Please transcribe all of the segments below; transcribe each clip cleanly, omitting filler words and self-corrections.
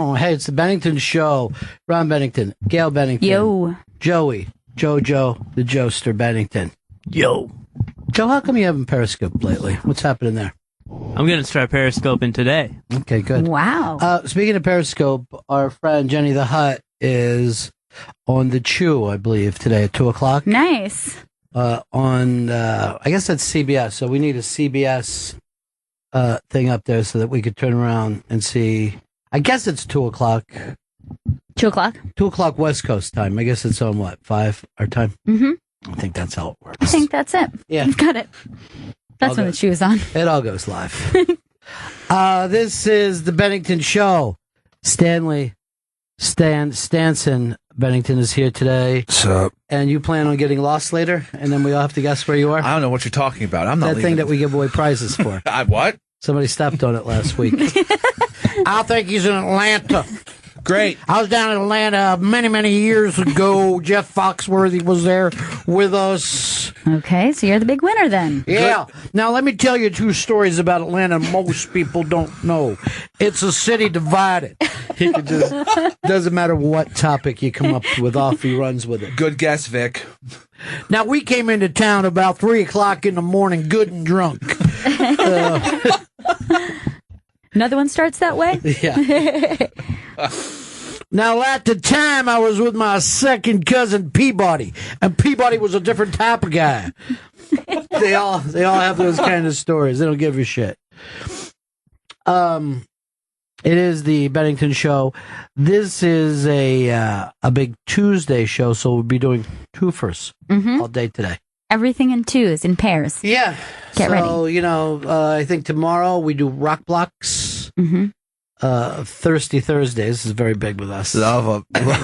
Oh, hey, it's the Bennington Show. Ron Bennington, Gail Bennington. Yo. Joey. Jojo, the Joester Bennington. Yo. Joe, how come you haven't Periscope lately? What's happening there? I'm going to start Periscoping today. Okay, good. Wow. Speaking of Periscope, our friend Jenny the Hutt is on the Chew, I believe, today at 2 o'clock. Nice. I guess that's CBS, so we need a CBS thing up there so that we could turn around and see. I guess it's 2 o'clock. 2 o'clock? 2 o'clock West Coast time. I guess it's on what, 5 our time? Mm-hmm. I think that's how it works. I think that's it. Yeah. You've got it. That's when the shoe is on. It all goes live. This is the Bennington Show. Stanson Bennington is here today. What's up? And you plan on getting lost later, and then we all have to guess where you are? I don't know what you're talking about. I'm not that leaving. thing that we give away prizes for. What? Somebody stepped on it last week. I think he's in Atlanta. Great. I was down in Atlanta many, many years ago. Jeff Foxworthy was there with us. Okay, so you're the big winner then. Yeah. Now, let me tell you 2 stories about Atlanta most people don't know. It's a city divided. He could just, doesn't matter what topic you come up with, off he runs with it. Good guess, Vic. Now, we came into town about 3 o'clock in the morning, good and drunk. Another one starts that way? Yeah. Now, at the time, I was with my second cousin, Peabody, and Peabody was a different type of guy. They all have those kind of stories. They don't give a shit. It is the Bennington Show. This is a big Tuesday show, so we'll be doing twofers all day today. Everything in twos, in pairs. Yeah. Get ready. So, I think tomorrow we do rock blocks. Mm-hmm. Thirsty Thursdays is very big with us.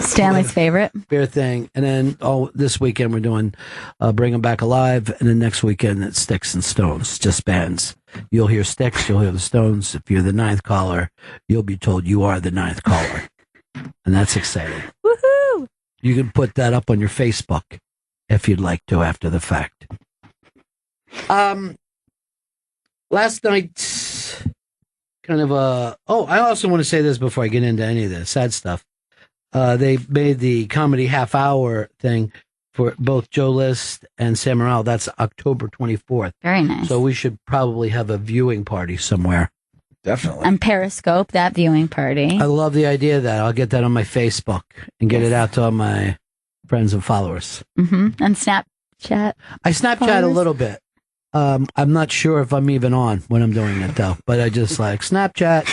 Stanley's favorite. Beer thing. And then this weekend we're doing Bring 'Em Back Alive. And then next weekend it's Sticks and Stones, just bands. You'll hear Sticks, you'll hear the Stones. If you're the 9th caller, you'll be told you are the 9th caller. And that's exciting. Woohoo! You can put that up on your Facebook if you'd like to after the fact. Last night, I also want to say this before I get into any of the sad stuff. They made the comedy half hour thing for both Joe List and Sam Morril. That's October 24th. Very nice. So we should probably have a viewing party somewhere. Definitely. And Periscope, that viewing party. I love the idea of that. I'll get that on my Facebook and get it out to all my friends and followers. Mm-hmm. And Snapchat. I Snapchat a little bit. I'm not sure if I'm even on when I'm doing it, though. But I just like Snapchat.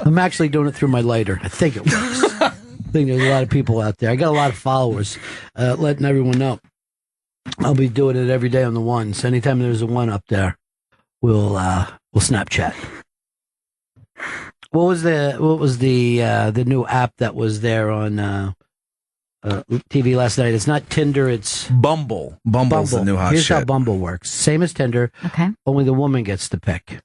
I'm actually doing it through my lighter. I think it works. I think there's a lot of people out there. I got a lot of followers, letting everyone know. I'll be doing it every day on the ones. Anytime there's a one up there, we'll Snapchat. What was the new app that was there on TV last night? It's not Tinder, it's Bumble. Bumble's the new hot Here's shit. how Bumble works. Same as Tinder. Okay. Only the woman gets to pick.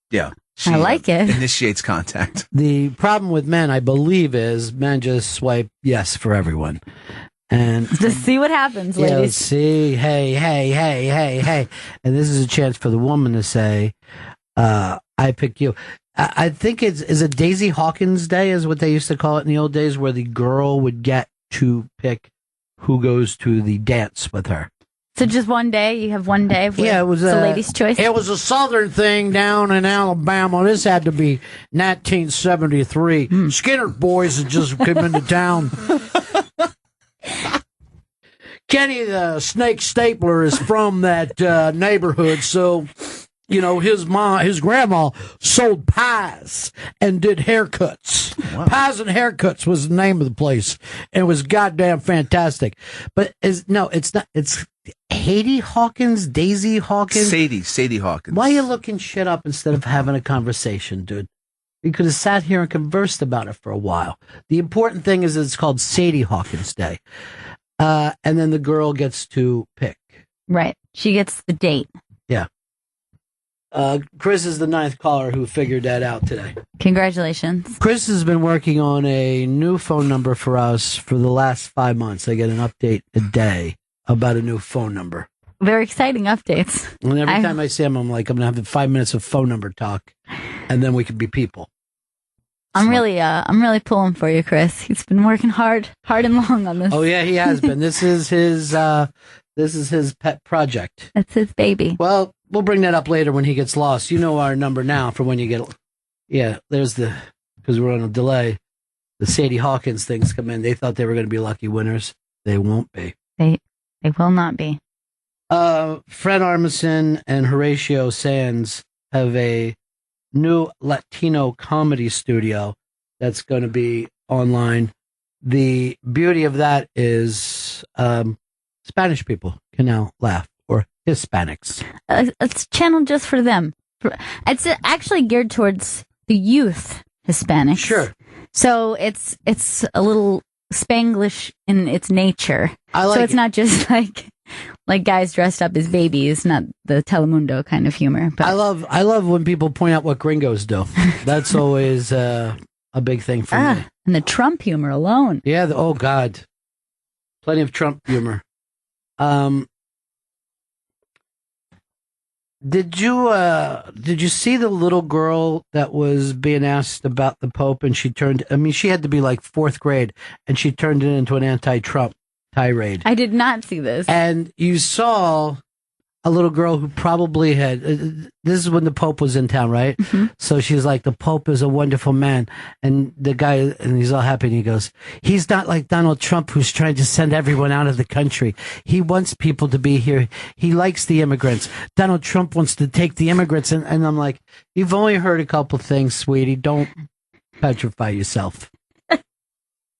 Yeah. I like it. Initiates contact. The problem with men, I believe, is men just swipe yes for everyone. And just see what happens, ladies. Let's see. Hey. And this is a chance for the woman to say, I pick you. I think is it Daisy Hawkins Day is what they used to call it in the old days, where the girl would get to pick who goes to the dance with her. So just one day? You have one day? Yeah, it was a lady's choice? It was a southern thing down in Alabama. This had to be 1973. Skinner boys had just come into town. Kenny the Snake Stapler is from that neighborhood, so his grandma sold pies and did haircuts. Wow. Pies and Haircuts was the name of the place, and it was goddamn fantastic. But it's not. It's Daisy Hawkins. Sadie Hawkins. Why are you looking shit up instead of having a conversation, dude? We could have sat here and conversed about it for a while. The important thing is it's called Sadie Hawkins Day. And then the girl gets to pick. Right. She gets the date. Yeah. Chris is the 9th caller who figured that out today. Congratulations. Chris has been working on a new phone number for us for the last 5 months. I get an update a day about a new phone number. Very exciting updates. And every time I see him, I'm like, I'm going to have 5 minutes of phone number talk, and then we can be people. I'm really pulling for you, Chris. He's been working hard and long on this. Oh yeah, he has been. This is his pet project. That's his baby. Well, we'll bring that up later when he gets lost. You know our number now for when you get. Yeah, there's because we're on a delay. The Sadie Hawkins things come in. They thought they were going to be lucky winners. They won't be. They will not be. Fred Armisen and Horatio Sands have a new Latino comedy studio that's going to be online. The beauty of that is Spanish people can now laugh, or Hispanics. It's channeled just for them. It's actually geared towards the youth Hispanics. Sure. So it's a little Spanglish in its nature. So it's not just like guys dressed up as babies, not the Telemundo kind of humor. But I love when people point out what gringos do. That's always a big thing for me. And the Trump humor alone. Yeah. Oh God, plenty of Trump humor. Did you see the little girl that was being asked about the Pope, and she had to be like fourth grade, and she turned it into an anti-Trump tirade. I did not see this. And you saw a little girl who probably had, this is when the Pope was in town, right? Mm-hmm. So she's like, the Pope is a wonderful man. And the guy, and he's all happy, and he goes, he's not like Donald Trump, who's trying to send everyone out of the country. He wants people to be here. He likes the immigrants. Donald Trump wants to take the immigrants. And I'm like, you've only heard a couple things, sweetie. Don't petrify yourself.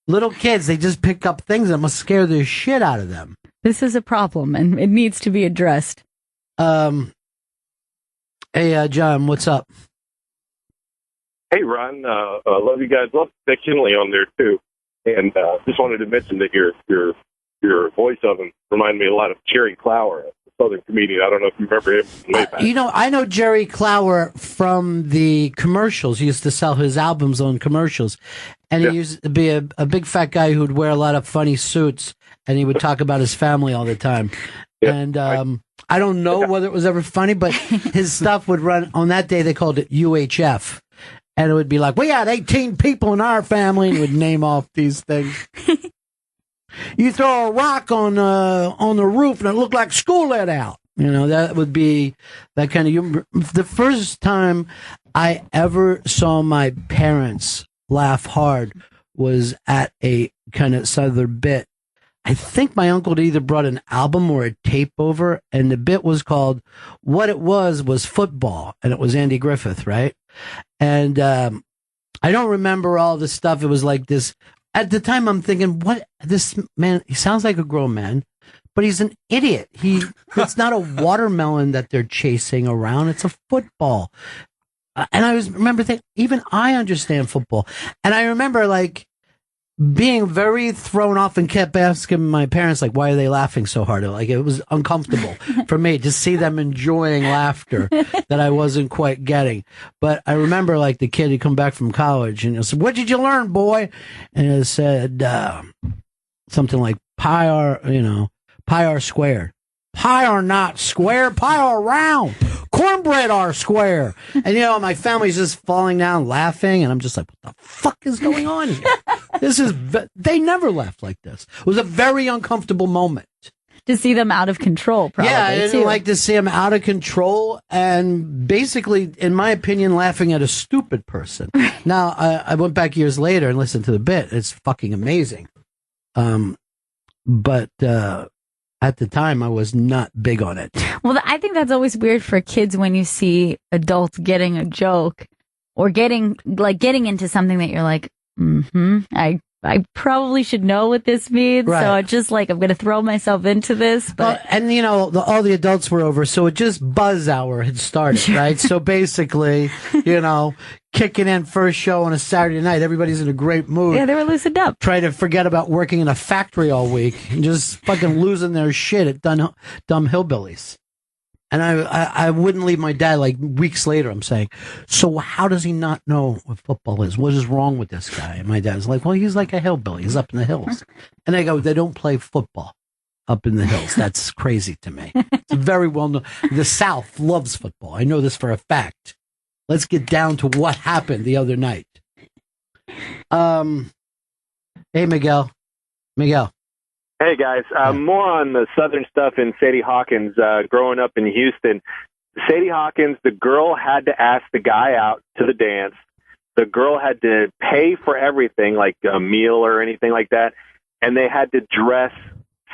Little kids, they just pick up things that must scare the shit out of them. This is a problem, and it needs to be addressed. Hey, John, what's up? Hey, Ron. I love you guys. Love Vic Kinley on there too, and just wanted to mention that your voice of him reminded me a lot of Jerry Clower, a Southern comedian. I don't know if you remember him. I know Jerry Clower from the commercials. He used to sell his albums on commercials, and he used to be a big fat guy who'd wear a lot of funny suits, and he would talk about his family all the time. Yeah. And I don't know whether it was ever funny, but his stuff would run on that day. They called it UHF, and it would be like, we had 18 people in our family, and he would name off these things. You throw a rock on the roof, and it looked like school let out. You know, that would be that kind of humor. The first time I ever saw my parents laugh hard was at a kind of Southern bit. I think my uncle had either brought an album or a tape over, and the bit was called What It Was Football, and it was Andy Griffith, right? And I don't remember all the stuff. It was like this. At the time, I'm thinking, what? This man, he sounds like a grown man, but he's an idiot. It's not a watermelon that they're chasing around. It's a football. And I remember thinking, even I understand football. And I remember, like, being very thrown off and kept asking my parents, like, why are they laughing so hard? Like, it was uncomfortable for me to see them enjoying laughter that I wasn't quite getting. But I remember, like, the kid had come back from college and he said, what did you learn, boy? And it said something like pi r squared. Pi are not square, pi are round. Cornbread are square. And, my family's just falling down laughing, and I'm just like, what the fuck is going on here? They never laughed like this. It was a very uncomfortable moment. To see them out of control, probably. Yeah, I didn't like to see them out of control and basically, in my opinion, laughing at a stupid person. Now, I went back years later and listened to the bit. It's fucking amazing. But at the time, I was not big on it. Well, I think that's always weird for kids when you see adults getting a joke or getting into something that you're like, I probably should know what this means. Right. So it's just like, I'm going to throw myself into this. But all the adults were over, so it just buzz hour had started, right? So basically, kicking in first show on a Saturday night, everybody's in a great mood. Yeah, they were loosened up. Try to forget about working in a factory all week and just fucking losing their shit at dumb hillbillies. And I wouldn't leave my dad, like, weeks later. I'm saying, so how does he not know what football is? What is wrong with this guy? And my dad's like, well, he's like a hillbilly. He's up in the hills. And I go, they don't play football up in the hills. That's crazy to me. It's very well known. The South loves football. I know this for a fact. Let's get down to what happened the other night. Hey, Miguel. Miguel. Hey guys, more on the Southern stuff in Sadie Hawkins. Growing up in Houston, Sadie Hawkins, the girl had to ask the guy out to the dance. The girl had to pay for everything, like a meal or anything like that, and they had to dress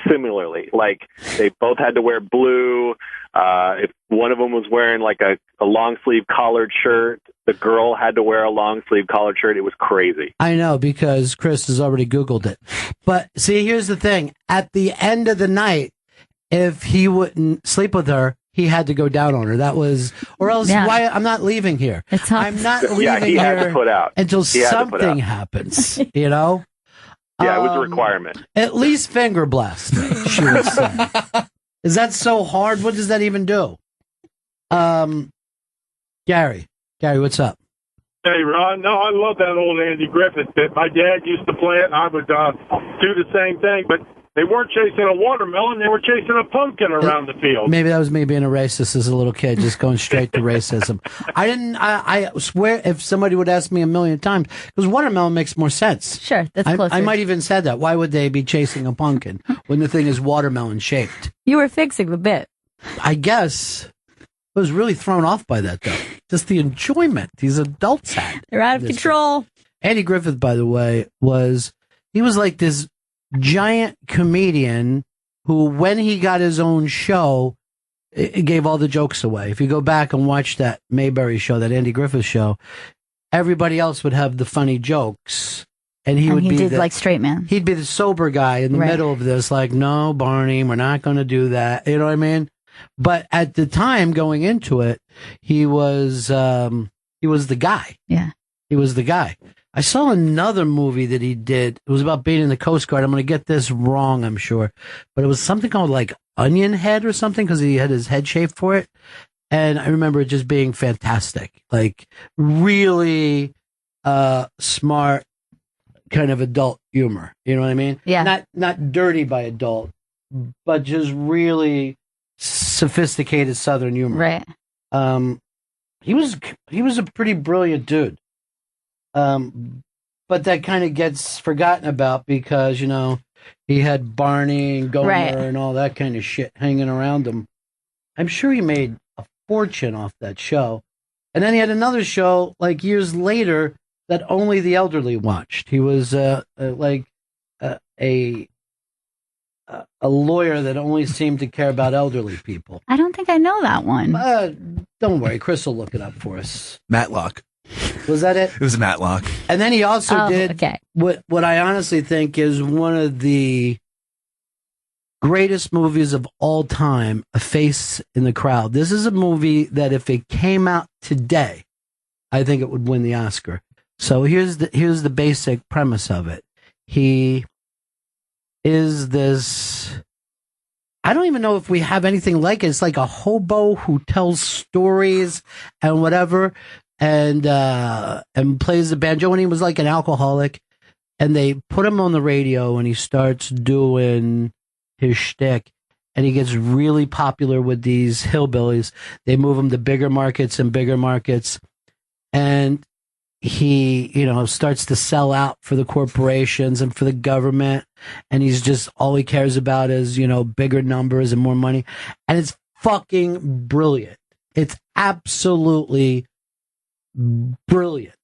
similarly. Like they both had to wear blue. If one of them was wearing like a long sleeve collared shirt, the girl had to wear a long sleeve collared shirt. It was crazy. I know, because Chris has already Googled it. But see, here's the thing. At the end of the night, if he wouldn't sleep with her, he had to go down on her. That was, or else why I'm not leaving here. I'm not leaving he had here to put out until something happens, you know? Yeah, it was a requirement. At least finger blessed, she would say. Is that so hard? What does that even do? Gary, what's up? Hey, Ron. No, I love that old Andy Griffith bit. My dad used to play it, and I would do the same thing. But they weren't chasing a watermelon; they were chasing a pumpkin around the field. Maybe that was me being a racist as a little kid, just going straight to racism. I swear, if somebody would ask me a million times, because watermelon makes more sense. Sure, that's closer. I might even said that. Why would they be chasing a pumpkin when the thing is watermelon shaped? You were fixing the bit. I guess. I was really thrown off by that, though. Just the enjoyment these adults had. They're out of control. Andy Griffith, by the way, was like this giant comedian who, when he got his own show, it gave all the jokes away. If you go back and watch that Mayberry show, that Andy Griffith show, everybody else would have the funny jokes. And he did like straight man. He'd be the sober guy in the middle of this, like, no, Barney, we're not going to do that. You know what I mean? But at the time going into it, he was the guy. Yeah. He was the guy. I saw another movie that he did. It was about being in the Coast Guard. I'm going to get this wrong, I'm sure. But it was something called like Onion Head or something, because he had his head shaved for it. And I remember it just being fantastic. Like really smart kind of adult humor. You know what I mean? Yeah. Not dirty by adult, but just really sophisticated Southern humor. Right. He was a pretty brilliant dude. But that kind of gets forgotten about because, you know, he had Barney and Gomer and all that kind of shit hanging around him. I'm sure he made a fortune off that show. And then he had another show like years later that only the elderly watched. He was a lawyer that only seemed to care about elderly people. I don't think I know that one. Don't worry, Chris will look it up for us. Matlock. Was that it? It was Matlock. And then he also did what I honestly think is one of the greatest movies of all time, A Face in the Crowd. This is a movie that if it came out today, I think it would win the Oscar. So here's the basic premise of it. He is this, I don't even know if we have anything like it. It's like a hobo who tells stories and whatever, and plays the banjo. And he was like an alcoholic, and they put him on the radio, and he starts doing his shtick, and he gets really popular with these hillbillies. They move him to bigger markets, and he, you know, starts to sell out for the corporations and for the government, and he's just, all he cares about is, you know, bigger numbers and more money. And it's fucking brilliant. It's absolutely brilliant.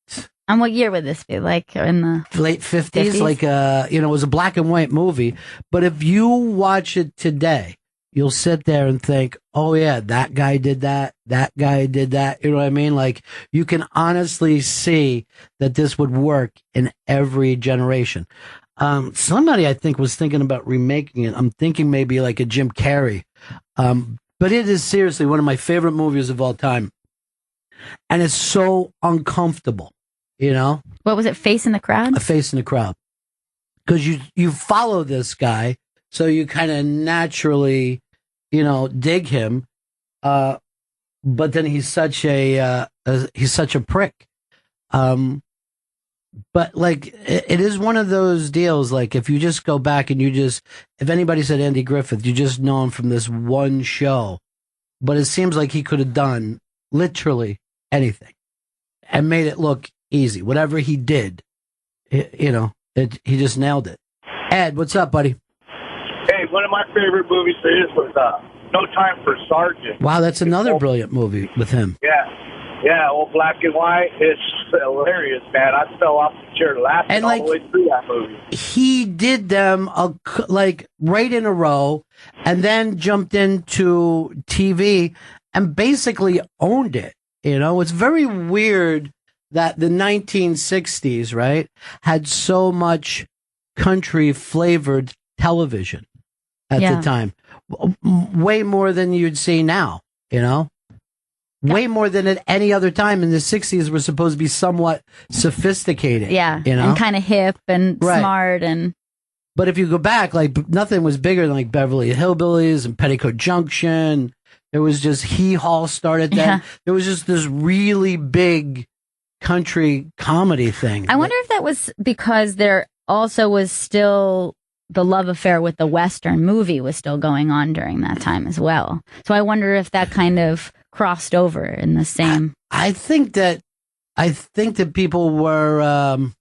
And what year would this be? Like in the late 50s? Like, you know, it was a black and white movie. But if you watch it today, you'll sit there and think, oh yeah, that guy did that. That guy did that. You know what I mean? Like, you can honestly see that this would work in every generation. Somebody I think was thinking about remaking it. I'm thinking maybe like a Jim Carrey. But it is seriously one of my favorite movies of all time. And it's so uncomfortable, you know? What was it? Face in the Crowd? A Face in the Crowd. Because you follow this guy, so you kind of naturally, you know, dig him. But then he's such a prick. But like, it is one of those deals. Like, if you just go back and if anybody said Andy Griffith, you just know him from this one show. But it seems like he could have done literally anything and made it look easy. Whatever he did, he just nailed it. Ed, what's up, buddy? Hey, one of my favorite movies of his was No Time for Sergeant. Wow, that's another brilliant movie with him. Yeah, all black and white. It's hilarious, man. I fell off the chair laughing all the way through that movie. He did them right in a row, and then jumped into TV and basically owned it. It's very weird that the 1960s, right, had so much country-flavored television at the time. Way more than you'd see now, Way more than at any other time. In the 60s were supposed to be somewhat sophisticated. Yeah, and kind of hip and smart. But if you go back, nothing was bigger than Beverly Hillbillies and Petticoat Junction. There was just Hee Haw started then. Yeah. There was just this really big country comedy thing. I wonder if that was because there also was still the love affair with the Western movie was still going on during that time as well. So I wonder if that kind of crossed over in the same. I think that people were.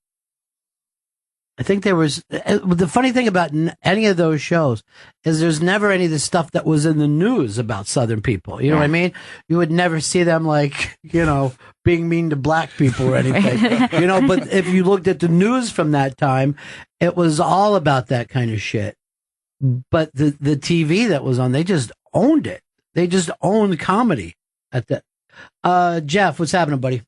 I think there was the funny thing about any of those shows is there's never any of the stuff that was in the news about Southern people. You know what I mean? You would never see them being mean to black people or anything. Right. But if you looked at the news from that time, it was all about that kind of shit. But the TV that was on, they just owned it. They just owned comedy at that. Jeff, what's happening, buddy?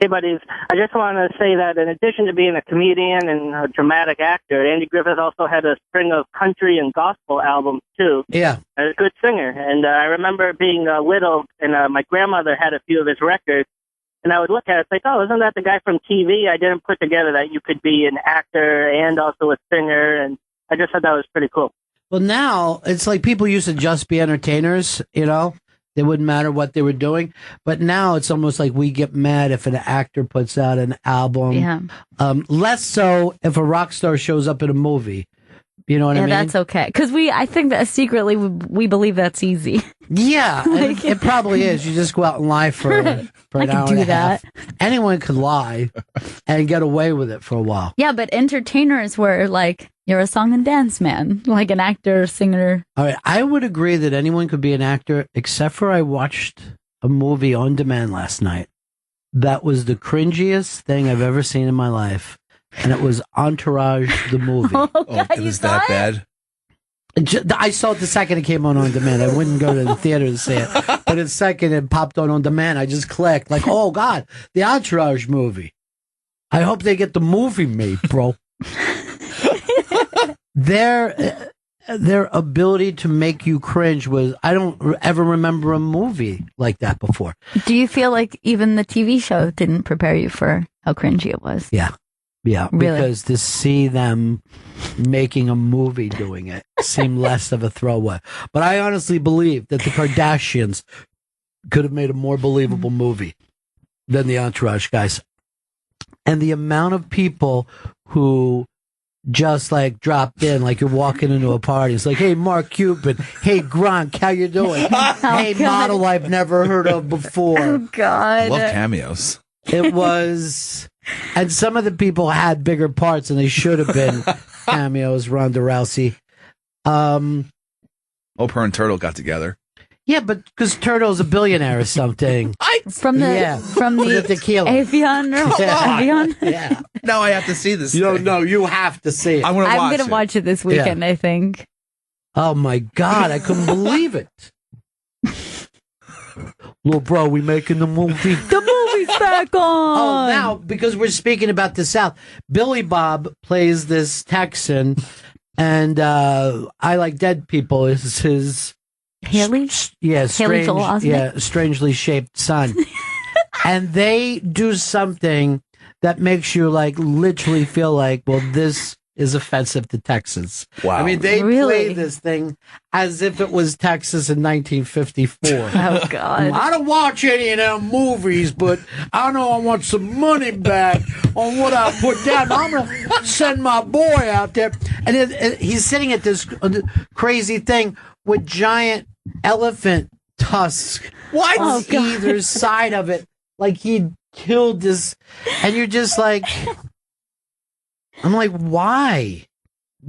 Hey, buddies. I just want to say that in addition to being a comedian and a dramatic actor, Andy Griffith also had a string of country and gospel albums, too. Yeah. A good singer. And I remember being little, and my grandmother had a few of his records. And I would look at it like, oh, isn't that the guy from TV? I didn't put together that you could be an actor and also a singer. And I just thought that was pretty cool. Well, now it's like people used to just be entertainers, It wouldn't matter what they were doing. But now it's almost like we get mad if an actor puts out an album. Yeah. Less so if a rock star shows up in a movie. You know what I mean? Yeah, that's okay. Because I think that secretly we believe that's easy. Yeah, it probably is. You just go out and lie for an hour and a half. Anyone could lie and get away with it for a while. Yeah, but entertainers were you're a song and dance man, like an actor, singer. All right, I would agree that anyone could be an actor, except for I watched a movie on demand last night. That was the cringiest thing I've ever seen in my life. And it was Entourage, the movie. It was that bad? I saw it the second it came on demand. I wouldn't go to the theater to see it. But the second it popped on demand, I just clicked. Oh, God, the Entourage movie. I hope they get the movie made, bro. Their ability to make you cringe was, I don't ever remember a movie like that before. Do you feel like even the TV show didn't prepare you for how cringy it was? Yeah. Yeah, really? Because to see them making a movie doing it seemed less of a throwaway. But I honestly believe that the Kardashians could have made a more believable movie than the Entourage guys. And the amount of people who just dropped in, you're walking into a party. It's like, hey, Mark Cuban. Hey, Gronk, how you doing? Hey, God. model I've never heard of before. Oh, God. I love cameos. It was, and some of the people had bigger parts than they should have been cameos. Ronda Rousey. Her and Turtle got together. Yeah, but because Turtle's a billionaire or something. From the tequila. Avion. Avion? Yeah. Now I have to see this. No, you have to see it. I'm going to watch it this weekend, I think. Oh, my God. I couldn't believe it. Little bro, we making the movie. The movie's back on. Oh, now, because we're speaking about the South, Billy Bob plays this Texan, and I Like Dead People is his... Haley? Strangely shaped son. And they do something that makes you literally feel well, this is offensive to Texans. Wow. I mean, they play this thing as if it was Texas in 1954. Oh, God. I don't watch any of them movies, but I know I want some money back on what I put down. I'm going to send my boy out there. And he's sitting at this crazy thing with giant elephant tusks on either side of it. Like he'd killed this. And you're just like... I'm like, why?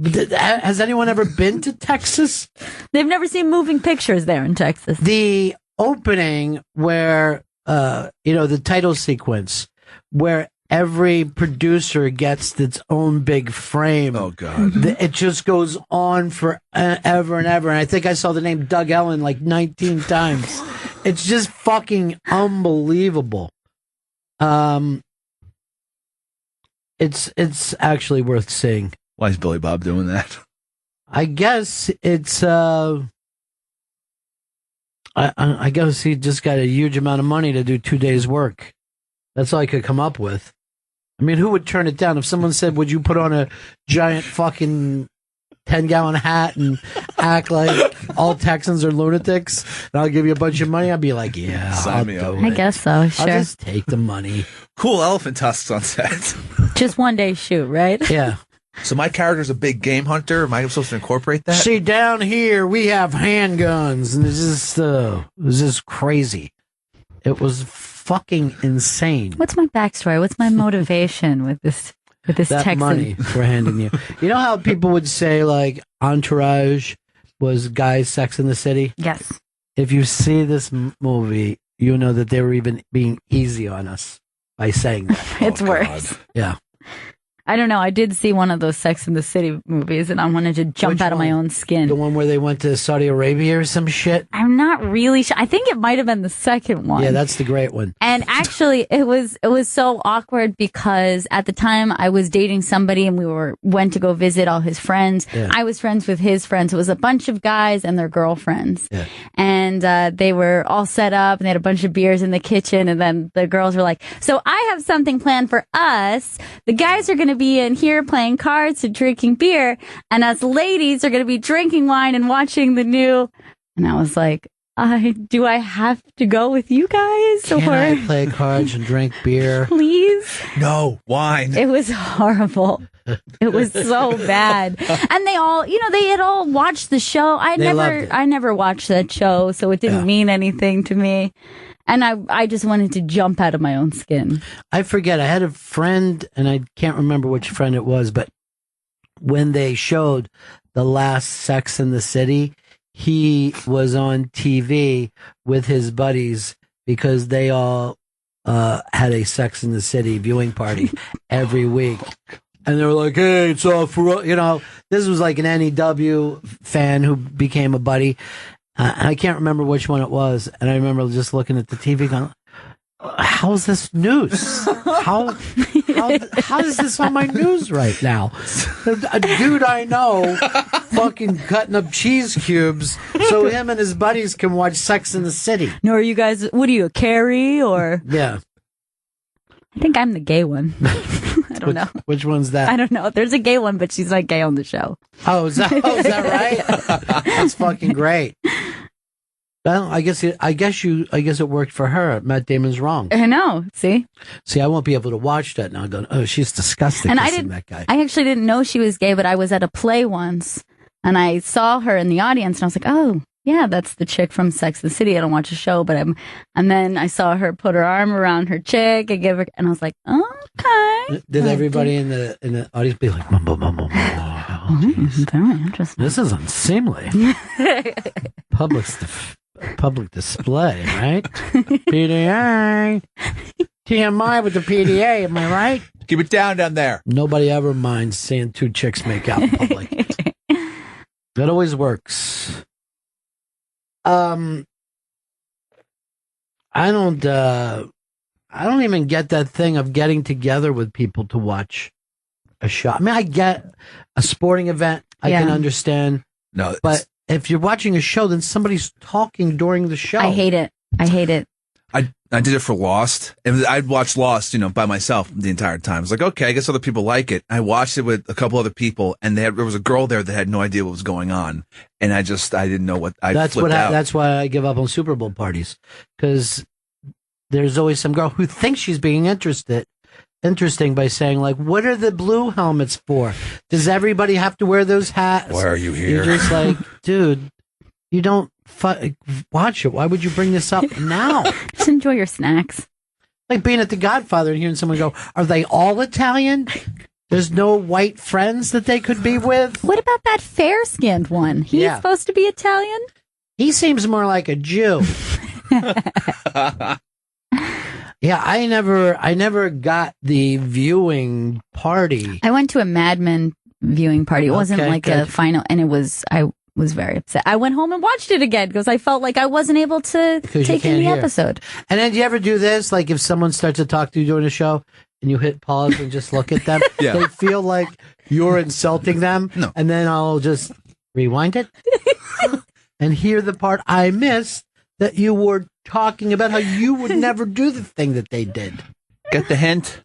Has anyone ever been to Texas? They've never seen moving pictures there in Texas. The opening where, the title sequence where every producer gets its own big frame. Oh, God. It just goes on forever and ever. And I think I saw the name Doug Ellen like 19 times. It's just fucking unbelievable. It's actually worth seeing. Why is Billy Bob doing that? I guess it's I guess he just got a huge amount of money to do 2 days work. That's all I could come up with. I mean, who would turn it down if someone said, "Would you put on a giant fucking 10-gallon hat and act like all Texans are lunatics, and I'll give you a bunch of money"? I'd be like, "Yeah, sign me up." I guess so. Sure. I'll just take the money. Cool elephant tusks on set. Just 1 day shoot, right? Yeah. So my character's a big game hunter. Am I supposed to incorporate that? See, down here we have handguns, and it was just crazy. It was fucking insane. What's my backstory? What's my motivation with this that Texan? Money we're handing you. You know how people would say like Entourage was guys' Sex in the City? Yes. If you see this movie, you know that they were even being easy on us by saying that. It's worse. Yeah. I don't know. I did see one of those Sex in the City movies, and I wanted to jump Which out of my one? own skin. The one where they went to Saudi Arabia or some shit? I'm not really sure. I think it might have been the second one. Yeah, that's the great one. And actually, it was so awkward because at the time I was dating somebody, and we went to go visit all his friends. Yeah. I was friends with his friends. It was a bunch of guys and their girlfriends. Yeah. And they were all set up, and they had a bunch of beers in the kitchen. And then the girls were like, "So I have something planned for us. The guys are going to be in here playing cards and drinking beer, and us ladies are going to be drinking wine and watching the new." And I was like, do I have to go with you guys? Can I play cards and drink beer? Please? No, wine. It was horrible. It was so bad. And they all, they had all watched the show. I never watched that show, so it didn't mean anything to me. And I just wanted to jump out of my own skin. I forget. I had a friend, and I can't remember which friend it was, but when they showed the last Sex in the City, he was on TV with his buddies because they all had a Sex in the City viewing party every week. And they were like, "Hey, it's all for," this was like an NEW fan who became a buddy. I can't remember which one it was, and I remember just looking at the TV going, "How's this news? How is this on my news right now?" A dude I know fucking cutting up cheese cubes so him and his buddies can watch Sex in the City. No, are you guys, what are you, a Carrie or? Yeah. I think I'm the gay one. I don't know. Which one's that? I don't know. There's a gay one, but she's not gay on the show. Oh, is that right? That's fucking great. Well, I guess it worked for her. Matt Damon's wrong. I know. See, I won't be able to watch that now. Going, oh, she's disgusting. And that guy. I actually didn't know she was gay, but I was at a play once, and I saw her in the audience, and I was like, "Oh, yeah, that's the chick from Sex and the City." I don't watch the show, but and then I saw her put her arm around her chick and give her, and I was like, "Okay." Did everybody in the audience be like, "Mumbo, mumbo, mumbo"? Very interesting. This is unseemly. Public display, right? PDA. TMI with the PDA, am I right? Keep it down there. Nobody ever minds seeing two chicks make out in public. That always works. I don't even get that thing of getting together with people to watch a show. I mean, I get a sporting event. I can understand. No, but if you're watching a show, then somebody's talking during the show. I hate it. I did it for Lost, and I'd watch Lost, by myself the entire time. I was like, okay, I guess other people like it. I watched it with a couple other people, and there was a girl there that had no idea what was going on, and I didn't know what. That's why I give up on Super Bowl parties, because there's always some girl who thinks she's being interesting by saying, like, "What are the blue helmets for? Does everybody have to wear those hats? Why are you here?" You're just like, dude, you don't watch it. Why would you bring this up now? Just enjoy your snacks. Like being at The Godfather and hearing someone go, "Are they all Italian?" There's no white friends that they could be with? What about that fair-skinned one? He's supposed to be Italian? He seems more like a Jew. Yeah, I never got the viewing party. I went to a Mad Men viewing party. It wasn't like good. a final, and I was very upset. I went home and watched it again because I felt like I wasn't able to take in the episode. And then do you ever do this? Like if someone starts to talk to you during a show and you hit pause and just look at them, they feel like you're insulting them. No. And then I'll just rewind it and hear the part I missed that you were talking about how you would never do the thing that they did. Get the hint?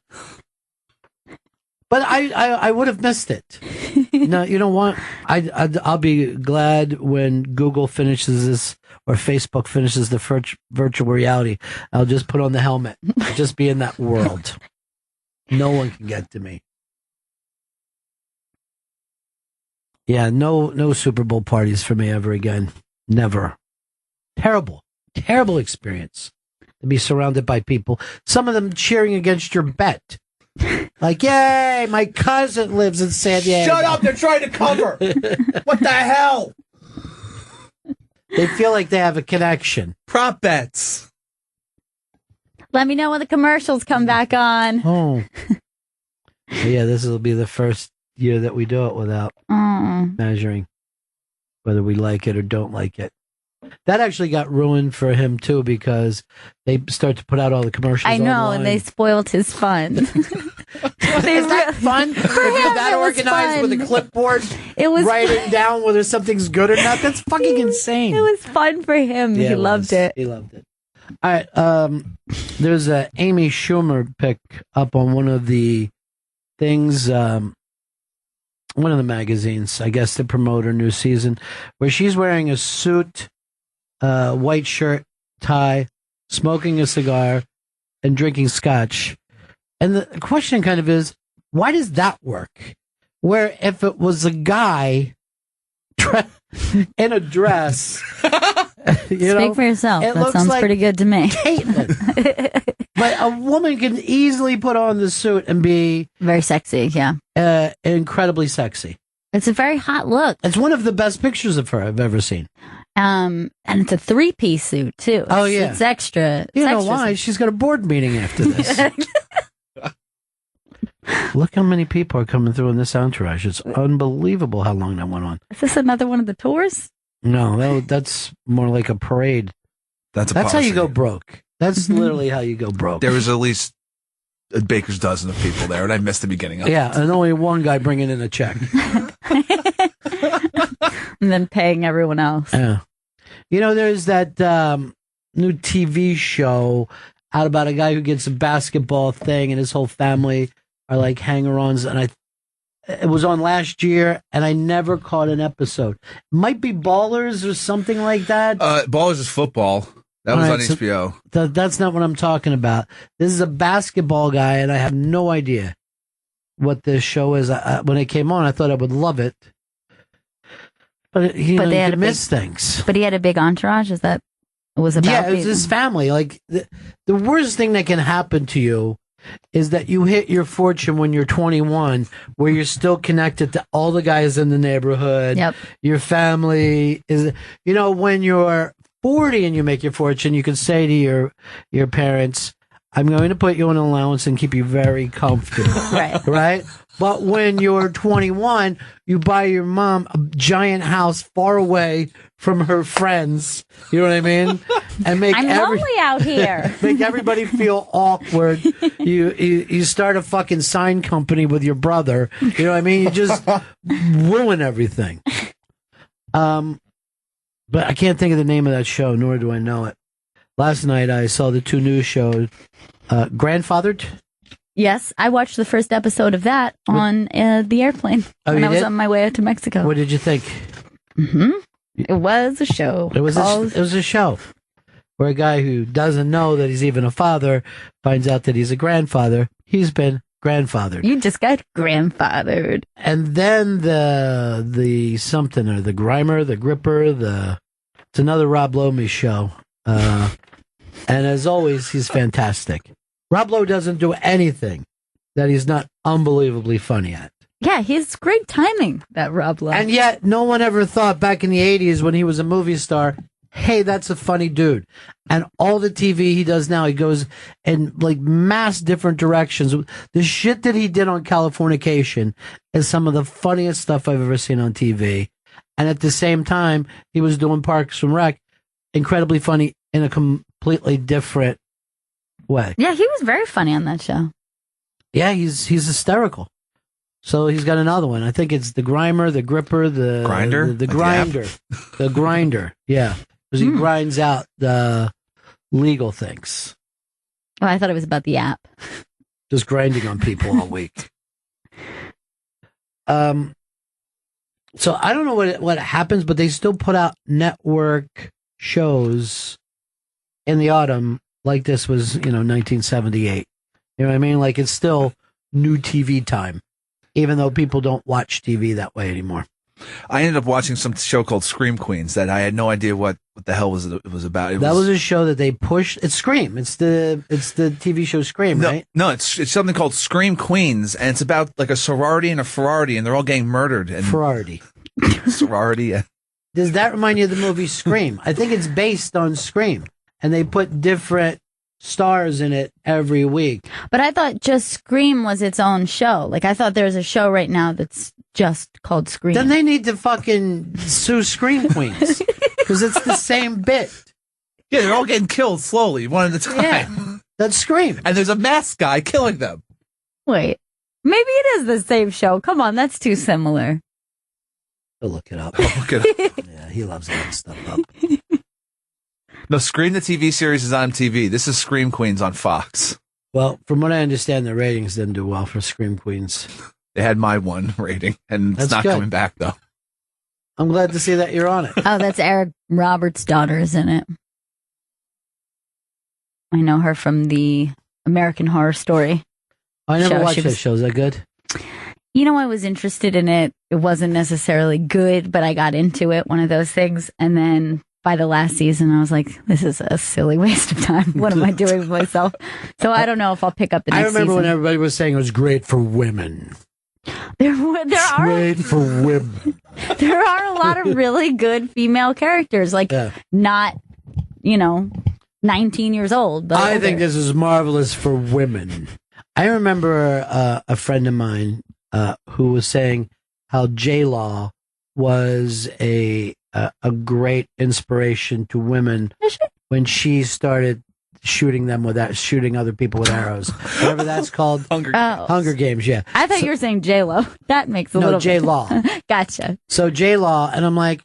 But I would have missed it. No, you don't want. I'll be glad when Google finishes this or Facebook finishes the virtual reality. I'll just put on the helmet. I'll just be in that world. No one can get to me. Yeah, no Super Bowl parties for me ever again. Never. Terrible experience to be surrounded by people. Some of them cheering against your bet. Like, yay, my cousin lives in San Diego. Shut up, they're trying to cover. What the hell? They feel like they have a connection. Prop bets. Let me know when the commercials come back on. Oh. Yeah, this will be the first year that we do it without measuring whether we like it or don't like it. That actually got ruined for him, too, because they start to put out all the commercials I know, online. and they spoiled his fun. Is that fun? If you're that organized with a clipboard, it was writing down whether something's good or not, that's fucking insane. It was fun for him. Yeah, he loved it. He loved it. All right. There's a Amy Schumer pick up on one of the things, one of the magazines, I guess, to promote her new season, where she's wearing a suit, white shirt, tie, smoking a cigar, and drinking scotch. And the question kind of is, why does that work? Where if it was a guy in a dress, Speak for yourself. That sounds like pretty good to me. Caitlin. But a woman can easily put on the suit and be very sexy. Yeah, incredibly sexy. It's a very hot look. It's one of the best pictures of her I've ever seen. And it's a 3-piece suit too. It's extra. You know why? She's got a board meeting after this. Look how many people are coming through in this entourage. It's unbelievable how long that went on. Is this another one of the tours? No, that's more like a parade. That's how you go broke. That's literally how you go broke. There was at least a baker's dozen of people there, and I missed the beginning of it. Yeah, and only one guy bringing in a check. And then paying everyone else. Yeah. You know, there's that new TV show out about a guy who gets a basketball thing and his whole family are like hanger-ons, and it was on last year, and I never caught an episode. Might be Ballers or something like that. Ballers is football. That was on HBO. That's not what I'm talking about. This is a basketball guy, and I have no idea what this show is. When it came on, I thought I would love it. But you could miss things. But he had a big entourage. Is that was about? Yeah, it was his family. Like the worst thing that can happen to you is that you hit your fortune when you're 21, where you're still connected to all the guys in the neighborhood. Yep. Your family is, when you're 40 and you make your fortune, you can say to your parents, I'm going to put you on allowance and keep you very comfortable. Right? But when you're 21, you buy your mom a giant house far away from her friends. You know what I mean? And make I'm lonely out here. Make everybody feel awkward. You start a fucking sign company with your brother. You know what I mean? You just ruin everything. But I can't think of the name of that show, nor do I know it. Last night I saw the two new shows, Grandfathered. Yes, I watched the first episode of that on the airplane when I was on my way out to Mexico. What did you think? It was a show. It was a show where a guy who doesn't know that he's even a father finds out that he's a grandfather. He's been grandfathered. You just got grandfathered. And then the something or the Grimer, the Gripper, it's another Rob Lowe show. And as always, he's fantastic. Rob Lowe doesn't do anything that he's not unbelievably funny at. Yeah, he's great timing, that Rob Lowe. And yet, no one ever thought back in the 80s when he was a movie star, hey, that's a funny dude. And all the TV he does now, he goes in like mass different directions. The shit that he did on Californication is some of the funniest stuff I've ever seen on TV. And at the same time, he was doing Parks and Rec, incredibly funny in a completely different way. Yeah, he was very funny on that show. Yeah, he's hysterical. So he's got another one. I think it's the Grimer, the Gripper, the Grinder, the Grinder, the Grinder. Yeah, because he grinds out the legal things. Oh, I thought it was about the app. Just grinding on people all week. So I don't know what happens, but they still put out network shows in the autumn like this was, 1978. You know what I mean? Like it's still new TV time, even though people don't watch TV that way anymore. I ended up watching some show called Scream Queens that I had no idea what the hell it was about. That was a show that they pushed. It's Scream. It's the TV show Scream, right? No, it's something called Scream Queens, and it's about like a sorority and a sorority, and they're all getting murdered. And sorority. Sorority. Yeah. Does that remind you of the movie Scream? I think it's based on Scream, and they put different stars in it every week. But I thought just Scream was its own show. Like I thought there's a show right now that's just called Scream. Then they need to fucking sue Scream Queens because it's the same bit. Yeah, they're all getting killed slowly, one at a time. Yeah, that's Scream. And there's a masked guy killing them. Wait, maybe it is the same show. Come on, that's too similar. I'll look it up. Yeah, he loves that stuff up. No, Scream the TV series is on TV. This is Scream Queens on Fox. Well, from what I understand, the ratings didn't do well for Scream Queens. They had my one rating, and it's not coming back, though. I'm glad to see that you're on it. Oh, that's Eric Roberts' daughter, isn't it? I know her from the American Horror Story. I never watched that show. Is that good? I was interested in it. It wasn't necessarily good, but I got into it, one of those things. And then by the last season, I was like, this is a silly waste of time. What am I doing with myself? So I don't know if I'll pick up the next season. I remember when everybody was saying it was great for women. There are great for women. There are a lot of really good female characters, like not, 19 years old. But I think this is marvelous for women. I remember a friend of mine who was saying how J-Law was a great inspiration to women when she started shooting other people with arrows. Whatever that's called. Hunger Games, yeah. I thought you were saying J-Lo. That makes a little No, J-Law. Gotcha. So J-Law, and I'm like,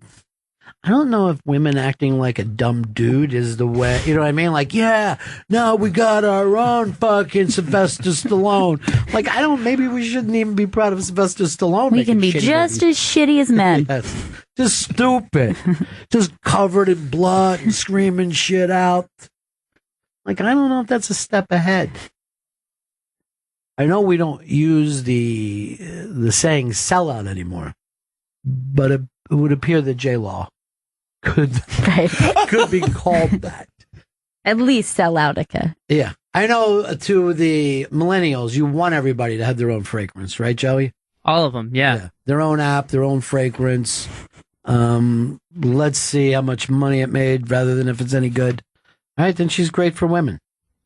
I don't know if women acting like a dumb dude is the way, you know what I mean? Like, yeah, no, we got our own fucking Sylvester Stallone. Like, maybe we shouldn't even be proud of Sylvester Stallone. We can be just as shitty as men. Yes. Just stupid. Just covered in blood and screaming shit out. Like, I don't know if that's a step ahead. I know we don't use the saying sellout anymore, but it would appear that J-Law could be called that. At least selloutica. Yeah. I know to the millennials, you want everybody to have their own fragrance, right, Joey? All of them, yeah. Their own app, their own fragrance. Let's see how much money it made rather than if it's any good. All right, then she's great for women.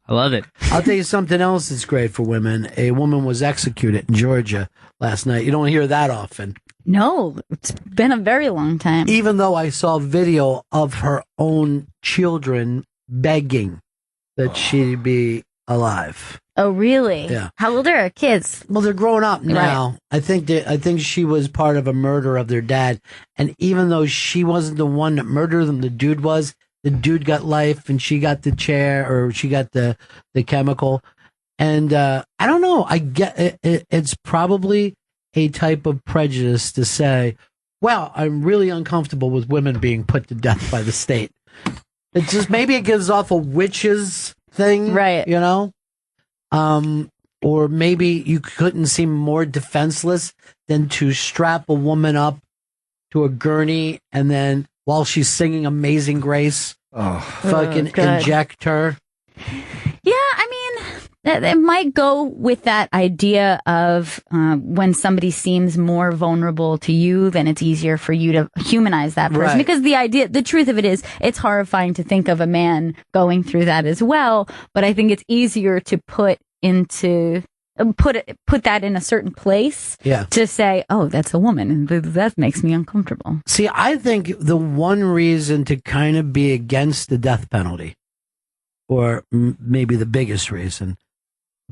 I love it. I'll tell you something else that's great for women. A woman was executed in Georgia last night. You don't hear that often. No, it's been a very long time. Even though I saw video of her own children begging that she be alive. Oh, really? Yeah. How old are her kids? Well, they're growing up now. Right. I think she was part of a murder of their dad. And even though she wasn't the one that murdered them, the dude was. The dude got life and she got the chair, or she got the chemical. And I don't know. I get it's probably a type of prejudice to say, well, I'm really uncomfortable with women being put to death by the state. It's just, maybe it gives off a witches thing, right? Or maybe you couldn't seem more defenseless than to strap a woman up to a gurney and then, while she's singing Amazing Grace, fucking inject her. Yeah, I mean, It might go with that idea of when somebody seems more vulnerable to you, then it's easier for you to humanize that person. Right. Because the truth of it is, it's horrifying to think of a man going through that as well. But I think it's easier to put that in a certain place to say, oh, that's a woman, and that makes me uncomfortable. See, I think the one reason to kind of be against the death penalty, or maybe the biggest reason,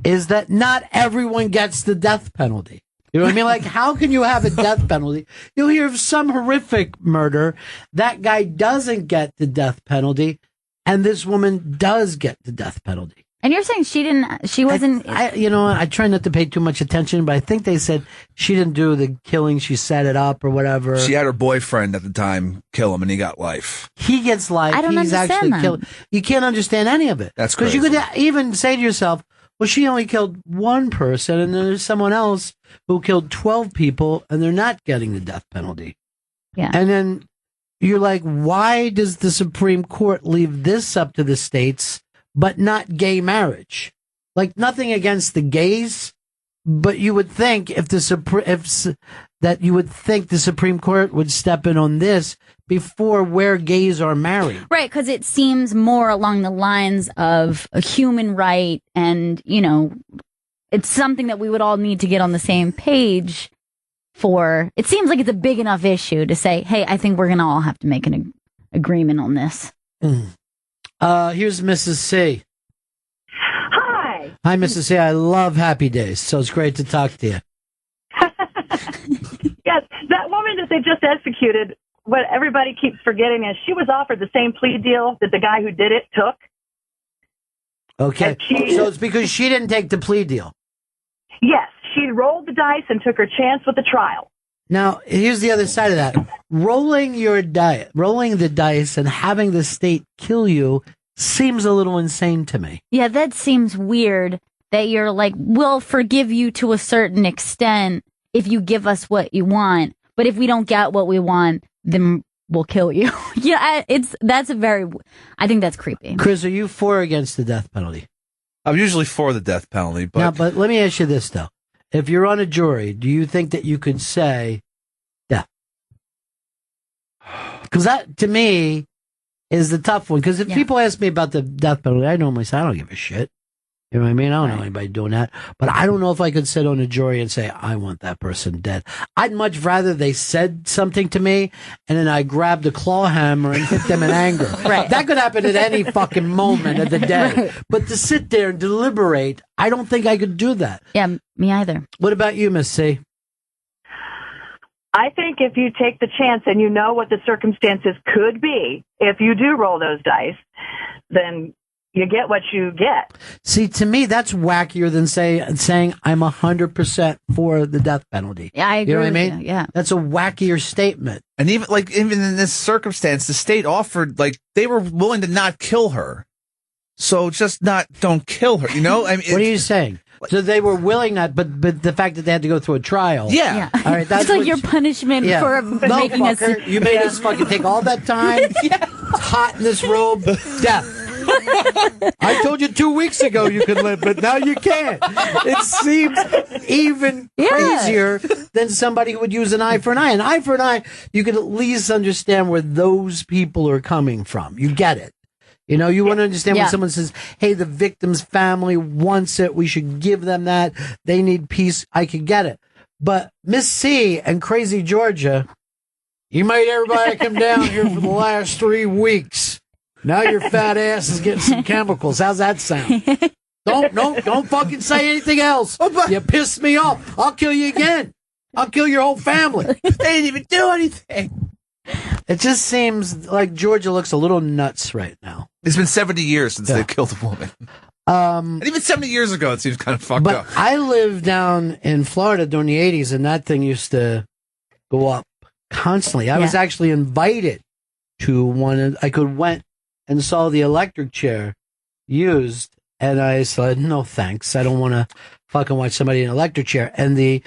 is that not everyone gets the death penalty. You know what I mean? Like, how can you have a death penalty? You'll hear of some horrific murder. That guy doesn't get the death penalty, and this woman does get the death penalty. And you're saying she wasn't... I try not to pay too much attention, but I think they said she didn't do the killing. She set it up or whatever. She had her boyfriend at the time kill him, and he got life. He gets life. I don't understand that. Killed. You can't understand any of it. That's crazy. Because you could even say to yourself, well, she only killed one person, and then there's someone else who killed 12 people, and they're not getting the death penalty. Yeah. And then you're like, why does the Supreme Court leave this up to the states, but not gay marriage? Like, nothing against the gays, but you would think the Supreme Court would step in on this before where gays are married. Right, because it seems more along the lines of a human right, and, it's something that we would all need to get on the same page for. It seems like it's a big enough issue to say, hey, I think we're going to all have to make an agreement on this. Here's Mrs. C. Hi. Hi, Mrs. C. I love Happy Days, so it's great to talk to you. Yes, that woman that they just executed, what everybody keeps forgetting is she was offered the same plea deal that the guy who did it took. Okay, so it's because she didn't take the plea deal. Yes, she rolled the dice and took her chance with the trial. Now, here's the other side of that. Rolling the dice and having the state kill you seems a little insane to me. Yeah, that seems weird that you're like, we'll forgive you to a certain extent if you give us what you want, but if we don't get what we want, then we'll kill you. I think that's creepy. Chris, are you for or against the death penalty? I'm usually for the death penalty, but... Now, but let me ask you this, though. If you're on a jury, do you think that you could say death? Because that, to me, is the tough one. Because if people ask me about the death penalty, I normally say, I don't give a shit. You know what I mean? I don't know anybody doing that. But I don't know if I could sit on a jury and say, I want that person dead. I'd much rather they said something to me and then I grabbed a claw hammer and hit them in anger. Right. That could happen at any fucking moment of the day. Right. But to sit there and deliberate, I don't think I could do that. Yeah, me either. What about you, Miss C? I think if you take the chance and you know what the circumstances could be, if you do roll those dice, then you get what you get. See, to me, that's wackier than saying I'm 100% for the death penalty. Yeah, I agree. You know what I mean? You, yeah, that's a wackier statement. And even in this circumstance, the state offered, they were willing to not kill her. So just don't kill her. You know? I mean, what are you saying? So they were willing that, but the fact that they had to go through a trial. Yeah. All right. That's it's like your punishment for making us. You made us fucking take all that time. It's hot in this robe. Death. I told you 2 weeks ago you could live, but now you can't. It seems even crazier than somebody who would use an eye for an eye. An eye for an eye, you can at least understand where those people are coming from. You get it. You know, you want to understand when someone says, hey, the victim's family wants it. We should give them that. They need peace. I could get it. But Miss C and Crazy Georgia, you made everybody come down here for the last 3 weeks. Now your fat ass is getting some chemicals. How's that sound? Don't fucking say anything else. You pissed me off. I'll kill you again. I'll kill your whole family. They didn't even do anything. It just seems like Georgia looks a little nuts right now. It's been 70 years since they've killed a woman. And even 70 years ago, it seems kind of fucked up. I lived down in Florida during the 80s, and that thing used to go up constantly. I was actually invited to one. I went and saw the electric chair used, and I said, no thanks. I don't want to fucking watch somebody in an electric chair. And the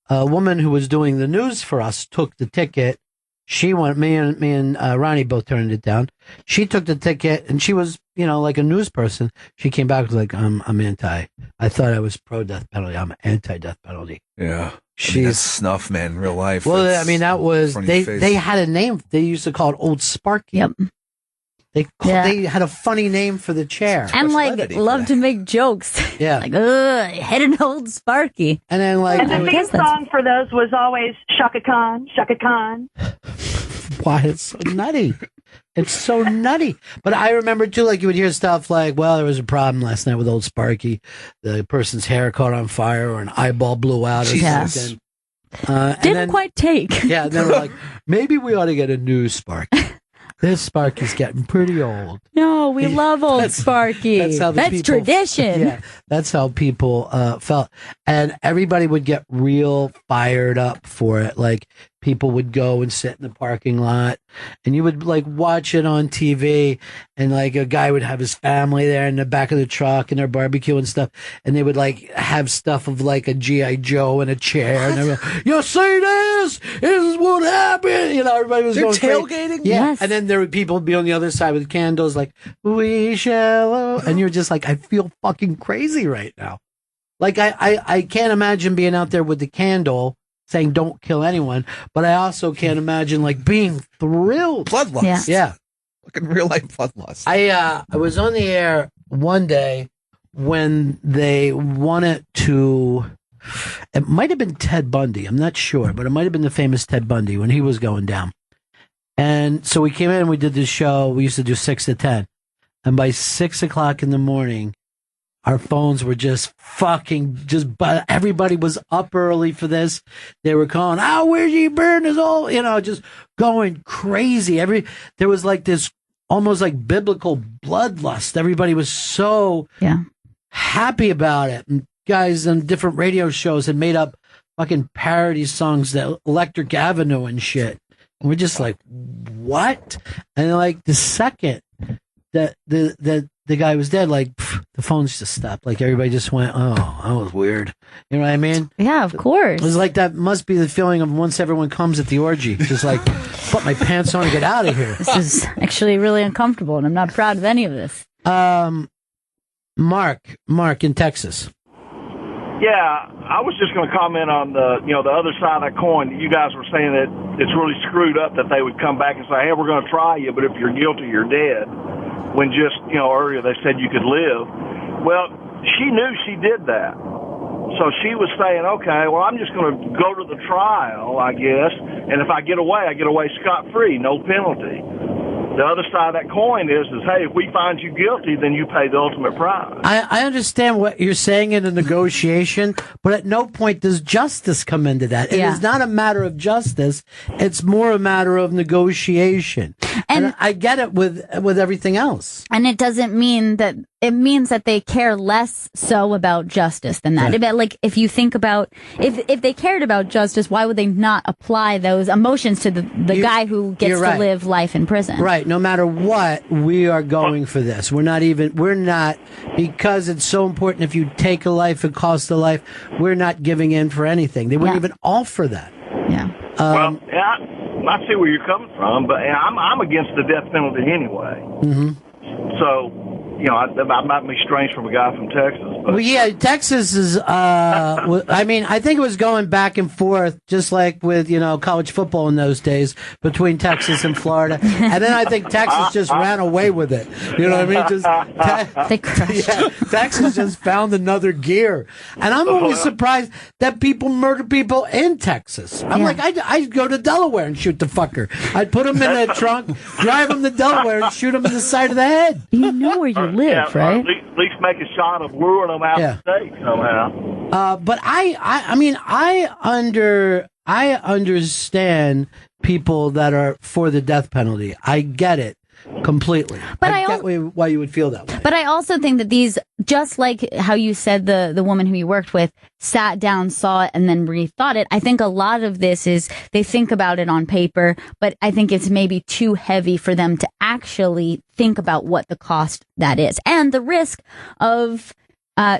woman who was doing the news for us took the ticket. She went, me and Ronnie both turned it down. She took the ticket, and she was, like a news person, she came back with like, I'm anti. I thought I was pro death penalty. I'm anti-death penalty. Yeah. She's that's snuff, man, in real life. Well, That's I mean, that was, front of your they face. had a name. They used to call it Old Sparky. Yep. They had a funny name for the chair. And like love to make jokes. Yeah. Like, head an old Sparky. And then like, And the theme song for those was always Shaka Khan, Shaka Khan. why it's so nutty. It's so nutty. But I remember too, like you would hear stuff like, well, there was a problem last night with old Sparky. The person's hair caught on fire or an eyeball blew out or something. Didn't quite take. Yeah, and then we're like, maybe we ought to get a new Sparky. This Sparky's getting pretty old. No, we love old Sparky. That's how the people, tradition. Yeah, that's how people felt. And everybody would get real fired up for it. Like, people would go and sit in the parking lot, and you would, like, watch it on TV, and, like, a guy would have his family there in the back of the truck, and they're barbecuing and stuff, and they would, like, have stuff of, like, a G.I. Joe in a chair, and they're like, you see this? This is what happened! You know, everybody was They're going tailgating? Yeah, Yes. and then there would people be on the other side with candles, like, we shall, and you're just like, I feel fucking crazy right now. Like, I can't imagine being out there with the candle saying don't kill anyone, but I also can't imagine, like, being thrilled. Bloodlust. Yeah. Fucking real life bloodlust. I was on the air one day when they wanted to, it might have been Ted Bundy, I'm not sure, but it might have been the famous Ted Bundy when he was going down. And so we came in and we did this show. We used to do 6 to 10. And by 6 o'clock in the morning, our phones were just but everybody was up early for this. They were calling, where'd you burn his all, just going crazy. There was like this almost like biblical bloodlust. Everybody was so happy about it. And guys on different radio shows had made up fucking parody songs, that Electric Avenue and shit. And we're just like, what? And like the second that the guy was dead, like the phones just stopped. Like everybody just went, oh, that was weird. You know what I mean? Yeah, of course. It was like that must be the feeling of once everyone comes at the orgy. Just like, put my pants on and get out of here. This is actually really uncomfortable, and I'm not proud of any of this. Mark in Texas. Yeah, I was just going to comment on the other side of that coin. You guys were saying that it's really screwed up that they would come back and say, hey, we're going to try you, but if you're guilty, you're dead. When just, earlier they said you could live. Well, she knew she did that. So she was saying, okay, well, I'm just going to go to the trial, I guess, and if I get away scot-free, no penalty. The other side of that coin is hey, if we find you guilty, then you pay the ultimate price. I understand what you're saying in a negotiation, but at no point does justice come into that. It is not a matter of justice. It's more a matter of negotiation. And I get it with everything else. And it doesn't mean that, it means that they care less so about justice than that. Right. Like, if you think about, if they cared about justice, why would they not apply those emotions to the guy who gets to live life in prison? Right. No matter what, we are going for this. We're not, because it's so important. If you take a life, it costs a life. We're not giving in for anything. They wouldn't even offer that. Yeah. I see where you're coming from, but I'm against the death penalty anyway. Mm-hmm. So, that might be strange from a guy from Texas. But. Well, yeah, Texas is, I mean, I think it was going back and forth, just like with, college football in those days, between Texas and Florida. And then I think Texas just ran away with it. You know what I mean? They crushed. Texas just found another gear. And I'm always surprised that people murder people in Texas. I'm like, I'd go to Delaware and shoot the fucker. I'd put him in a trunk, drive him to Delaware and shoot him in the side of the head. You know where you live, right? At least make a shot of luring them out of the state somehow. But I understand people that are for the death penalty. I get it completely. But I get why you would feel that way. But I also think that these, just like how you said the woman who you worked with sat down, saw it, and then rethought it, I think a lot of this is they think about it on paper, but I think it's maybe too heavy for them to actually think about what the cost that is and the risk of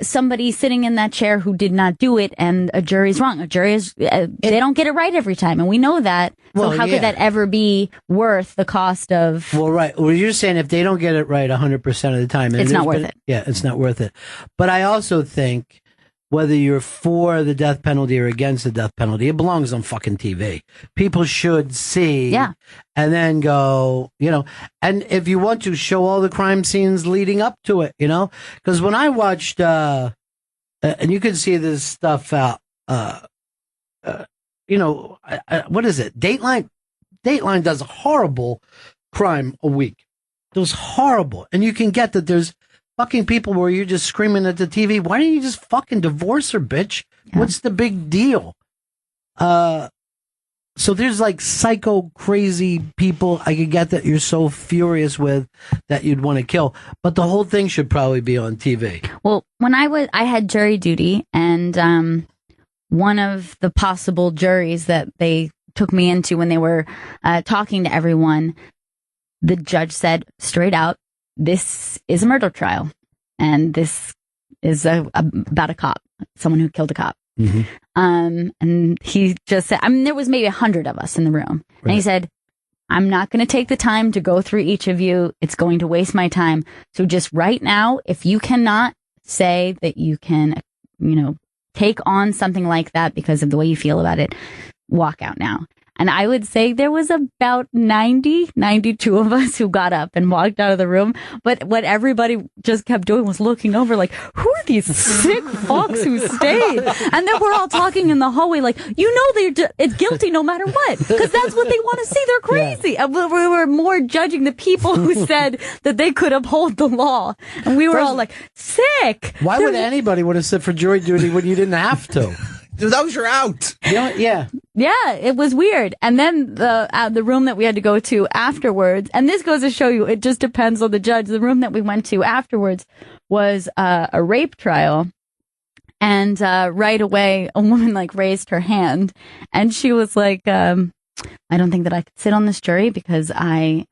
somebody sitting in that chair who did not do it, and a jury's wrong. A jury is they don't get it right every time, and we know that. So how could that ever be worth the cost of? Well, right. Well, you're saying if they don't get it right 100% of the time, it's not worth it. Yeah, it's not worth it. But I also think whether you're for the death penalty or against the death penalty, it belongs on fucking TV. People should see, and then go, and if you want to, show all the crime scenes leading up to it, because when I watched, and you can see this stuff out, what is it? Dateline does a horrible crime a week. It was horrible. And you can get that there's fucking people where you're just screaming at the TV, why don't you just fucking divorce her, bitch? Yeah. What's the big deal? So there's like psycho crazy people I could get that you're so furious with that you'd want to kill. But the whole thing should probably be on TV. Well, when I had jury duty, and one of the possible juries that they took me into when they were talking to everyone, the judge said straight out, this is a murder trial, and this is about a cop, someone who killed a cop. Mm-hmm. And he just said, there was maybe 100 of us in the room. Right. And he said, I'm not going to take the time to go through each of you. It's going to waste my time. So just right now, if you cannot say that you can, take on something like that because of the way you feel about it, walk out now. And I would say there was about 92 of us who got up and walked out of the room. But what everybody just kept doing was looking over like, who are these sick fucks who stayed? And then we're all talking in the hallway like, it's guilty no matter what. Because that's what they want to see. They're crazy. Yeah. And we were more judging the people who said that they could uphold the law. And we were all like, sick. Why would anybody want to sit for jury duty when you didn't have to? That was your out. Yeah. Yeah, it was weird. And then the room that we had to go to afterwards, and this goes to show you, it just depends on the judge. The room that we went to afterwards was a rape trial. And right away, a woman raised her hand, and she was like, I don't think that I could sit on this jury because I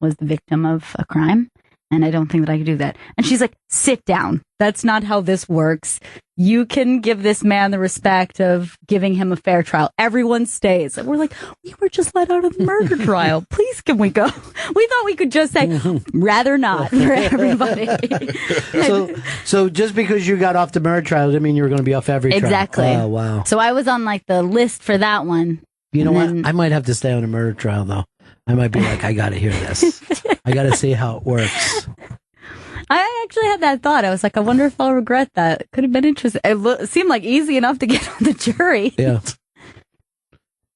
was the victim of a crime. And I don't think that I could do that. And she's like, sit down. That's not how this works. You can give this man the respect of giving him a fair trial. Everyone stays. And we're like, we were just let out of the murder trial. Please, can we go? We thought we could just say, rather not for everybody. So just because you got off the murder trial didn't mean you were going to be off every trial. Exactly. Oh, wow. So I was on the list for that one. You know what? I might have to stay on a murder trial, though. I might be like, I got to hear this. I got to see how it works. I actually had that thought. I was like, I wonder if I'll regret that. It could have been interesting. It seemed like easy enough to get on the jury. Yeah.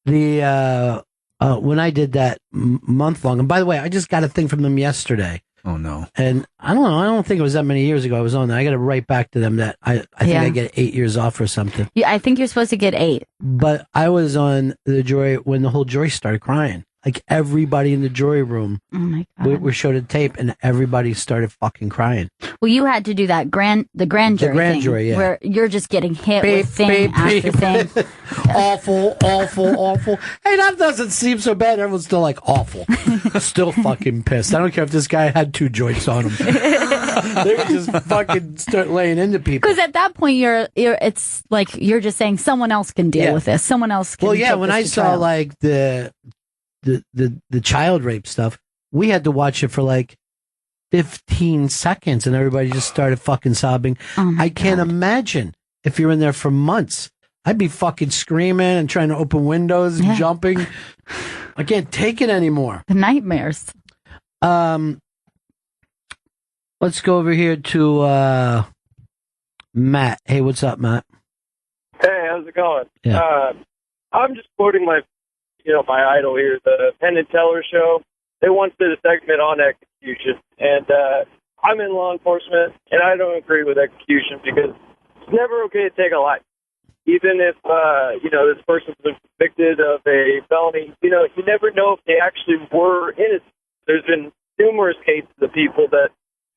When I did that month long, and by the way, I just got a thing from them yesterday. Oh, no. And I don't know. I don't think it was that many years ago I was on that. I got to write back to them that I think I get 8 years off or something. Yeah, I think you're supposed to get 8. But I was on the jury when the whole jury started crying. Like everybody in the jury room, oh my God, we showed a tape, and everybody started fucking crying. Well, you had to do that the grand jury, yeah, where you're just getting hit with thing after thing. Awful. Hey, that doesn't seem so bad. Everyone's still like awful, still fucking pissed. I don't care if this guy had 2 joints on him. They would just fucking start laying into people. Because at that point, it's like you're just saying someone else can deal with this. Someone else can. Well, yeah. When I saw like the child rape stuff, we had to watch it for 15 seconds, and everybody just started fucking sobbing. Oh I can't imagine if you're in there for months. I'd be fucking screaming and trying to open windows and jumping. I can't take it anymore. The nightmares. Let's go over here to Matt. Hey, what's up, Matt? Hey, how's it going? Yeah. I'm just quoting my idol here, the Penn and Teller show. They once did a segment on execution, and I'm in law enforcement, and I don't agree with execution because it's never okay to take a life. Even if, this person's been convicted of a felony, you never know if they actually were innocent. There's been numerous cases of people that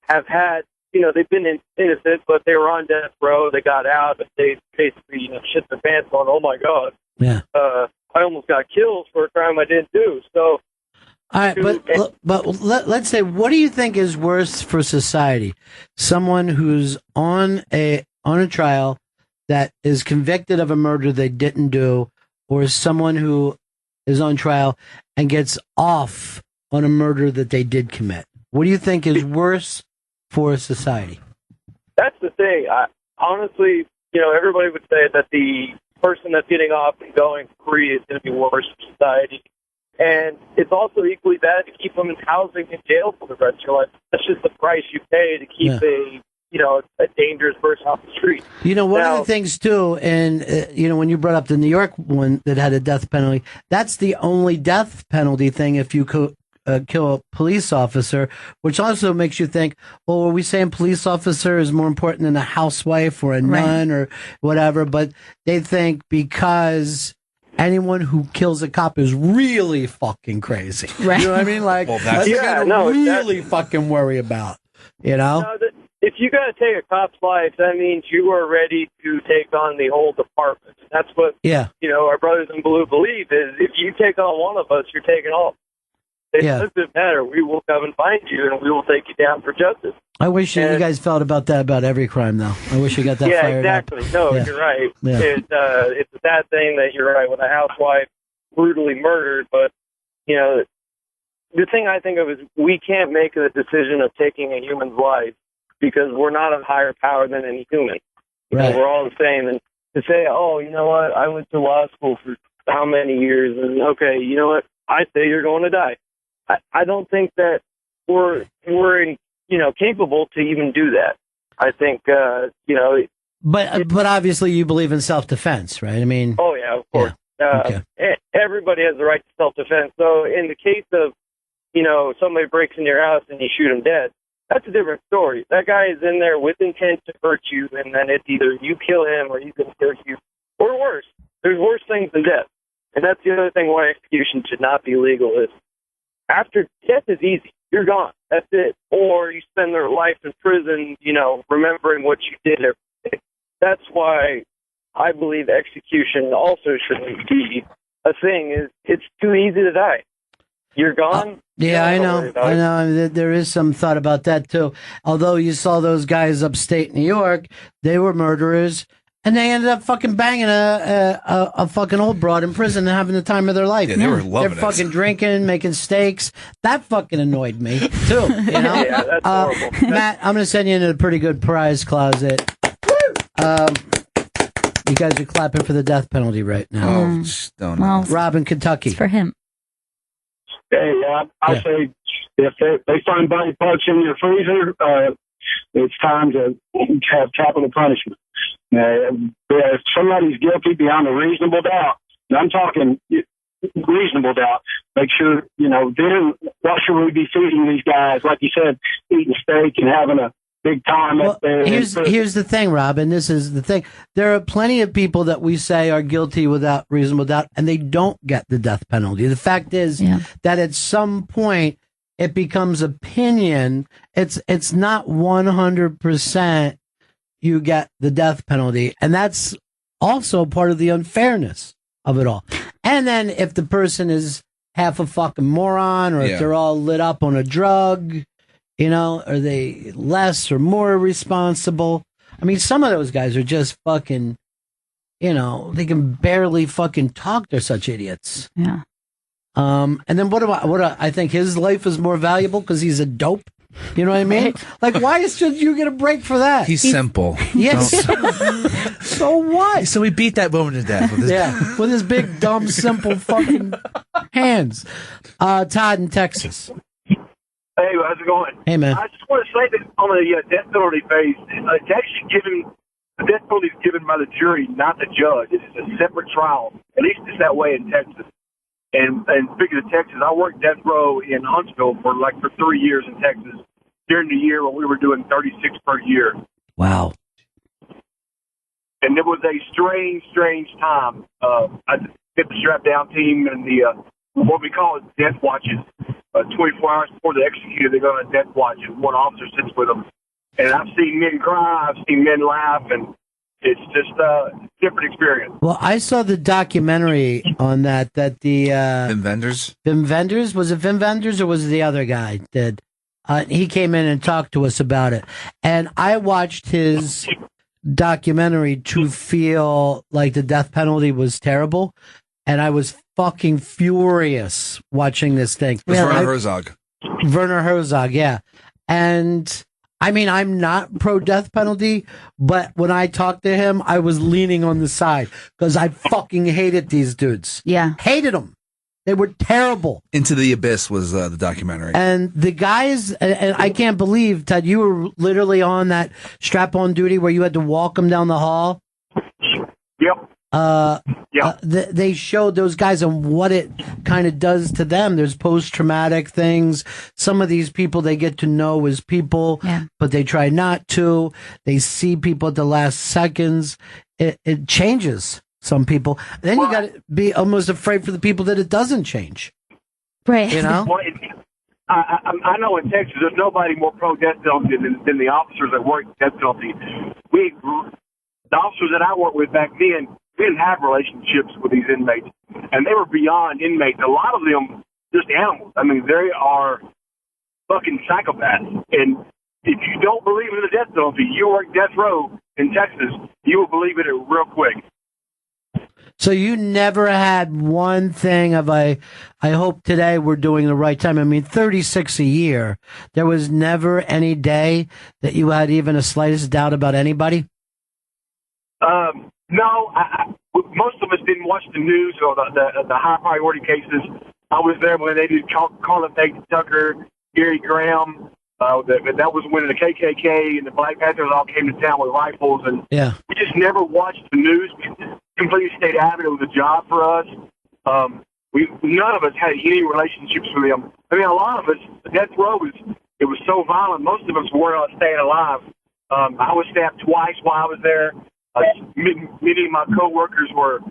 have had, they've been innocent, but they were on death row, they got out, but they basically, shit their pants on, oh my God. Yeah. I almost got killed for a crime I didn't do. So All right, let's say, what do you think is worse for society? Someone who's on a trial that is convicted of a murder they didn't do, or someone who is on trial and gets off on a murder that they did commit? What do you think is worse for society? That's the thing. Honestly, everybody would say that the person that's getting off and going free is going to be worse for society. And it's also equally bad to keep them in housing and jail for the rest of your life. That's just the price you pay to keep a dangerous person off the street. One of the things, too, and, when you brought up the New York one that had a death penalty, that's the only death penalty thing if you kill a police officer, which also makes you think, well, are we saying police officer is more important than a housewife or a nun or whatever? But they think because anyone who kills a cop is really fucking crazy. Right. You know what I mean? Like, that's really fucking worry about, if you got to take a cop's life, that means you are ready to take on the whole department. That's what, our brothers in blue believe is if you take on one of us, you're taking all. It doesn't matter. We will come and find you, and we will take you down for justice. I wish you guys felt about that about every crime, though. I wish you got that fired exactly. up. No, you're right. Yeah. It's a sad thing that you're right with a housewife brutally murdered, but, the thing I think of is we can't make the decision of taking a human's life because we're not a higher power than any human. We're all the same. And to say, oh, you know what, I went to law school for how many years, and okay, you know what, I say you're going to die. I don't think that we're capable to even do that. I think, But obviously you believe in self-defense, right? I mean... Oh, yeah, of course. Okay. Everybody has the right to self-defense. So in the case of, somebody breaks in your house and you shoot him dead, that's a different story. That guy is in there with intent to hurt you, and then it's either you kill him or he's going to kill you. Or worse. There's worse things than death. And that's the other thing why execution should not be legal is after death is easy. You're gone. That's it. Or you spend their life in prison, remembering what you did every day. That's why I believe execution also shouldn't be a thing. Is it's too easy to die. You're gone. I know. There is some thought about that, too. Although you saw those guys upstate New York, they were murderers. And they ended up fucking banging a fucking old broad in prison and having the time of their life. Yeah, they were loving it. They're fucking drinking, making steaks. That fucking annoyed me, too. Yeah, that's horrible. Matt, I'm going to send you into a pretty good prize closet. You guys are clapping for the death penalty right now. Don't know. Rob in Kentucky. It's for him. Hey, I say if they find body parts in your freezer, it's time to have capital punishment. If somebody's guilty beyond a reasonable doubt, and I'm talking reasonable doubt, make sure, then why should we be feeding these guys, like you said, eating steak and having a big time up there? Here's the thing, Rob, and this is the thing. There are plenty of people that we say are guilty without reasonable doubt, and they don't get the death penalty. The fact is that at some point it becomes opinion. It's not 100% you get the death penalty, and that's also part of the unfairness of it all. And then if the person is half a fucking moron, or if they're all lit up on a drug, are they less or more responsible? I mean, some of those guys are just fucking, they can barely fucking talk. They're such idiots. Yeah. And then I think his life is more valuable because he's a dope. You know what I mean? Like, why should you get a break for that? He's simple. Yes. So what? So we beat that woman to death. With his big, dumb, simple fucking hands. Todd in Texas. Hey, how's it going? Hey, man. I just want to say that on the death penalty phase, it's actually the death penalty is given by the jury, not the judge. It's a separate trial. At least it's that way in Texas. And speaking of Texas, I worked death row in Huntsville for 3 years in Texas during the year when we were doing 36 per year. Wow. And it was a strange time. I did the strap down team and the what we call it death watches. 24 hours before they execute, they go on a death watch and one officer sits with them. And I've seen men cry, I've seen men laugh, and It's just a different experience. Well, I saw the documentary on that the Vim Vendors. Vim Vendors, was it Vim Vendors or was it the other guy that he came in and talked to us about it? And I watched his documentary to feel like the death penalty was terrible, and I was fucking furious watching this thing. It was Werner Herzog. Werner Herzog, yeah. And I mean, I'm not pro death penalty, but when I talked to him, I was leaning on the side because I fucking hated these dudes. Yeah. Hated them. They were terrible. Into the Abyss was the documentary. And the guys, and I can't believe, Ted, you were literally on that strap-on duty where you had to walk them down the hall. Yep. They showed those guys and what it kind of does to them. There's post-traumatic things. Some of these people they get to know as people, but they try not to. They see people at the last seconds. It changes some people. Then you got to be almost afraid for the people that it doesnn't change. Right. You know? Well, I know in Texas there's nobody more pro-death penalty than the officers that work death penalty. The officers that I worked with back then, we didn't have relationships with these inmates, and they were beyond inmates. A lot of them just animals. I mean, they are fucking psychopaths. And if you don't believe in the death penalty, you work death row in Texas, you will believe it real quick. So you never had one thing of I hope today we're doing the right time. I mean, 36 a year. There was never any day that you had even a slightest doubt about anybody? No, most of us didn't watch the news or the high priority cases. I was there when they did Carlin Tucker, Gary Graham. That was when the KKK and the Black Panthers all came to town with rifles, and we just never watched the news. We completely stayed out of it. It was a job for us. None of us had any relationships with them. I mean, a lot of us, the death row was so violent. Most of us were staying alive. I was stabbed twice while I was there. Many of my coworkers were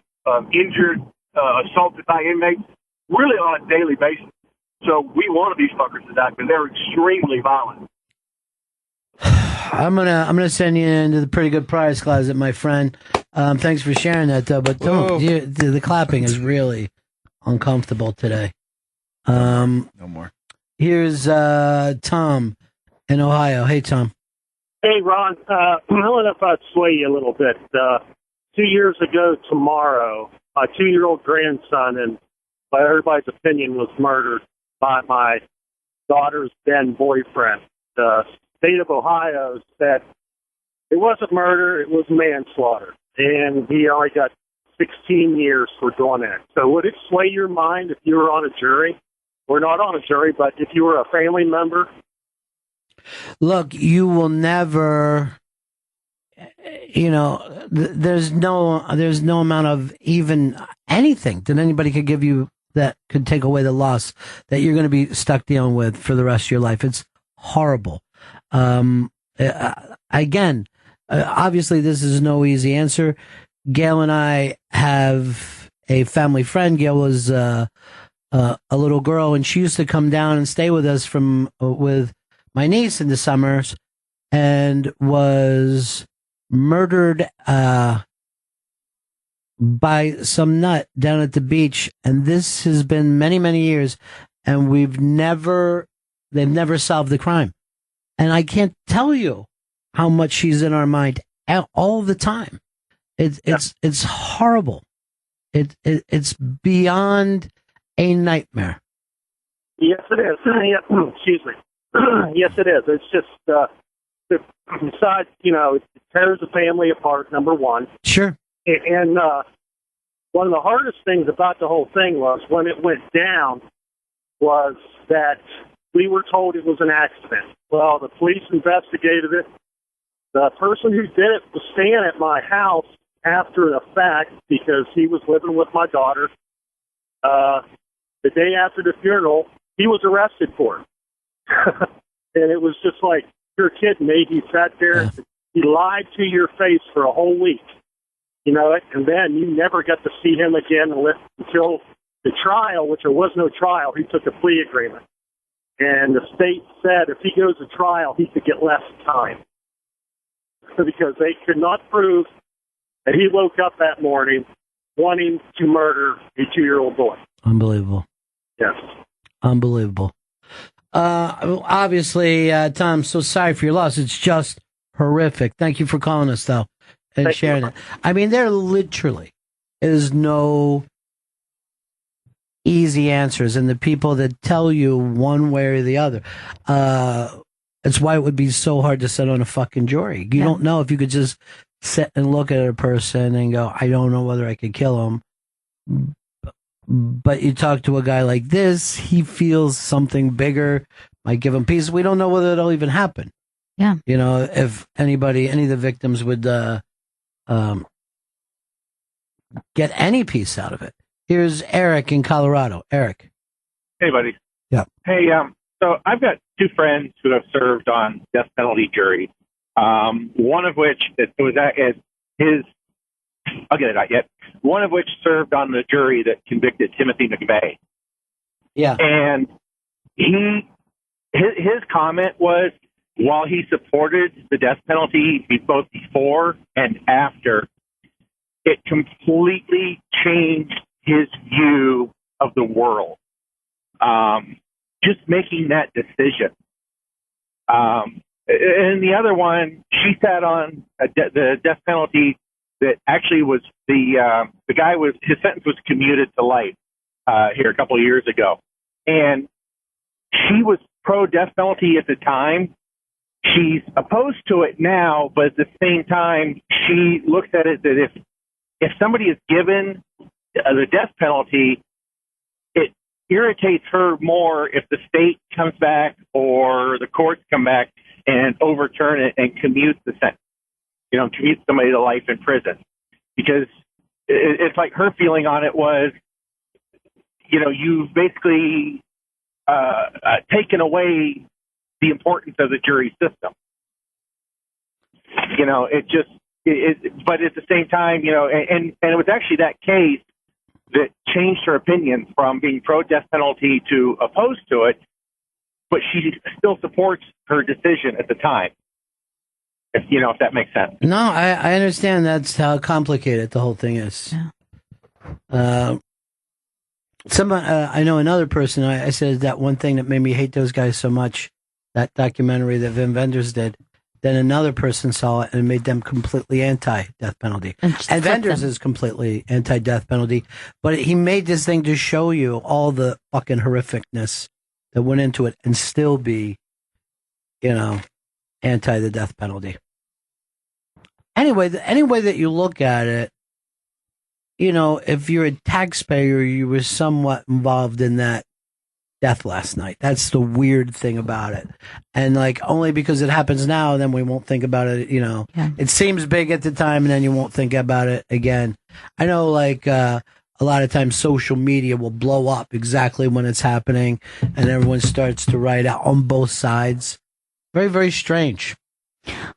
injured, assaulted by inmates, really on a daily basis. So we wanted these fuckers to die because they're extremely violent. I'm gonna send you into the pretty good prize closet, my friend. Thanks for sharing that, though. But the clapping is really uncomfortable today. No more. Here's Tom in Ohio. Hey, Tom. Hey, Ron. I don't know if I'd sway you a little bit. 2 years ago tomorrow, my 2-year-old grandson, and by everybody's opinion, was murdered by my daughter's then boyfriend. The state of Ohio said it wasn't murder, it was manslaughter. And he only got 16 years for doing that. So would it sway your mind if you were on a jury? Or not on a jury, but if you were a family member? Look, you will never, there's no amount of even anything that anybody could give you that could take away the loss that you're going to be stuck dealing with for the rest of your life. It's horrible. Again, obviously this is no easy answer. Gail and I have a family friend. Gail was a little girl, and she used to come down and stay with us with my niece in the summers, and was murdered by some nut down at the beach. And this has been many, many years, and they've never solved the crime. And I can't tell you how much she's in our mind all the time. It's horrible. It's beyond a nightmare. Yes, it is. Excuse me. Yes, it is. It's just, besides, it tears the family apart, number one. Sure. And one of the hardest things about the whole thing was when it went down was that we were told it was an accident. Well, the police investigated it. The person who did it was staying at my house after the fact because he was living with my daughter. The day after the funeral, he was arrested for it. And it was just like, you're kidding me. He sat there, he lied to your face for a whole week. And then you never got to see him again until the trial, which there was no trial. He took a plea agreement. And the state said if he goes to trial, he could get less time. Because they could not prove that he woke up that morning wanting to murder a 2-year-old boy. Unbelievable. Yes. Unbelievable. Obviously, Tom, so sorry for your loss. It's just horrific. Thank you for calling us, though, and sharing it. I mean, there literally is no easy answers, and the people that tell you one way or the other, that's why it would be so hard to sit on a fucking jury. You don't know if you could just sit and look at a person and go, I don't know whether I could kill him. But you talk to a guy like this, he feels something bigger, might give him peace. We don't know whether it'll even happen. Yeah. You know, if any of the victims would get any peace out of it. Here's Eric in Colorado. Eric. Hey, buddy. Yeah. Hey, so I've got 2 friends who have served on death penalty juries. One of which I'll get it out yet. One of which served on the jury that convicted Timothy McVeigh. Yeah. And his comment was, while he supported the death penalty both before and after, it completely changed his view of the world. Just making that decision. And the other one, she sat on the death penalty that actually was the guy his sentence was commuted to life here a couple of years ago. And she was pro death penalty at the time. She's opposed to it now, but at the same time, she looks at it that if somebody is given the death penalty, it irritates her more if the state comes back or the courts come back and overturn it and commute the sentence. Commute somebody to life in prison. Because it's like her feeling on it was, you've basically taken away the importance of the jury system. But at the same time, and it was actually that case that changed her opinion from being pro-death penalty to opposed to it, but she still supports her decision at the time. If that makes sense. No, I understand that's how complicated the whole thing is. Yeah. I know another person, I said that one thing that made me hate those guys so much, that documentary that Vin Vendors did, then another person saw it and made them completely anti-death penalty. And Vendors is completely anti-death penalty, but he made this thing to show you all the fucking horrificness that went into it and still be, anti the death penalty. Anyway, any way that you look at it, if you're a taxpayer, you were somewhat involved in that death last night. That's the weird thing about it. And only because it happens now, then we won't think about it, Yeah. It seems big at the time and then you won't think about it again. I know a lot of times social media will blow up exactly when it's happening and everyone starts to write out on both sides. Very, very strange.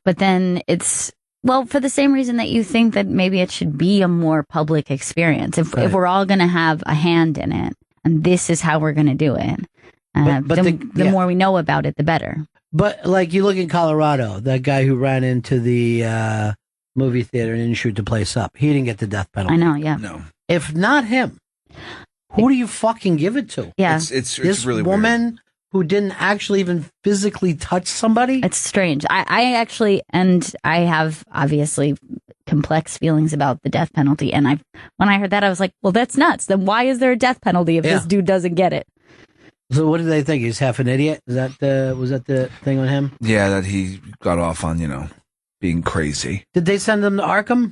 But then it's, for the same reason that you think that maybe it should be a more public experience. If we're all going to have a hand in it, and this is how we're going to do it, the more we know about it, the better. But you look in Colorado, that guy who ran into the movie theater and didn't shoot the place up, he didn't get the death penalty. I know, yeah. No. If not him, who do you fucking give it to? Yeah. It's this really woman weird. Who didn't actually even physically touch somebody? It's strange. I actually, and I have obviously complex feelings about the death penalty. And when I heard that, I was like, well, that's nuts. Then why is there a death penalty if this dude doesn't get it? So what did they think? He's half an idiot? Was that the thing on him? Yeah, that he got off on, being crazy. Did they send him to Arkham?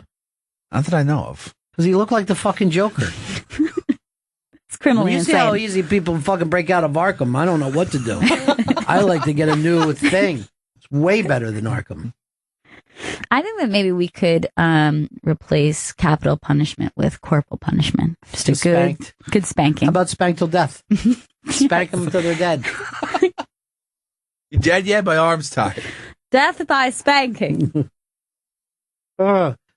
Not that I know of. Because he looked like the fucking Joker. It's criminally insane. You see how easy people fucking break out of Arkham. I don't know what to do. I like to get a new thing. It's way better than Arkham. I think that maybe we could replace capital punishment with corporal punishment. Just a good spanking. How about spank till death? Spank them until they're dead. You dead yet? My arm's tied. Death by spanking.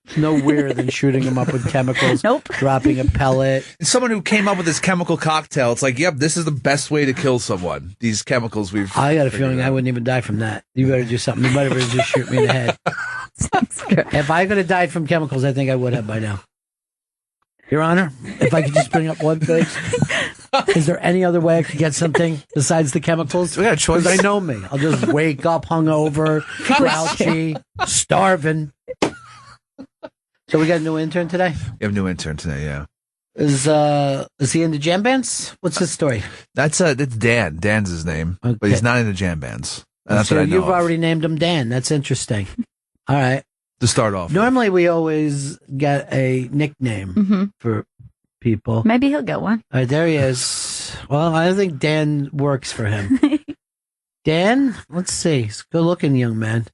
It's no weirder than shooting them up with chemicals. Nope. Dropping a pellet. Someone who came up with this chemical cocktail. It's like, yep, this is the best way to kill someone. These chemicals we've. I got a feeling I wouldn't even die from that. You better do something. You better just shoot me in the head. If I could have died from chemicals, I think I would have by now. Your Honor, if I could just bring up one thing. Is there any other way I could get something besides the chemicals? We got a choice. They know me. I'll just wake up hungover, grouchy, starving. So we got a new intern today? We have a new intern today, yeah. Is he in the jam bands? What's his story? It's Dan. Dan's his name. Okay. But he's not in the jam bands. And that's so what I know. You've already named him Dan. That's interesting. All right. To start off. Normally we always get a nickname for people. Maybe he'll get one. All right, there he is. Well, I think Dan works for him. Dan, let's see. He's a good-looking young man.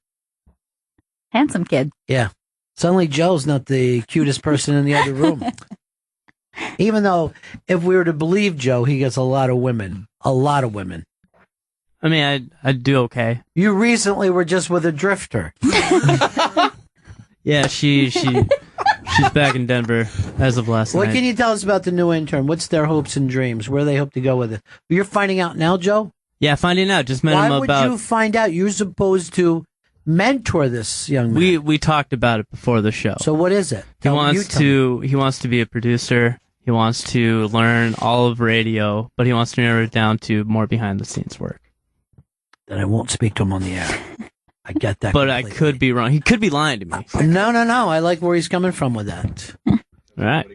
Handsome kid. Yeah. Suddenly Joe's not the cutest person in the other room. Even though, if we were to believe Joe, he gets a lot of women. A lot of women. I mean, I'd do okay. You recently were just with a drifter. Yeah, she's back in Denver as of last night. What can you tell us about the new intern? What's their hopes and dreams? Where they hope to go with it? You're finding out now, Joe? Yeah, finding out. Just met him about... Why would you find out? You're supposed to mentor this young man. We talked about it before the show. So what is it? He wants to be a producer. He wants to learn all of radio, but he wants to narrow it down to more behind the scenes work. Then I won't speak to him on the air. I get that. But completely. I could be wrong. He could be lying to me. No. I like where he's coming from with that. All right.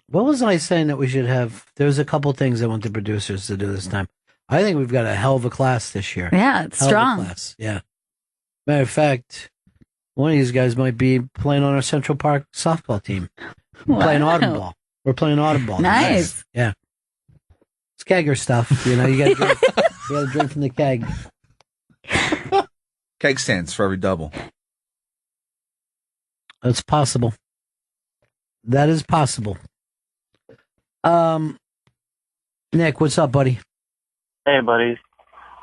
What was I saying that we should have? There's a couple things I want the producers to do this time. I think we've got a hell of a class this year. Yeah, it's hell strong. Of a class. Yeah. Matter of fact, one of these guys might be playing on our Central Park softball team. Wow. Playing autumn ball. We're playing autumn ball. Nice. Yeah. It's kegger stuff. You know, you got to drink from the keg. Keg stands for every double. It's possible. That is possible. Nick, what's up, buddy? Hey, buddies.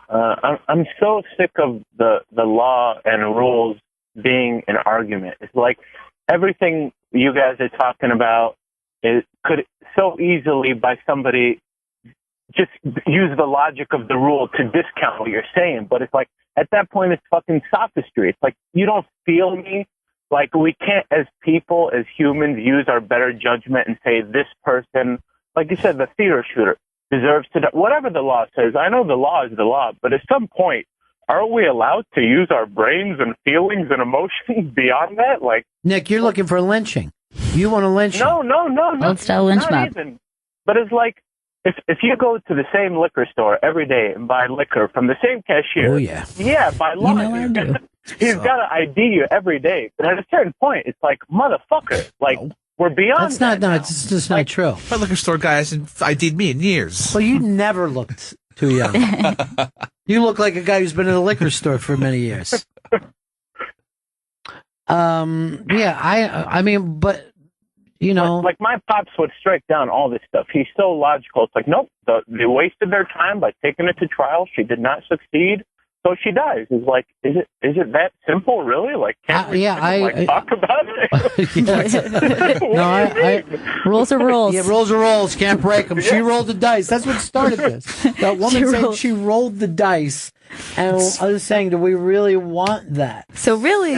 I'm so sick of the law and rules being an argument. It's like everything you guys are talking about could so easily by somebody just use the logic of the rule to discount what you're saying. But it's like, at that point, it's fucking sophistry. It's like, you don't feel me. Like, we can't, as people, as humans, use our better judgment and say this person, like you said, the theater shooter deserves to die. Whatever the law says, I know the law is the law, but at some point, are we allowed to use our brains and feelings and emotions beyond that? Like, Nick, you're looking for lynching. You want to lynch? No. Old style lynch mob. Even. But it's like, if you go to the same liquor store every day and buy liquor from the same cashier, oh yeah, by law, he's got to ID you every day. But at a certain point, it's like, motherfucker, like we're beyond. That's not. No, it's just not true. My liquor store guy hasn't ID'd me in years. Well, you never looked too young. You look like a guy who's been in a liquor store for many years. Yeah, I mean, but. You know, like my pops would strike down all this stuff. He's so logical. It's like, nope, they wasted their time by taking it to trial. She did not succeed, so she dies. It's like, is it that simple, really? Like, can't we talk about it? No, rules are rules. Yeah, rules are rules. Can't break them. She rolled the dice. That's what started this. That woman said she rolled the dice, and I was saying, do we really want that? So really,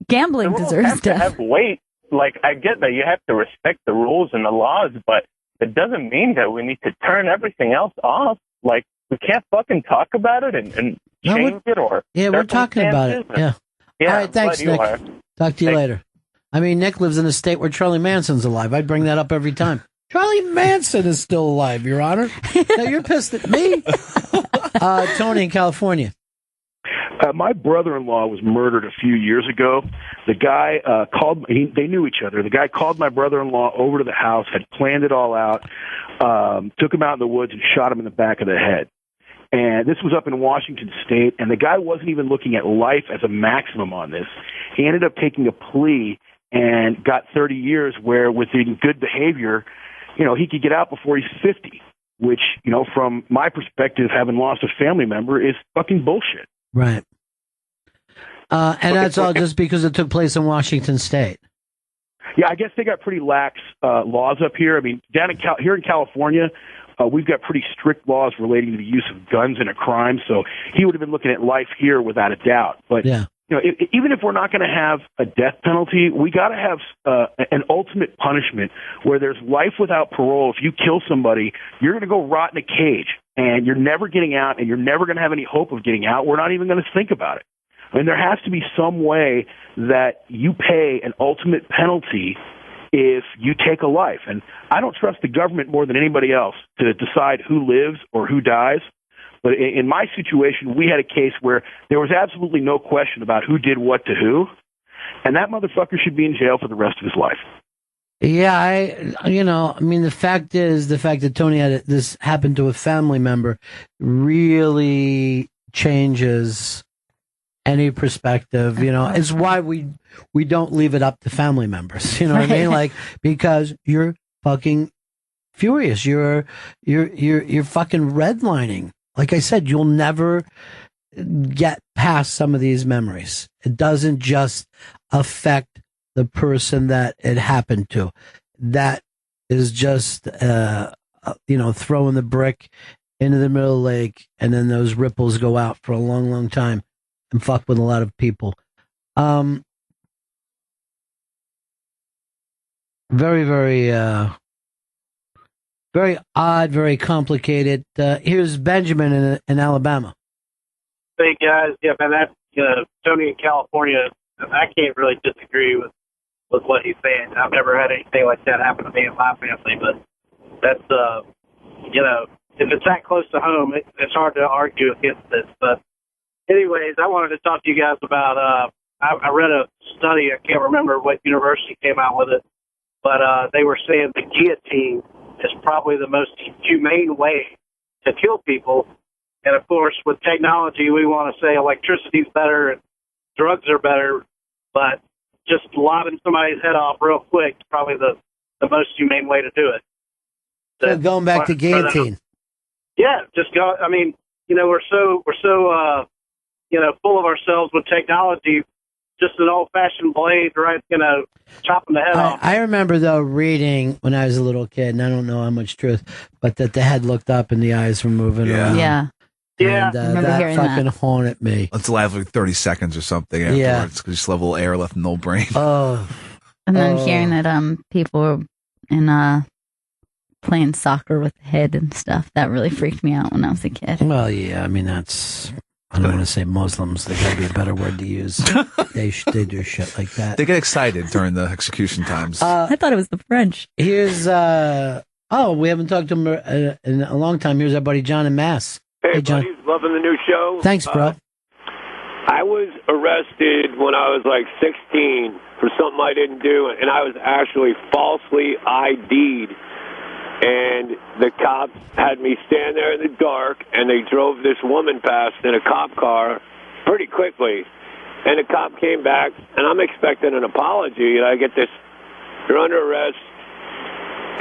gambling deserves to have weight. Like, I get that you have to respect the rules and the laws, but it doesn't mean that we need to turn everything else off. Like, we can't fucking talk about it and change it or... Yeah, we're talking about it. Yeah. All right, thanks, Nick. Talk to you later. I mean, Nick lives in a state where Charlie Manson's alive. I'd bring that up every time. Charlie Manson is still alive, Your Honor. Now, you're pissed at me. Tony in California. My brother-in-law was murdered a few years ago. The guy they knew each other. The guy called my brother-in-law over to the house, had planned it all out, took him out in the woods and shot him in the back of the head. And this was up in Washington State, and the guy wasn't even looking at life as a maximum on this. He ended up taking a plea and got 30 years where, within good behavior, he could get out before he's 50, which, from my perspective, having lost a family member is fucking bullshit. Right. And that's all just because it took place in Washington State. Yeah, I guess they got pretty lax laws up here. I mean, here in California, we've got pretty strict laws relating to the use of guns in a crime. So he would have been looking at life here without a doubt. But even if we're not going to have a death penalty, we got to have an ultimate punishment where there's life without parole. If you kill somebody, you're going to go rot in a cage, and you're never getting out, and you're never going to have any hope of getting out. We're not even going to think about it. I mean, there has to be some way that you pay an ultimate penalty if you take a life. And I don't trust the government more than anybody else to decide who lives or who dies. But in my situation, we had a case where there was absolutely no question about who did what to who, and that motherfucker should be in jail for the rest of his life. Yeah, the fact that Tony had this happen to a family member really changes any perspective, is why we don't leave it up to family members. You know what I mean? Like, because you're fucking furious. You're fucking redlining. Like I said, you'll never get past some of these memories. It doesn't just affect the person that it happened to. That is just, throwing the brick into the middle of the lake, and then those ripples go out for a long, long time and fuck with a lot of people. Very, very, very odd, very complicated. Here's Benjamin in Alabama. Hey, guys. Yeah, man, Tony in California, I can't really disagree with what he's saying. I've never had anything like that happen to me and my family, but that's, if it's that close to home, it's hard to argue against this. But anyways, I wanted to talk to you guys about, I read a study, I can't remember what university came out with it, but they were saying the guillotine is probably the most humane way to kill people. And of course, with technology, we want to say electricity's better and drugs are better, but just lobbing somebody's head off real quick is probably the most humane way to do it. So going back to guillotine. Yeah, just go. I mean, we're so full of ourselves with technology. Just an old-fashioned blade, right? Chopping the head off. I remember, though, reading when I was a little kid, and I don't know how much truth, but that the head looked up and the eyes were moving around. Yeah. And that fucking haunted me. Let's laugh like 30 seconds or something afterwards, because you just have a little air left in the old brain. Oh. And then hearing that people were playing soccer with the head and stuff, that really freaked me out when I was a kid. Well, yeah, I mean, that's... I don't want to say Muslims. There got to be a better word to use. They do shit like that. They get excited during the execution times. I thought it was the French. Here's, we haven't talked to him in a long time. Here's our buddy John in Mass. Hey, John. buddies, loving the new show. Thanks, bro. I was arrested when I was like 16 for something I didn't do, and I was actually falsely ID'd. And the cops had me stand there in the dark, and they drove this woman past in a cop car pretty quickly. And the cop came back, and I'm expecting an apology, and I get this, you're under arrest.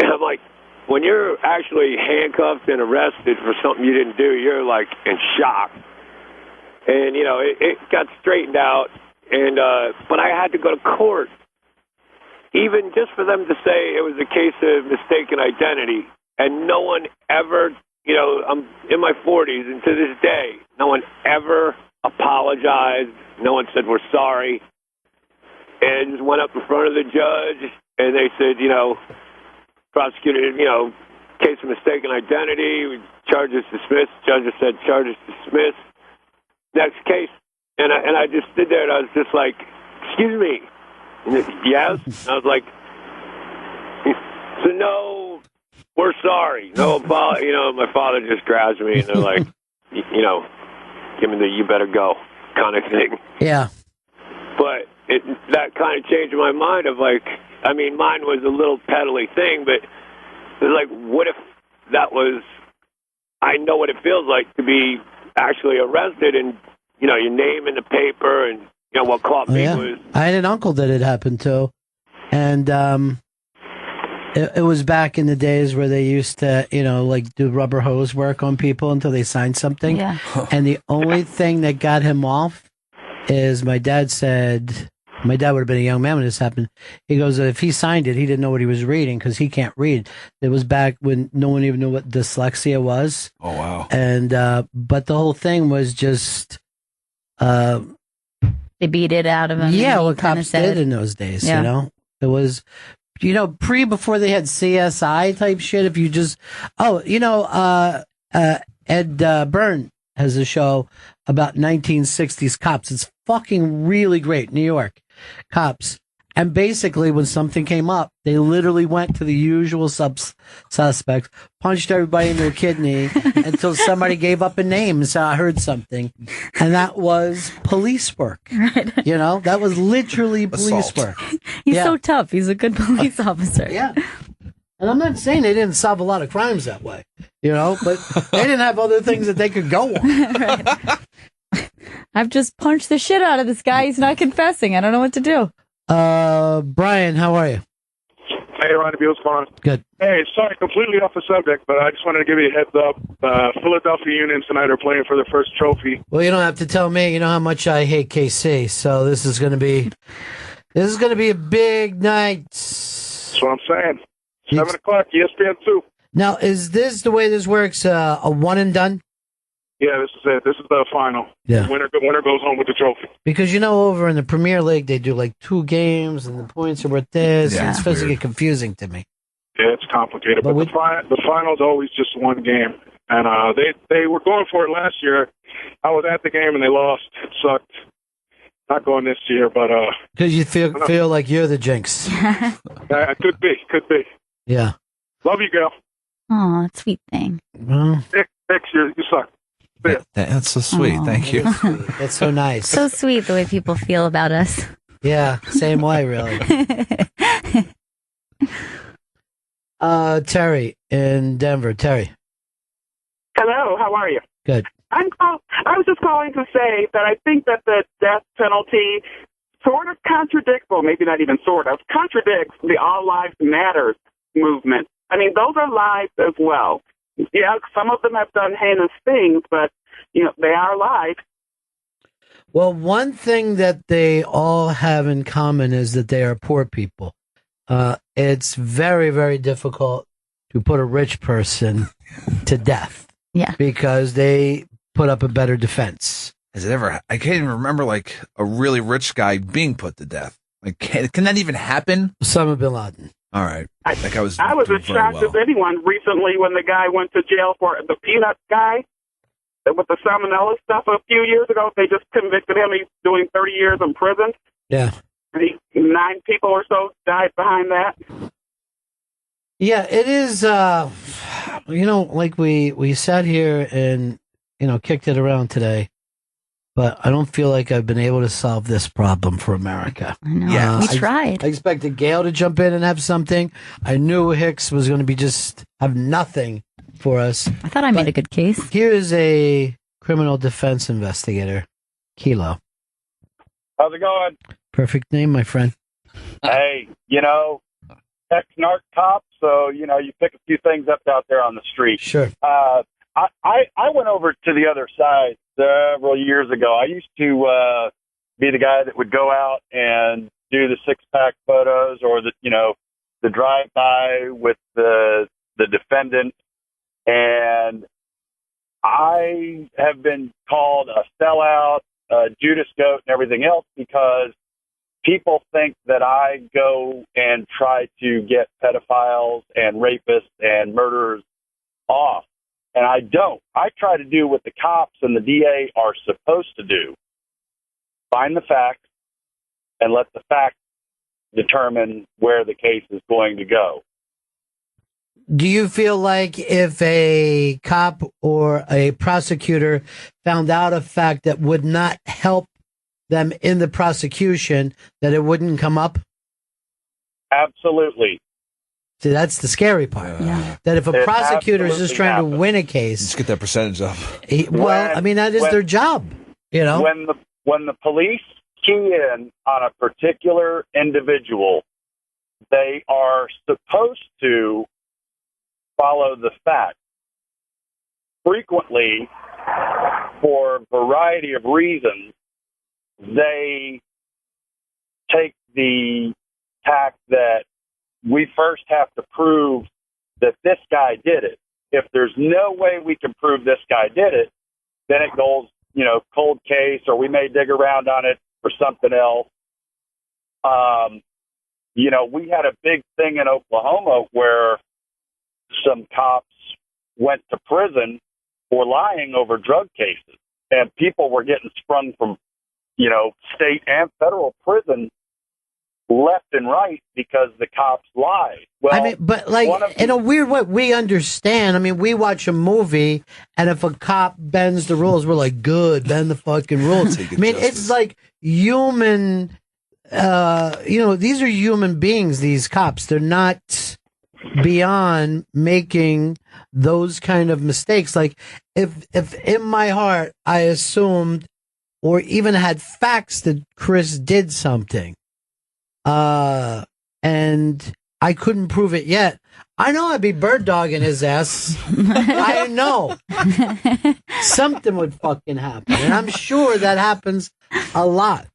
And I'm like, when you're actually handcuffed and arrested for something you didn't do, you're like in shock. And, it got straightened out, and but I had to go to court. Even just for them to say it was a case of mistaken identity, and no one ever, I'm in my 40s, and to this day, no one ever apologized. No one said, we're sorry. And just went up in front of the judge, and they said, prosecuted, case of mistaken identity, charges dismissed. Judge said, charges dismissed. Next case. And I just stood there, and I was just like, excuse me. Yes. I was like, so no, we're sorry. No apology. My father just grabs me and they're like, give me the you better go kind of thing. Yeah. But that kind of changed my mind of like, mine was a little peddly thing, but it was like, what if that was, I know what it feels like to be actually arrested and, your name in the paper and, what caught me was... I had an uncle that it happened to, and it was back in the days where they used to, do rubber hose work on people until they signed something. Yeah. And the only thing that got him off is my dad would have been a young man when this happened. He goes, if he signed it, he didn't know what he was reading because he can't read. It was back when no one even knew what dyslexia was. Oh, wow. And, but the whole thing was just... They beat it out of him. Yeah, and he what kinda cops said- did in those days, Yeah. you know? It was, before they had CSI type shit, if you just, Ed Byrne has a show about 1960s cops. It's fucking really great. New York cops. And basically, when something came up, they literally went to the usual suspects, punched everybody in their kidney until somebody gave up a name and said, I heard something. And that was police work. Right. That was literally police work. He's Yeah. so tough. He's a good police officer. Yeah. And I'm not saying they didn't solve a lot of crimes that way, but they didn't have other things that they could go on. I've just punched the shit out of this guy. He's not confessing. I don't know what to do. Brian, how are you? Hey, Ronnie, what's going on? Good. Hey, sorry, completely off the subject, but I just wanted to give you a heads up. Philadelphia Union tonight are playing for their first trophy. Well, you don't have to tell me. You know how much I hate KC, so this is going to be a big night. That's what I'm saying. 7 o'clock, ESPN 2. Now, is this the way this works? A one and done? Yeah, this is it. This is the final. Yeah. Winner goes home with the trophy. Because over in the Premier League they do like 2 games and the points are worth this. Yeah, and it's it's supposed to weird. get confusing to me. Yeah, it's complicated, but the final's always just one game. And they were going for it last year. I was at the game and they lost. It sucked. Not going this year, but Because you feel like you're the jinx. could be. Yeah. Love you, girl. Oh, sweet thing. Well, Next year, you suck. That's so sweet. Aw. Thank you. That's so nice. So sweet the way people feel about us. Yeah, same way, really. Terry in Denver. Terry. Hello, how are you? Good. I was just calling to say that I think that the death penalty sort of contradicts, well, maybe not even sort of, contradicts the All Lives Matter movement. I mean, those are lives as well. Yeah, some of them have done heinous things, but, they are lives. Well, one thing that they all have in common is that they are poor people. It's very, very difficult to put a rich person to death. Yeah. Because they put up a better defense. Has it ever? I can't even remember like a really rich guy being put to death. Like, can that even happen? Osama bin Laden. All right. That guy was. I was doing as very shocked well. as anyone recently when the guy went to jail for the peanut guy with the salmonella stuff a few years ago. They just convicted him. He's doing 30 years in prison. Yeah. And 9 people or so died behind that. Yeah, it is, like we sat here and, kicked it around today, but I don't feel like I've been able to solve this problem for America. I know. We tried. I expected Gail to jump in and have something. I knew Hicks was going to have nothing for us. I thought I made a good case. Here is a criminal defense investigator, Kilo. How's it going? Perfect name, my friend. Hey, ex-narc cop, so, you pick a few things up out there on the street. Sure. I went over to the other side several years ago. I used to be the guy that would go out and do the 6-pack photos or the drive-by with the defendant. And I have been called a sellout, a Judas goat, and everything else because people think that I go and try to get pedophiles and rapists and murderers off. And I don't. I try to do what the cops and the DA are supposed to do. Find the facts and let the facts determine where the case is going to go. Do you feel like if a cop or a prosecutor found out a fact that would not help them in the prosecution, that it wouldn't come up? Absolutely. See, that's the scary part. That if a It prosecutor is just absolutely trying happens. to win a case, Just get that percentage up. that is their job. When the police key in on a particular individual, they are supposed to follow the facts. Frequently, for a variety of reasons, they take the tack that we first have to prove that this guy did it. If there's no way we can prove this guy did it, then it goes, cold case, or we may dig around on it for something else. We had a big thing in Oklahoma where some cops went to prison for lying over drug cases, and people were getting sprung from, state and federal prison left and right because the cops lied. Well, but in a weird way, we understand. I mean, we watch a movie, and if a cop bends the rules, we're like, good, bend the fucking rules. I mean, it's like human. These are human beings. These cops, they're not beyond making those kind of mistakes. Like, if in my heart I assumed or even had facts that Chris did something, and I couldn't prove it yet, I know I'd be bird dogging his ass. I know something would fucking happen, and I'm sure that happens a lot.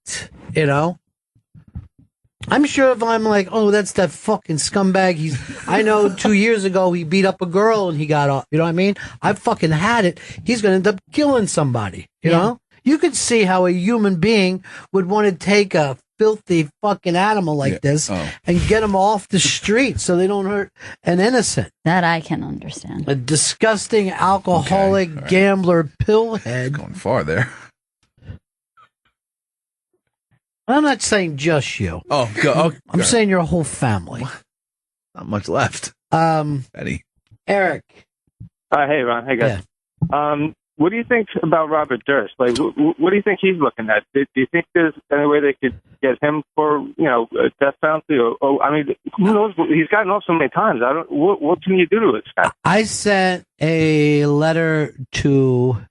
I'm sure if I'm like, oh, that's that fucking scumbag. I know 2 years ago he beat up a girl and he got off. You know what I mean? I fucking had it. He's going to end up killing somebody. You know? You could see how a human being would want to take a filthy fucking animal like this and get him off the street so they don't hurt an innocent. That I can understand. A disgusting alcoholic gambler pillhead. Going far there. I'm not saying just you. I'm saying your whole family. Not much left. Eddie. Eric. Hey, Ron. Hey, guys. Yeah. What do you think about Robert Durst? Like, what do you think he's looking at? Do you think there's any way they could get him for, a death penalty? Who knows? He's gotten off so many times. What can you do to it? I sent a letter to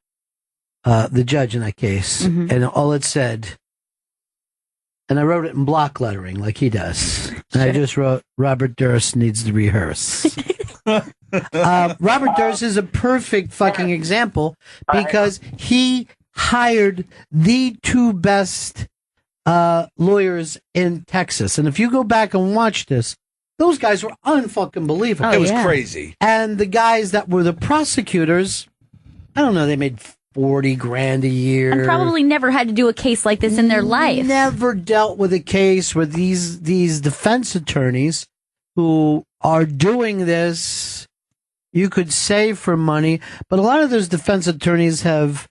the judge in that case, and all it said, and I wrote it in block lettering like he does. And I just wrote, Robert Durst needs to rehearse. Robert Durst is a perfect fucking example because he hired the two best lawyers in Texas. And if you go back and watch this, those guys were unfucking believable. It was crazy. And the guys that were the prosecutors, I don't know, they made $40,000 a year. And probably never had to do a case like this in their life. Never dealt with a case where these defense attorneys who are doing this, you could say for money, but a lot of those defense attorneys have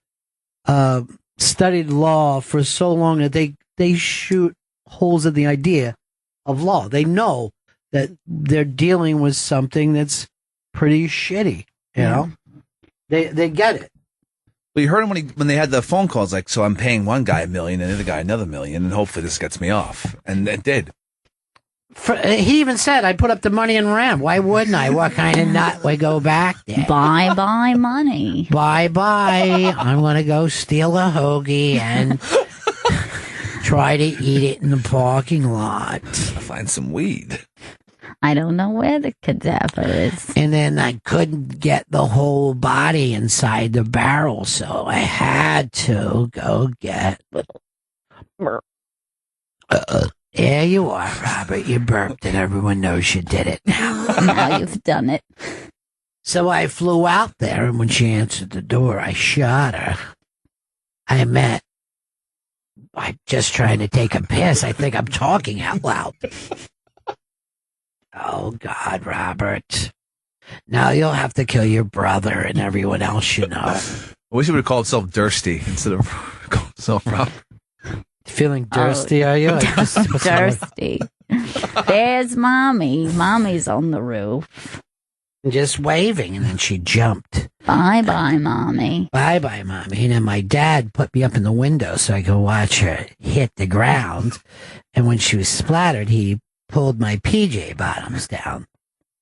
studied law for so long that they shoot holes in the idea of law. They know that they're dealing with something that's pretty shitty. You know, they get it. Well, you heard him when they had the phone calls, like, so I'm paying one guy $1 million and the other guy another $1 million, and hopefully this gets me off. And it did. He even said, I put up the money and ran. Why wouldn't I? What kind of nut would go back there? Bye-bye money. Bye-bye. I'm going to go steal a hoagie and try to eat it in the parking lot. Find some weed. I don't know where the cadaver is. And then I couldn't get the whole body inside the barrel, so I had to go get there you are, Robert. You burped and everyone knows you did it now. Now you've done it. So I flew out there, and when she answered the door, I shot her. I'm just trying to take a piss. I think I'm talking out loud. Oh, God, Robert. Now you'll have to kill your brother and everyone else you know. I wish he would have called himself Dursty instead of calling himself Robert. Feeling thirsty, are you? Thirsty. There's Mommy. Mommy's on the roof. Just waving, and then she jumped. Bye-bye, Mommy. Bye-bye, Mommy. And then my dad put me up in the window so I could watch her hit the ground. And when she was splattered, he pulled my PJ bottoms down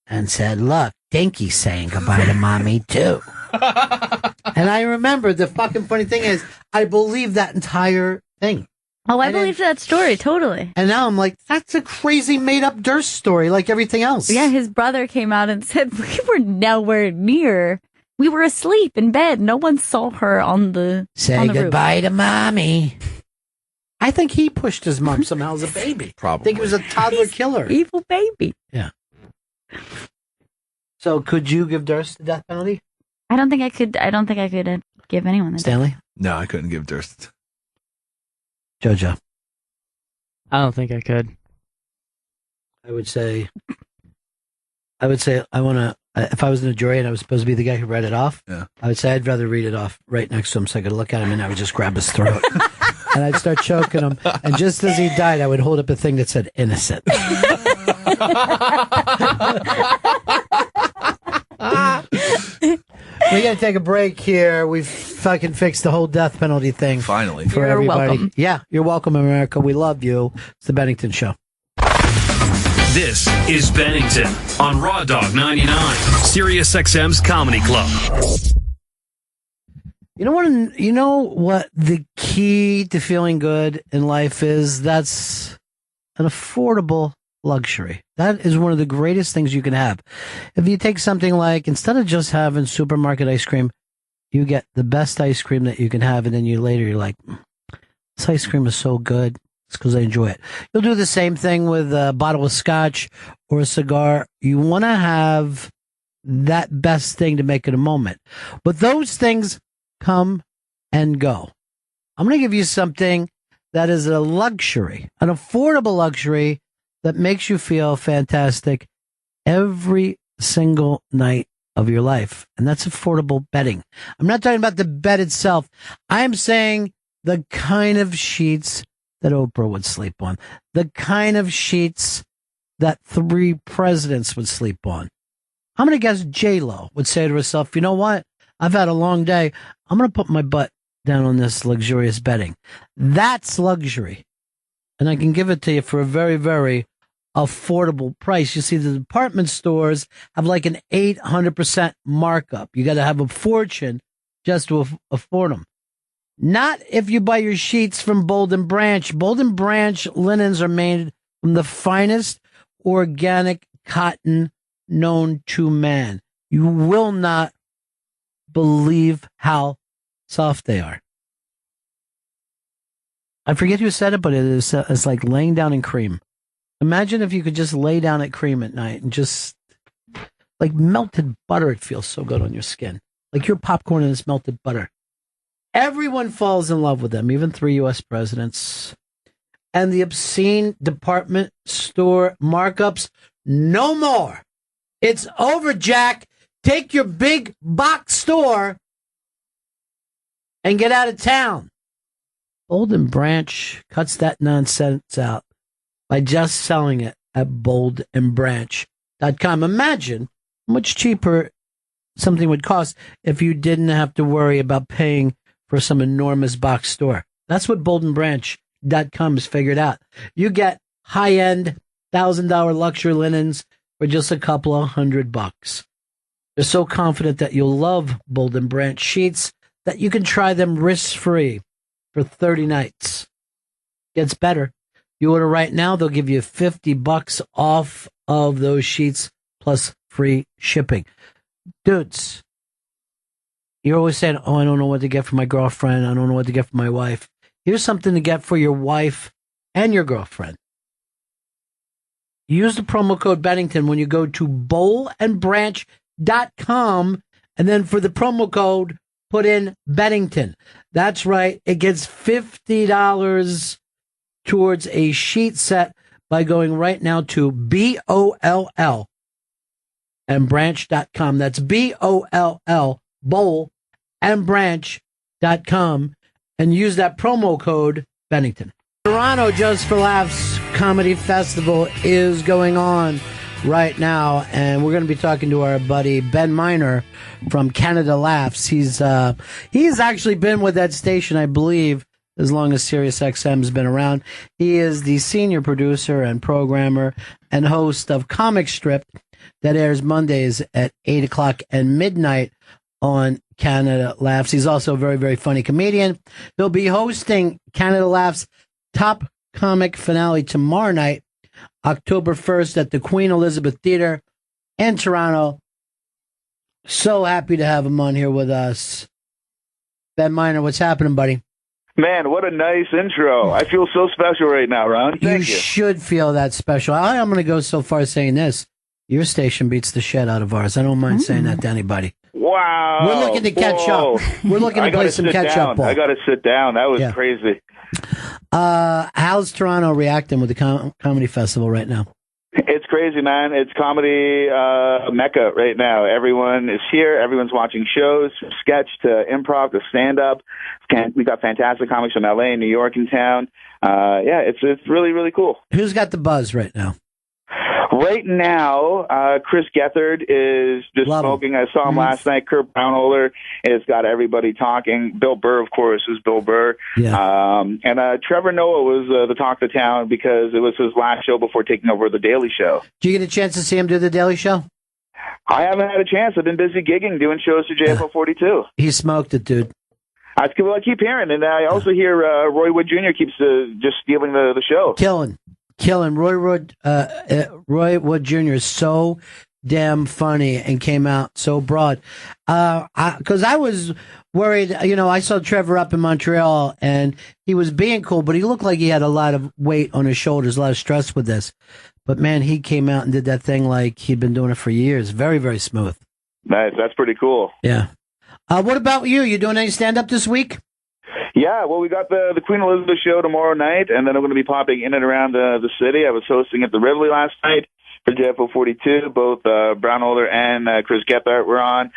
and said, look, Dinky's saying goodbye to Mommy, too. And I remember the fucking funny thing is, I believe that entire thing. Oh, I believe that story, totally. And now I'm like, that's a crazy made-up Durst story like everything else. Yeah, his brother came out and said, we were nowhere near. We were asleep in bed. No one saw her on the Say on the goodbye roof. to Mommy. I think he pushed his mom somehow as a baby. Probably. I think he was a toddler killer. Evil baby. Yeah. So could you give Durst the death penalty? I don't think I could give anyone the Stanley? No, I couldn't give Durst. Jojo. I don't think I could. I would say I want to. If I was in a jury and I was supposed to be the guy who read it off, I would say I'd rather read it off right next to him so I could look at him and I would just grab his throat and I'd start choking him. And just as he died, I would hold up a thing that said innocent. We got to take a break here. We've fucking fixed the whole death penalty thing. Finally. For You're everybody. welcome. Yeah, you're welcome, America. We love you. It's the Bennington Show. This is Bennington on Raw Dog 99, Sirius XM's Comedy Club. You know what the key to feeling good in life is? That's an affordable luxury. That is one of the greatest things you can have. If you take something like, instead of just having supermarket ice cream, you get the best ice cream that you can have, and then you're like, this ice cream is so good. It's because I enjoy it. You'll do the same thing with a bottle of scotch or a cigar. You want to have that best thing to make it a moment. But those things come and go. I'm going to give you something that is a luxury, an affordable luxury that makes you feel fantastic every single night of your life. And that's affordable bedding. I'm not talking about the bed itself. I'm saying the kind of sheets that Oprah would sleep on, the kind of sheets that 3 presidents would sleep on. I'm going to guess J-Lo would say to herself, you know what? I've had a long day. I'm going to put my butt down on this luxurious bedding. That's luxury. And I can give it to you for a very, very affordable price. You see, the department stores have like an 800% markup. You got to have a fortune just to afford them. Not if you buy your sheets from Bold and Branch. Bold and Branch linens are made from the finest organic cotton known to man. You will not believe how soft they are. I forget who said it, but it's like laying down in cream. Imagine if you could just lay down at cream at night and just like melted butter. It feels so good on your skin. Like your popcorn and it's melted butter. Everyone falls in love with them, even 3 U.S. presidents. And the obscene department store markups, no more. It's over, Jack. Take your big box store and get out of town. Bold and Branch cuts that nonsense out by just selling it at boldandbranch.com. Imagine how much cheaper something would cost if you didn't have to worry about paying for some enormous box store. That's what boldandbranch.com has figured out. You get high-end $1,000 luxury linens for just a couple of $100. They're so confident that you'll love Bold and Branch sheets that you can try them risk-free for 30 nights. Gets better. You order right now, they'll give you $50 off of those sheets plus free shipping. Dudes, you're always saying, oh, I don't know what to get for my girlfriend. I don't know what to get for my wife. Here's something to get for your wife and your girlfriend. Use the promo code Bennington when you go to boldandbranch.com, and then for the promo code, put in Bennington. That's right. It gets $50 towards a sheet set by going right now to BOLL and branch.com. That's BOLL, bowl, and branch.com, and use that promo code Bennington. Toronto Just for Laughs Comedy Festival is going on right now, and we're going to be talking to our buddy Ben Miner from Canada Laughs. He's actually been with that station, I believe, as long as Sirius XM's been around. He is the senior producer and programmer and host of Comic Strip that airs Mondays at 8 o'clock and midnight on Canada Laughs. He's also a very, very funny comedian. He'll be hosting Canada Laughs Top Comic Finale tomorrow night, October 1st at the Queen Elizabeth Theater in Toronto. So happy to have him on here with us. Ben Miner, what's happening, buddy? Man, what a nice intro. I feel so special right now, Ron. Thank you. You should feel that special. I'm going to go so far as saying this. Your station beats the shit out of ours. I don't mind saying that to anybody. Wow. We're looking to catch up. We're looking to play some catch-up ball. I got to sit down. That was crazy. How's Toronto reacting with the comedy festival right now? It's crazy, man. It's comedy mecca right now. Everyone is here. Everyone's watching shows, from sketch to improv to stand-up. We got fantastic comics from L.A. and New York in town. Yeah, it's really, really cool. Who's got the buzz right now? Right now, Chris Gethard is just smoking. I saw him last night. Kurt Brownholder has got everybody talking. Bill Burr, of course, is Bill Burr. Yeah. And Trevor Noah was the talk of the town because it was his last show before taking over The Daily Show. Did you get a chance to see him do The Daily Show? I haven't had a chance. I've been busy gigging, doing shows for JFL 42. He smoked it, dude. I keep hearing, and I also hear Roy Wood Jr. keeps just stealing the show. Killing. Roy Wood Jr. is so damn funny and came out so broad. Because I was worried, I saw Trevor up in Montreal and he was being cool, but he looked like he had a lot of weight on his shoulders, a lot of stress with this. But man, he came out and did that thing like he'd been doing it for years. Very, very smooth. Nice. That's pretty cool. Yeah. What about you? You doing any stand-up this week? Yeah, well, we got the Queen Elizabeth show tomorrow night, and then I'm going to be popping in and around the city. I was hosting at the Rivoli last night for JFO 42. Both Brownholder and Chris Gethard were on.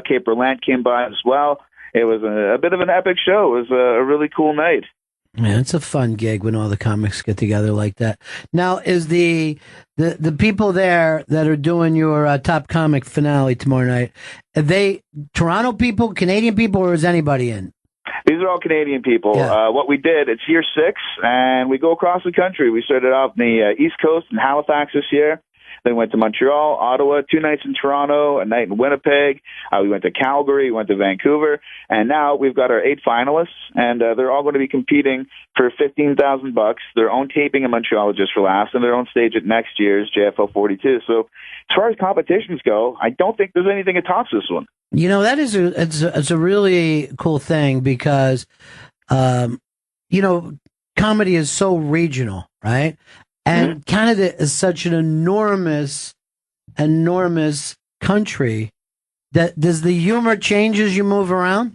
Kate Berlant came by as well. It was a bit of an epic show. It was a really cool night. Yeah, it's a fun gig when all the comics get together like that. Now, is the people there that are doing your top comic finale tomorrow night, are they Toronto people, Canadian people, or is anybody in? These are all Canadian people. Yeah. What we did, it's year 6, and we go across the country. We started off in the East Coast in Halifax this year. Then went to Montreal, Ottawa, 2 nights in Toronto, a night in Winnipeg. We went to Calgary, we went to Vancouver, and now we've got our 8 finalists, and they're all going to be competing for $15,000, their own taping in Montreal just for laughs, and their own stage at next year's JFL 42. So as far as competitions go, I don't think there's anything that tops this one. That is it's a really cool thing because, comedy is so regional, right? And Canada is such an enormous country that does the humor change as you move around?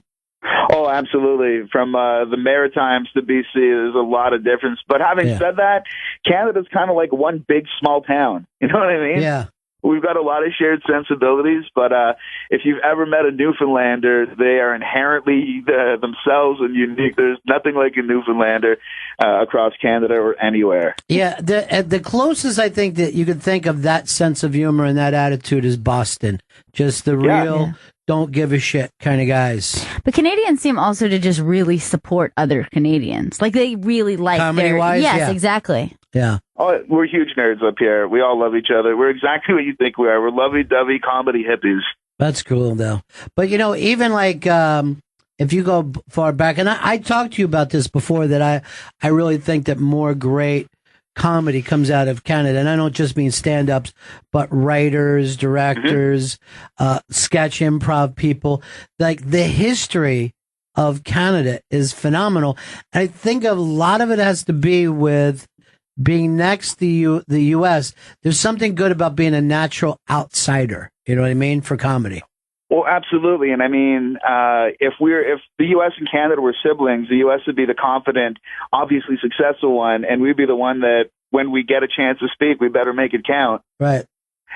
Oh, absolutely. From the Maritimes to BC, there's a lot of difference. But having said that, Canada's kind of like one big small town. You know what I mean? Yeah. We've got a lot of shared sensibilities, but if you've ever met a Newfoundlander, they are inherently themselves and unique. There's nothing like a Newfoundlander across Canada or anywhere. Yeah, the closest I think that you could think of that sense of humor and that attitude is Boston. Just the real don't give a shit kind of guys. But Canadians seem also to just really support other Canadians. Like they really like comedy-wise? Yes, Yeah. Exactly. Yeah. Oh, we're huge nerds up here. We all love each other. We're exactly what you think we are. We're lovey-dovey comedy hippies. That's cool, though. But, even like if you go far back, and I talked to you about this before, that I really think that more great comedy comes out of Canada. And I don't just mean stand-ups, but writers, directors, sketch improv people. Like the history of Canada is phenomenal. And I think a lot of it has to be with being next to the U.S., there's something good about being a natural outsider. You know what I mean? For comedy. Well, absolutely. And I mean, if the U.S. and Canada were siblings, the U.S. would be the confident, obviously successful one, and we'd be the one that when we get a chance to speak, we better make it count. Right.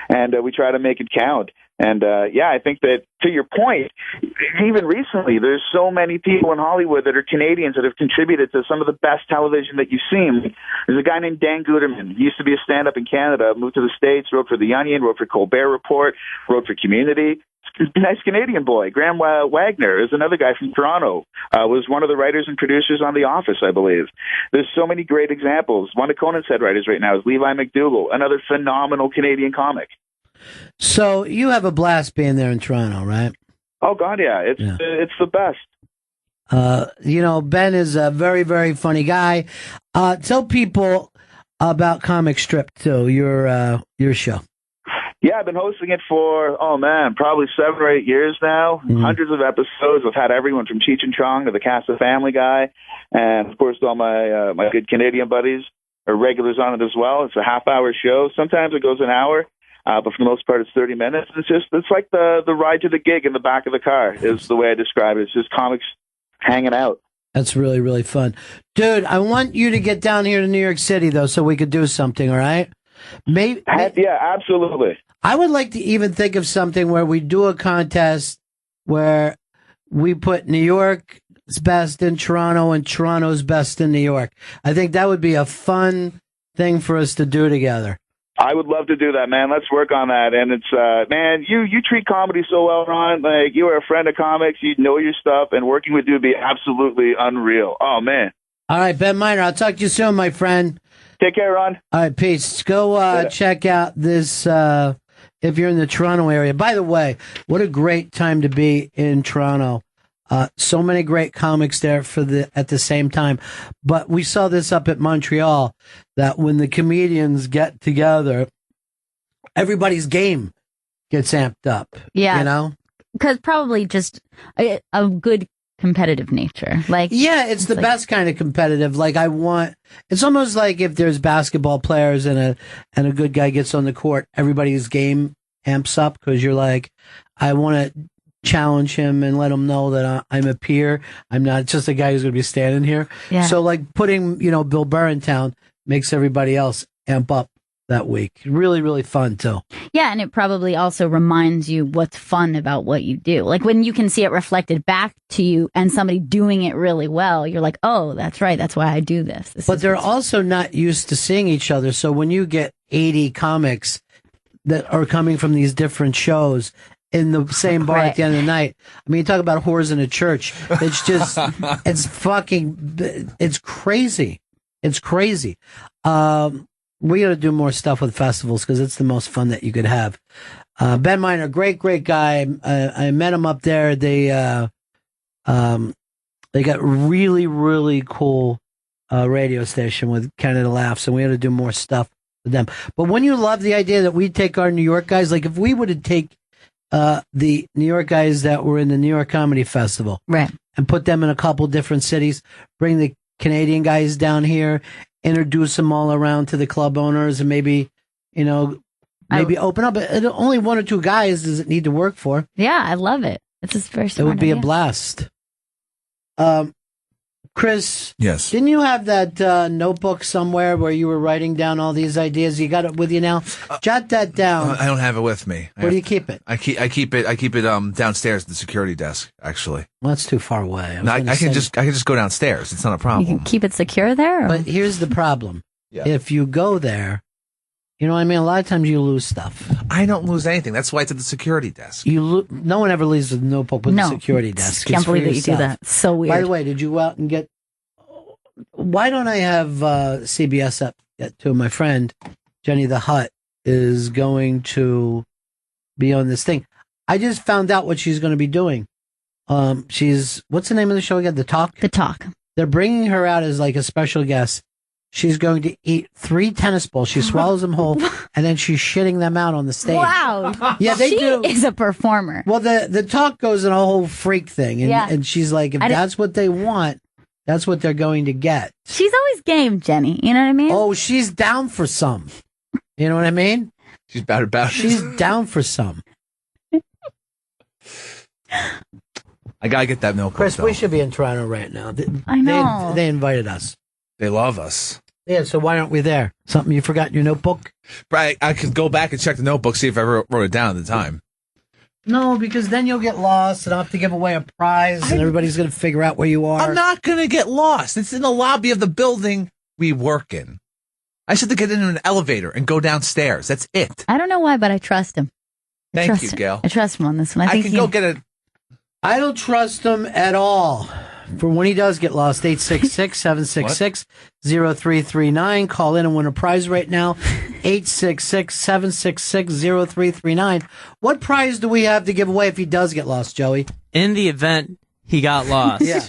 And we try to make it count. And, I think that, to your point, even recently, there's so many people in Hollywood that are Canadians that have contributed to some of the best television that you've seen. There's a guy named Dan Guterman. He used to be a stand-up in Canada, moved to the States, wrote for The Onion, wrote for Colbert Report, wrote for Community. Nice Canadian boy. Graham Wagner is another guy from Toronto. Was one of the writers and producers on The Office, I believe. There's so many great examples. One of Conan's head writers right now is Levi McDougall, another phenomenal Canadian comic. So you have a blast being there in Toronto, right? Oh God, yeah. It's the best. Ben is a very, very funny guy. Tell people about Comic Strip too, your show. Yeah, I've been hosting it for, probably 7 or 8 years now. Mm-hmm. Hundreds of episodes. I've had everyone from Cheech and Chong to the cast of Family Guy. And, of course, all my good Canadian buddies are regulars on it as well. It's a half-hour show. Sometimes it goes an hour, but for the most part, it's 30 minutes. It's like the ride to the gig in the back of the car is the way I describe it. It's just comics hanging out. That's really, really fun. Dude, I want you to get down here to New York City, though, so we could do something, all right? Yeah, absolutely. I would like to even think of something where we do a contest where we put New York's best in Toronto and Toronto's best in New York. I think that would be a fun thing for us to do together. I would love to do that, man. Let's work on that. And it's, man, you treat comedy so well, Ron. Like, you are a friend of comics. You know your stuff, and working with you would be absolutely unreal. Oh, man. All right, Ben Miner, I'll talk to you soon, my friend. Take care, Ron. All right, peace. Go check out this if you're in the Toronto area. By the way, what a great time to be in Toronto. So many great comics there at the same time. But we saw this up at Montreal, that when the comedians get together, everybody's game gets amped up. Yeah. You know? Because probably just a good competitive nature. Yeah, it's the best kind of competitive. It's almost like if there's basketball players and a good guy gets on the court, everybody's game amps up because you're like, I want to challenge him and let him know that I'm a peer. I'm not just a guy who's going to be standing here. Yeah. So putting, Bill Burr in town makes everybody else amp up that week. Really, really fun too. Yeah, and it probably also reminds you what's fun about what you do. Like when you can see it reflected back to you and somebody doing it really well, you're like, oh, that's right. That's why I do this. But they're also not used to seeing each other. So when you get 80 comics that are coming from these different shows in the same bar at the end of the night. I mean, you talk about whores in a church. It's just, it's crazy. It's crazy. We got to do more stuff with festivals because it's the most fun that you could have. Ben Miner, great guy. I met him up there. They got really, really cool radio station with Canada Laughs, and we got to do more stuff with them. But when you love the idea that we take our New York guys, like if we were to take the New York guys that were in the New York Comedy Festival, right, and put them in a couple different cities, bring the Canadian guys down here, introduce them all around to the club owners, and maybe open up. Only one or two guys does it need to work for. Yeah, I love it. It's just very smart. It would be idea. a blast. Chris, yes, didn't you have that notebook somewhere where you were writing down all these ideas? You got it with you now? Jot that down. I don't have it with me. Where do you keep it? I keep it downstairs at the security desk. Actually, well, that's too far away. I can just go downstairs. It's not a problem. You can keep it secure there. But here's the problem: if you go there, you know what I mean. A lot of times you lose stuff. I don't lose anything. That's why it's at the security desk. No one ever leaves a notebook with the security desk. Can't believe that you do that. It's so weird. By the way, did you go out and get? Why don't I have CBS up to my friend Jenny the Hutt is going to be on this thing. I just found out what she's going to be doing. What's the name of the show again? The Talk? The Talk. They're bringing her out as like a special guest. She's going to eat 3 tennis balls. She swallows them whole, and then she's shitting them out on the stage. Wow. Yeah, they she do. is a performer. Well, the Talk goes in a whole freak thing, and she's like, if that's what they want, that's what they're going to get. She's always game, Jenny. You know what I mean? Oh, she's down for some. You know what I mean? She's about. She's down for some. I gotta get that notebook. Chris, though. we should be in Toronto right now. I know. They invited us. They love us. Yeah, so why aren't we there? Something you forgot in your notebook? Right, I could go back and check the notebook, see if I ever wrote it down at the time. No, because then you'll get lost, and I'll have to give away a prize, and everybody's going to figure out where you are. I'm not going to get lost. It's in the lobby of the building we work in. I just have to get into an elevator and go downstairs. That's it. I don't know why, but I trust him. Thank you, Gail. I trust him on this one. I can go get a... I don't trust him at all. For when he does get lost, 866-766-0339. Call in and win a prize right now. 866-766-0339. What prize do we have to give away if he does get lost, Joey? In the event he got lost, Yeah.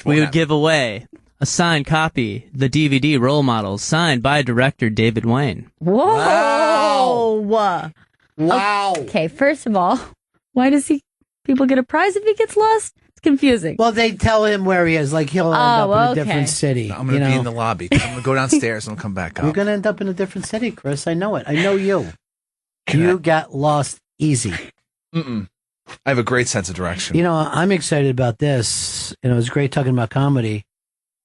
we would give away a signed copy, the DVD Role Models, signed by director David Wayne. Whoa! Wow. Okay, first of all, why does people get a prize if he gets lost? Confusing. Well, they tell him where he is. Like, he'll end up in a different city. I'm going to be in the lobby. I'm going to go downstairs and I'll come back up. You're going to end up in a different city, Chris. I know it. I know you. You got lost easy. I have a great sense of direction. You know, I'm excited about this. You know, it's great talking about comedy.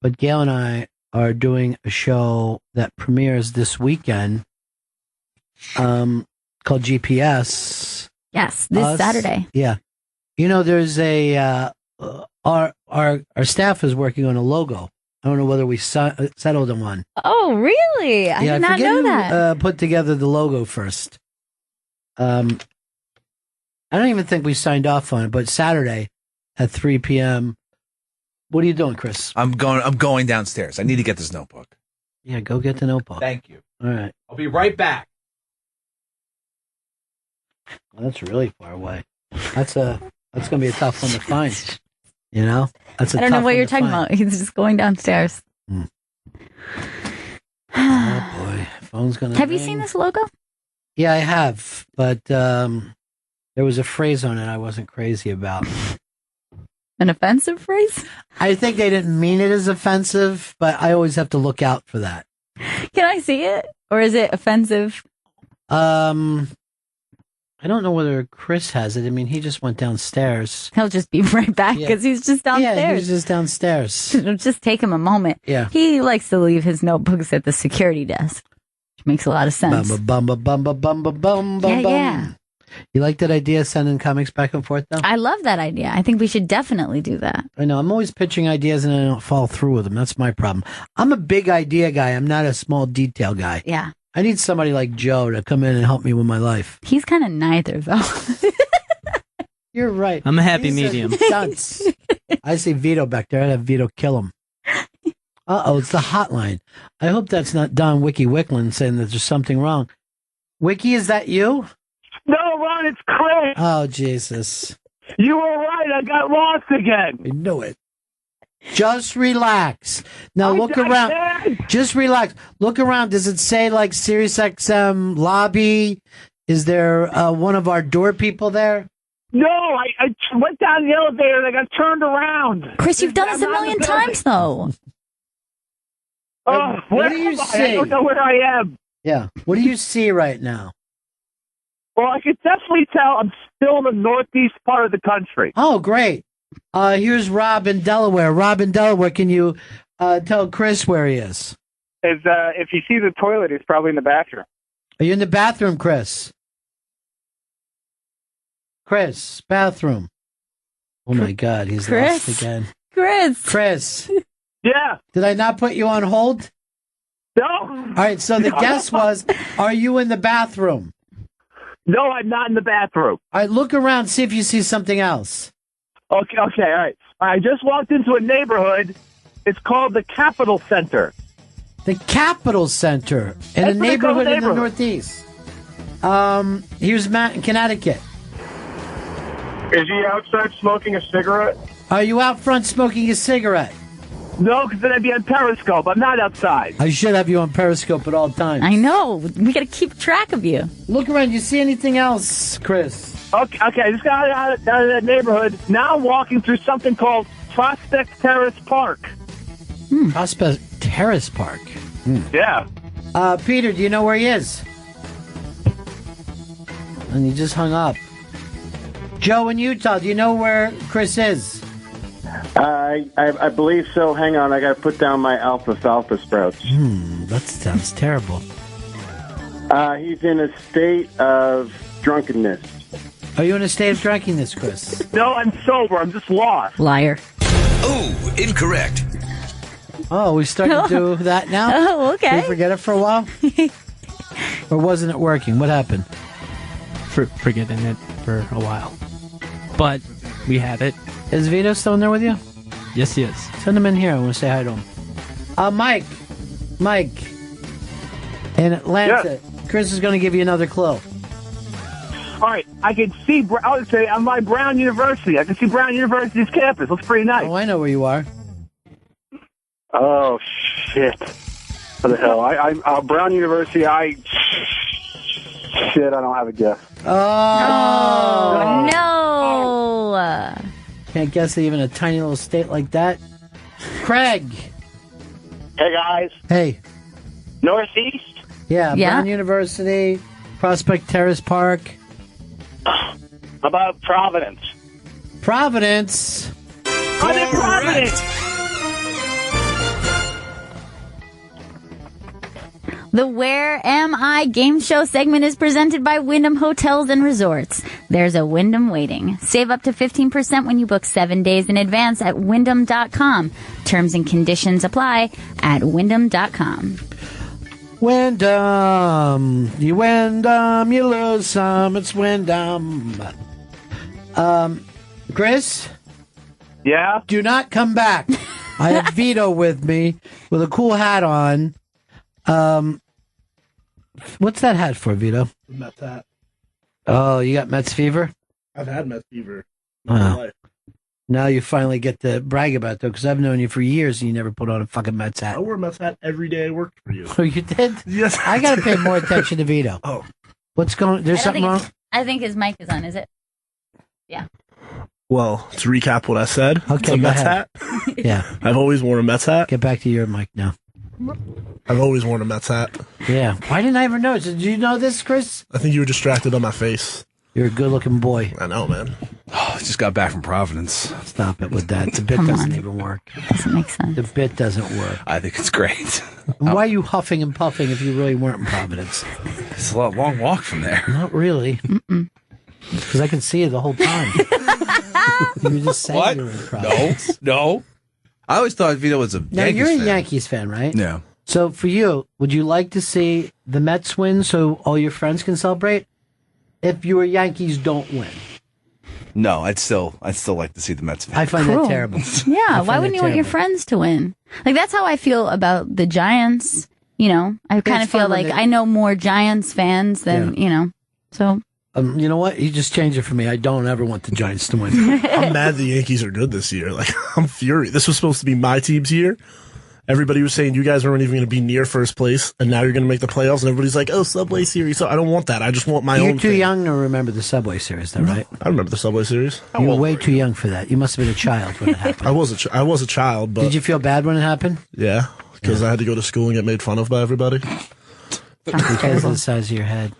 but Gail and I are doing a show that premieres this weekend called GPS. Yes, this Saturday. Yeah. You know, there's a our staff is working on a logo. I don't know whether we settled on one. Oh, really? I did not know that. Put together the logo first. I don't even think we signed off on it, but Saturday at 3 p.m. What are you doing, Chris? I'm going downstairs. I need to get this notebook. Yeah, go get the notebook. Thank you. All right. I'll be right back. Well, that's really far away. That's gonna be a tough one to find. You know, I don't know what you're talking about. He's just going downstairs. Oh boy, phone's gonna. Have you seen this logo? Yeah, I have, but there was a phrase on it I wasn't crazy about. An offensive phrase? I think they didn't mean it as offensive, but I always have to look out for that. Can I see it, or is it offensive? I don't know whether Chris has it. I mean, he just went downstairs. He'll just be right back because he's just downstairs. Yeah, he's just downstairs. It'll just take him a moment. Yeah. He likes to leave his notebooks at the security desk, which makes a lot of sense. Yeah. You like that idea, sending comics back and forth, though? I love that idea. I think we should definitely do that. I know. I'm always pitching ideas and I don't follow through with them. That's my problem. I'm a big idea guy. I'm not a small detail guy. Yeah. I need somebody like Joe to come in and help me with my life. He's kind of neither, though. You're right. I'm a happy medium. Dunce. I see Vito back there. I'd have Vito kill him. Uh-oh, it's the hotline. I hope that's not Don Wiki Wicklund saying that there's something wrong. Wiki, is that you? No, Ron, it's Chris. Oh, Jesus. You were right. I got lost again. I knew it. Just relax. Now look around. Just relax. Look around. Does it say like SiriusXM lobby? Is there one of our door people there? No, I went down the elevator and I got turned around. Chris, you've done this a million times, though. What do you see? I don't know where I am. Yeah. What do you see right now? Well, I could definitely tell I'm still in the northeast part of the country. Oh, great. Here's Rob in Delaware. Rob in Delaware, can you tell Chris where he is? If you see the toilet, he's probably in the bathroom. Are you in the bathroom, Chris? Chris, bathroom. Oh, my God. He's Chris? lost again. Chris. Yeah. Did I not put you on hold? No. All right, so the guess was, are you in the bathroom? No, I'm not in the bathroom. All right, look around, see if you see something else. Okay, all right. I just walked into a neighborhood. It's called the Capitol Center. The Capitol Center in a That's what they call the neighborhood in the neighborhood. Northeast. Here's Matt in Connecticut. Is he outside smoking a cigarette? Are you out front smoking a cigarette? No, because then I'd be on Periscope. I'm not outside. I should have you on Periscope at all times. I know. We got to keep track of you. Look around. You see anything else, Chris? Okay, I just got out of that neighborhood. Now I'm walking through something called Prospect Terrace Park. Prospect Terrace Park. Yeah. Peter, do you know where he is? And he just hung up. Joe in Utah, do you know where Chris is? I believe so. Hang on, I got to put down my alfalfa sprouts. That sounds terrible. He's in a state of drunkenness. Are you in a state of drunkenness, Chris? No, I'm sober. I'm just lost. Liar. Oh, incorrect. Oh, we starting to do that now? Oh, okay. Did we forget it for a while? Or wasn't it working? What happened? Forgetting it for a while. But we have it. Is Vito still in there with you? Yes, he is. Send him in here. I want to say hi to him. Mike. In Atlanta. Yes. Chris is going to give you another clue. All right, I can see, I would say, I'm by Brown University. I can see Brown University's campus. Looks pretty nice. Oh, I know where you are. Oh, shit. What the hell? I'm Brown University. Shit, I don't have a guess. Oh. No. Can't guess even a tiny little state like that. Craig. Hey, guys. Hey. Northeast? Yeah, Brown University, Prospect Terrace Park. How about Providence? Providence. I'm in Providence. The Where Am I game show segment is presented by Wyndham Hotels and Resorts. There's a Wyndham waiting. Save up to 15% when you book 7 days in advance at Wyndham.com. Terms and conditions apply at Wyndham.com. Wyndham, you lose some. It's Wyndham. Chris? Yeah? Do not come back. I have Vito with me with a cool hat on. What's that hat for, Vito? Mets hat. Oh, you got Mets fever? I've had Mets fever my whole life. Now you finally get to brag about it, though, because I've known you for years and you never put on a fucking Mets hat. I wore a Mets hat every day I worked for you. Oh, you did? Yes. I got to pay more attention to Vito. Oh. What's going on? There's something wrong? I think his mic is on, is it? Yeah. Well, to recap what I said, it's Okay, a go Mets ahead. hat. Yeah. I've always worn a Mets hat. Get back to your mic now. I've always worn a Mets hat. Yeah. Why didn't I ever notice? Did you know this, Chris? I think you were distracted by my face. You're a good-looking boy. I know, man. Oh, I just got back from Providence. Stop it with that. The bit doesn't even work. Doesn't make sense. The bit doesn't work. I think it's great. Why are you huffing and puffing if you really weren't in Providence? It's a long walk from there. Not really. Because I can see you the whole time. You were just saying What? you were in Providence. No. I always thought Vito was a Now, Yankees you're a fan. Yankees fan, right? Yeah. So for you, would you like to see the Mets win so all your friends can celebrate? If your Yankees don't win. No, I'd still like to see the Mets. I find Cruel. that terrible. Yeah, why wouldn't you want your terrible. friends to win? Like, that's how I feel about the Giants. You know, I kind of it's fun feel when like they- I know more Giants fans than, you know, so. You know what? You just changed it for me. I don't ever want the Giants to win. I'm mad the Yankees are good this year. Like, I'm furious. This was supposed to be my team's year. Everybody was saying you guys weren't even going to be near first place, and now you're going to make the playoffs, and everybody's like, oh, Subway Series. So I don't want that. I just want my You're own too thing. young to remember the Subway Series, though, right? I remember the Subway Series. You were way too young for that. You must have been a child when it happened. I was a child, but Did you feel bad when it happened? yeah, because I had to go to school and get made fun of by everybody. Because of the size of your head.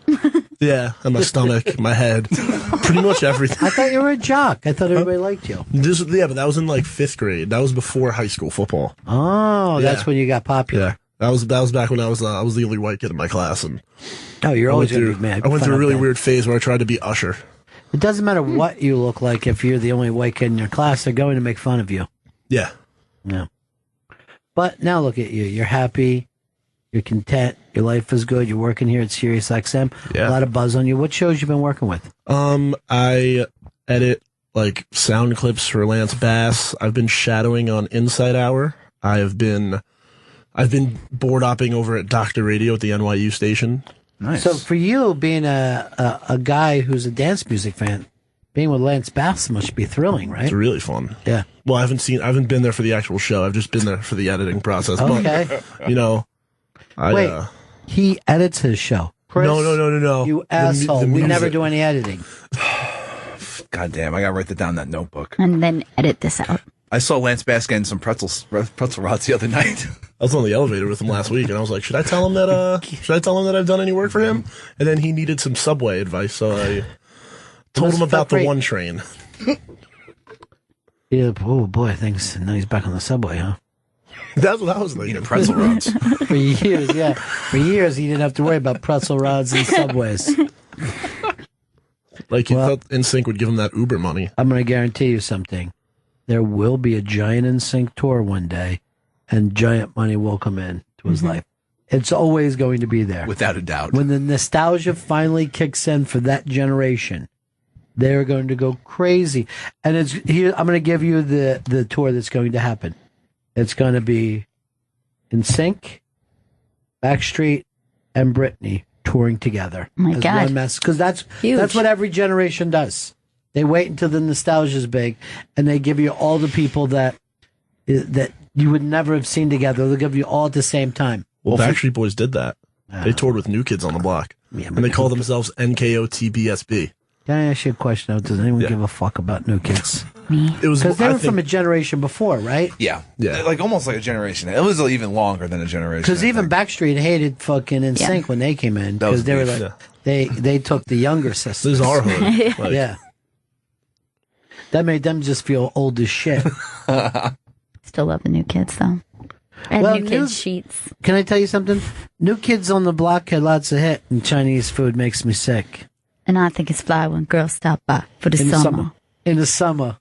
Yeah, and my stomach, my head, pretty much everything. I thought you were a jock. I thought everybody liked you. Yeah, but that was in like 5th grade. That was before high school football. Oh, that's Yeah. when you got popular. That was back when I was the only white kid in my class, and Oh, you're I always went going to through- be mad. I went through a Fun really up weird phase where I tried to be Usher. It doesn't matter what you look like if you're the only white kid in your class. They're going to make fun of you. Yeah. Yeah. But now look at you. You're happy. You're content. Your life is good. You're working here at Sirius XM. Yeah. A lot of buzz on you. What shows you been working with? I edit like sound clips for Lance Bass. I've been shadowing on Inside Hour. I've been board hopping over at Dr. Radio at the NYU station. Nice. So for you, being a guy who's a dance music fan, being with Lance Bass must be thrilling, right? It's really fun. Yeah. Well, I haven't been there for the actual show. I've just been there for the editing process. Okay. But, you know, Wait, he edits his show. Chris, No. You asshole. the We never music. do any editing. God damn, I got to write that down in that notebook. And then edit this out. I saw Lance Bass getting some pretzel rods the other night. I was on the elevator with him last week, and I was like, should I tell him that I've done any work for him? And then he needed some Subway advice, so I told him about the one train. Yeah, oh boy, thanks. Now he's back on the subway, huh? That's what I was thinking. Pretzel rods. For years, yeah. For years, he didn't have to worry about pretzel rods and subways. Like, you thought NSYNC would give him that Uber money. I'm going to guarantee you something. There will be a giant NSYNC tour one day, and giant money will come in to his life. It's always going to be there. Without a doubt. When the nostalgia finally kicks in for that generation, they're going to go crazy. And it's here. I'm going to give you the tour that's going to happen. It's going to be NSYNC, Backstreet, and Britney touring together. Oh my as God. one mess. Because that's Huge. what every generation does. They wait until the nostalgia's big, and they give you all the people that you would never have seen together. They'll give you all at the same time. Well, Backstreet Boys did that. They toured with New Kids on the Block. And they call themselves NKOTBSB. Can I ask you a question? Does anyone give a fuck about New Kids? It was Because they I were think- from a generation before, right? Yeah. Like almost like a generation. It was even longer than a generation. Because even Backstreet hated fucking NSYNC when they came in. That was Because they were beef. like, they took the younger sisters. This is our hood. Like- yeah. That made them just feel old as shit. Still love the New Kids, though. And Well, New Kids sheets. Can I tell you something? New Kids on the Block had lots of hit, and Chinese food makes me sick. And I think it's fly when girls stop by for the In the summer. In the summer.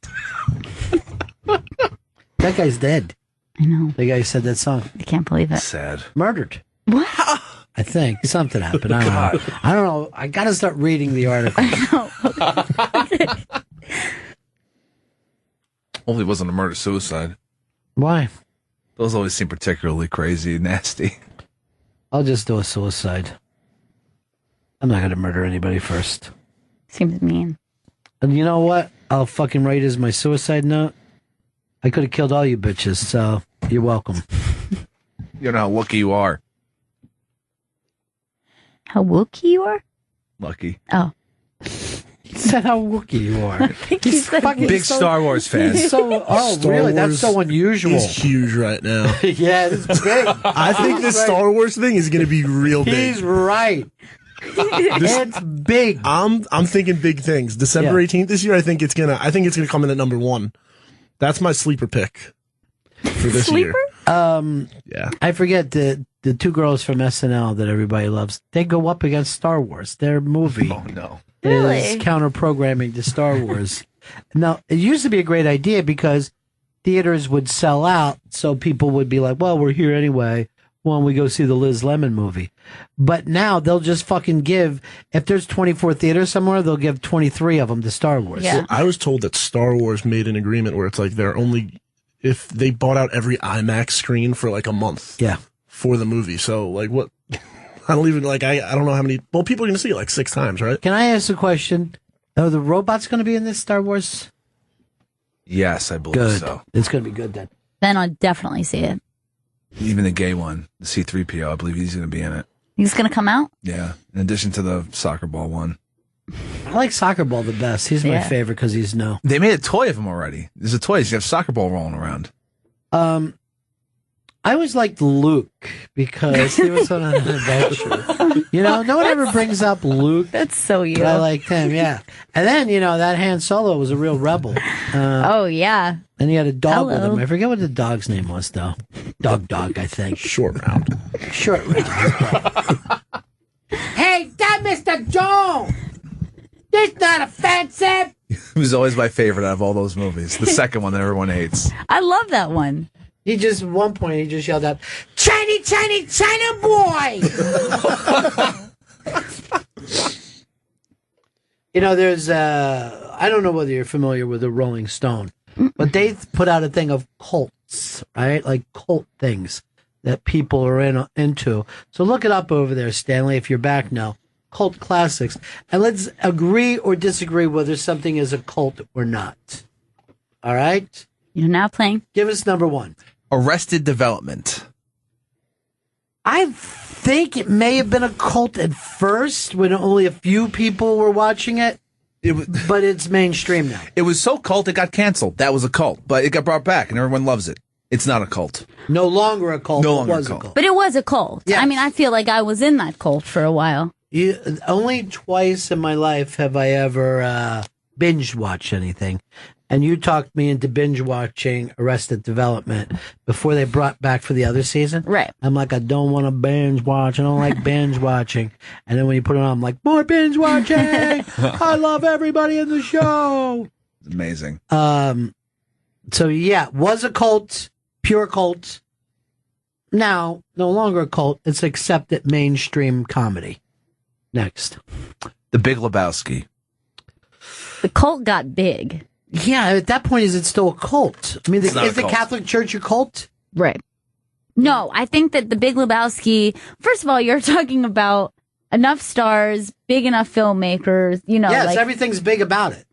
That guy's dead. I know. The guy who said that song. I can't believe it. Sad. Murdered. What? I think. Something happened. I don't know. I don't know. I got to start reading the article. Hopefully it wasn't a murder-suicide. Why? Those always seem particularly crazy and nasty. I'll just do a suicide. I'm not going to murder anybody first. Seems mean. And you know what? I'll fucking write as my suicide note. I could have killed all you bitches, so you're welcome. You know how lucky you are. How wookie you are? Lucky. Oh. He said how wookie you are. He's fucking Big Star Wars fan. He's so, Star really? That's Wars so unusual. is huge right now. Yeah, it's big. I think this Star Wars thing is going to be real big. He's right. It's big. I'm thinking big things. December 18th this year. I think it's gonna come in at number 1. That's my sleeper pick for this year. Yeah. I forget the two girls from SNL that everybody loves. They go up against Star Wars. Their movie is counter programming to Star Wars. Now, it used to be a great idea because theaters would sell out, so people would be like, "Well, we're here anyway. Why don't we go see the Liz Lemon movie?" But now they'll just fucking give, if there's 24 theaters somewhere, they'll give 23 of them to Star Wars. Yeah. Well, I was told that Star Wars made an agreement where it's like they're only, if they bought out every IMAX screen for like a month. Yeah. For the movie. So like what, I don't even like, I don't know how many, well, people are going to see it like 6 times, right? Can I ask a question? Are the robots going to be in this Star Wars? Yes, I believe Good. so. It's going to be good then. Then I'll definitely see it. Even the gay one, the C-3PO, I believe he's going to be in it. He's going to come out? Yeah, in addition to the soccer ball one. I like soccer ball the best. He's my Yeah. favorite because he's no. They made a toy of him already. There's a toy. He's got a soccer ball rolling around. I always liked Luke because he was on an adventure. You know, no one ever brings up Luke. That's so you. But I liked him, yeah. And then, you know, that Han Solo was a real rebel. Oh, yeah. And he had a dog with Hello. him. I forget what the dog's name was, though. Dog, I think. Short Round. Short Round. Hey, that Mr. Jones! This not offensive! He was always my favorite out of all those movies. The second one that everyone hates. I love that one. He just, at one point, he just yelled out, China, China, China boy! You know, there's, I don't know whether you're familiar with the Rolling Stone, but they put out a thing of cults, right? Like cult things that people are into. So look it up over there, Stanley, if you're back now. Cult classics. And let's agree or disagree whether something is a cult or not. All right? You're now playing. Give us number 1. Arrested Development. I think it may have been a cult at first when only a few people were watching it. But it's mainstream now. It was so cult it got canceled. That was a cult, but it got brought back and everyone loves it. It's not a cult. No longer a cult. No longer it was a cult. But it was a cult. Yes. I mean, I feel like I was in that cult for a while. Only twice in my life have I ever binge watched anything. And you talked me into binge watching Arrested Development before they brought back for the other season. Right. I'm like, I don't want to binge watch. I don't like binge watching. And then when you put it on, I'm like, more binge watching. I love everybody in the show. Amazing. So yeah, was a cult, pure cult. Now, no longer a cult. It's accepted mainstream comedy. Next. The Big Lebowski. The cult got big. Yeah, at that point, is it still a cult? I mean, It's not is a the cult. Catholic Church a cult? Right. No, I think that the Big Lebowski, first of all, you're talking about enough stars, big enough filmmakers, you know. Yes, like, everything's big about it.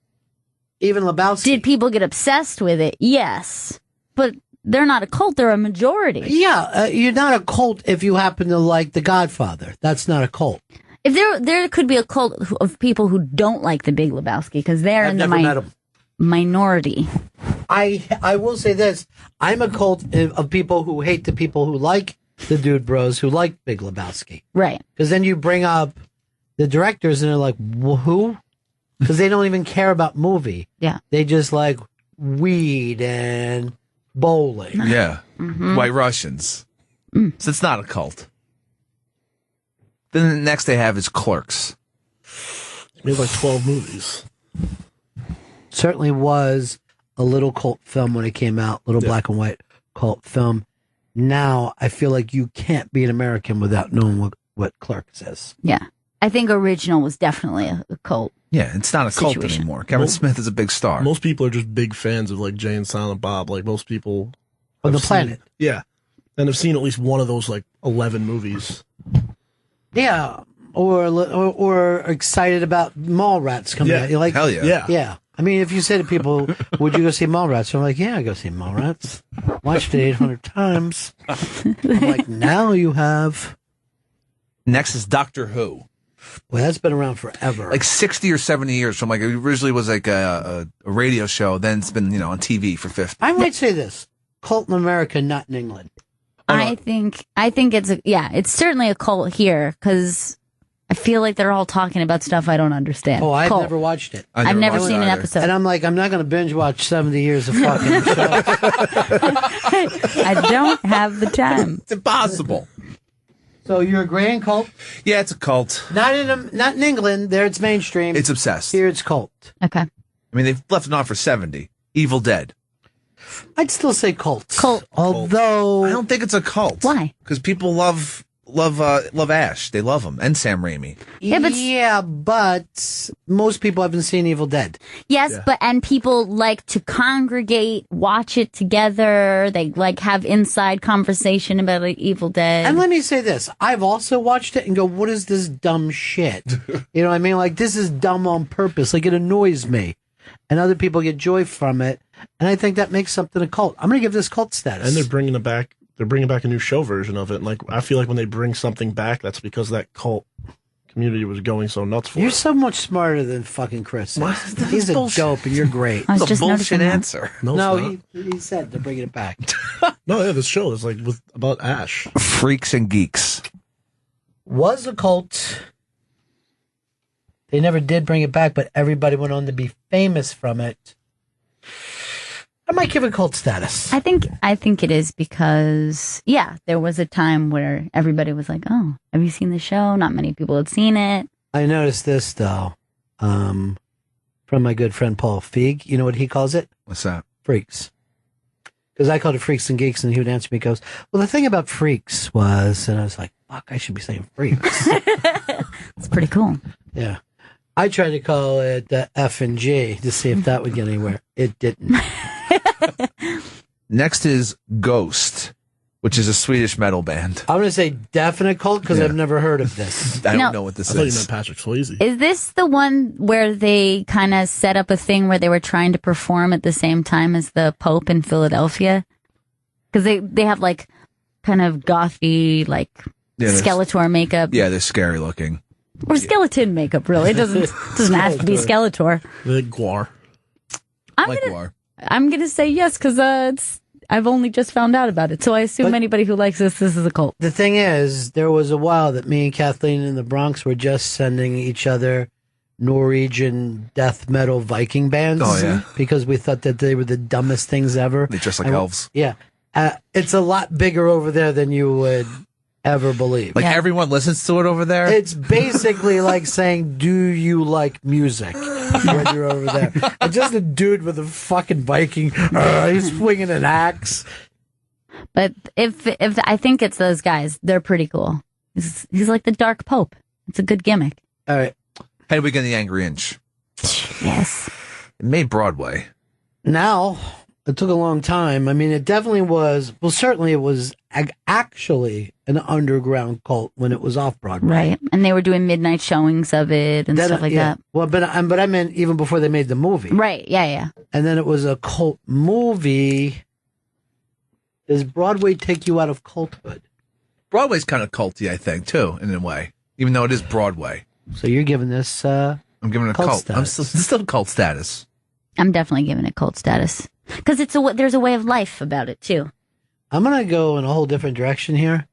Even Lebowski. did people get obsessed with it? Yes. But they're not a cult, they're a majority. Yeah, you're not a cult if you happen to like The Godfather. That's not a cult. If there could be a cult of people who don't like the Big Lebowski because they're I've in the never met 'em. minority. I will say this. I'm a cult of people who hate the people who like the Dude Bros, who like Big Lebowski. Right. Because then you bring up the directors and they're like, who? Because they don't even care about movie. Yeah. They just like weed and bowling. Yeah. Mm-hmm. White Russians. So it's not a cult. Then the next they have is Clerks. Made like 12 movies. Certainly was a little cult film when it came out, little black and white cult film. Now I feel like you can't be an American without knowing what Clerks is. Yeah. I think Original was definitely a cult. Yeah, it's not a cult situation. anymore. Kevin Smith is a big star. Most people are just big fans of like Jay and Silent Bob. Like most people On the have planet. seen- yeah, and have seen at least one of those like 11 movies. Yeah, or excited about Mallrats coming Yeah. out. You're like, Hell yeah. yeah. I mean, if you say to people, "Would you go see Mallrats?" I'm like, "Yeah, I go see Mallrats. Watched it 800 times." I'm like, "Now you have." Next is Doctor Who. Well, that's been around forever. Like 60 or 70 years from like it originally was like a radio show. Then it's been on TV for 50. I might say this: cult in America, not in England. I think it's certainly a cult here because I feel like they're all talking about stuff I don't understand. Oh, I've Cult. never watched it. I've never seen an episode. And I'm like, I'm not going to binge watch 70 years of fucking show. I don't have the time. It's impossible. So you're agreeing cult? Yeah, it's a cult. Not in England. There, it's mainstream. It's obsessed. Here, it's cult. Okay. I mean, they've left it on for 70. Evil Dead. I'd still say cult. Cult. Although I don't think it's a cult. Why? Because people love Ash. They love him and Sam Raimi. Yeah, but most people haven't seen Evil Dead. Yes, and people like to congregate, watch it together. They like have inside conversation about like, Evil Dead. And let me say this. I've also watched it and go, what is this dumb shit? You know what I mean? Like, this is dumb on purpose. Like, it annoys me. And other people get joy from it. And I think that makes something a cult. I'm going to give this cult status. And they're bringing it back. They're bringing back a new show version of it. And like, I feel like when they bring something back, that's because that cult community was going so nuts for You're it. so much smarter than fucking Chris. He's a dope and you're great. I was just noticing that. No, he said they're bringing it back. No, yeah, this show is like about Ash. Freaks and Geeks. Was a cult. They never did bring it back, but everybody went on to be famous from it. I might give it cult status. I think it is because there was a time where everybody was like, "Oh, have you seen the show?" Not many people had seen it. I noticed this though, from my good friend Paul Feig. You know what he calls it? What's that? Freaks. Because I called it Freaks and Geeks, and he would answer me. He goes, "Well, the thing about Freaks was," and I was like, "Fuck, I should be saying Freaks." It's pretty cool. Yeah. I tried to call it F and G to see if that would get anywhere. It didn't. Next is Ghost, which is a Swedish metal band. I'm going to say definite cult because I've never heard of this. I don't know what this I thought you is. meant Patrick Swayze. Is this the one where they kind of set up a thing where they were trying to perform at the same time as the Pope in Philadelphia? Because they have like kind of gothy, like Skeletor makeup. Yeah, they're scary looking. Or skeleton makeup, really. It doesn't have to be Skeletor. The Guar. I'm gonna say yes because I've only just found out about it, so I assume anybody who likes this is a cult. The thing is, there was a while that me and Kathleen in the Bronx were just sending each other Norwegian death metal Viking bands. Oh, yeah. Because we thought that they were the dumbest things ever. They dress like elves. Yeah. It's a lot bigger over there than you would ever believe. Like everyone listens to it over there? It's basically like saying, do you like music when you're over there? And just a dude with a fucking Viking, he's swinging an axe. But if I think it's those guys, they're pretty cool. He's like the Dark Pope. It's a good gimmick. All right. Hedwig and the Angry Inch. Yes. It made Broadway. Now, it took a long time. I mean, it definitely was, well, certainly it was actually an underground cult when it was off Broadway. Right. And they were doing midnight showings of it and stuff like that. Well, but I meant even before they made the movie. Right. Yeah. And then it was a cult movie. Does Broadway take you out of culthood? Broadway's kind of culty, I think, too, in a way. Even though it is Broadway. So you're giving this I'm giving it a cult. I'm still cult status. I'm definitely giving it cult status. Because there's a way of life about it, too. I'm going to go in a whole different direction here,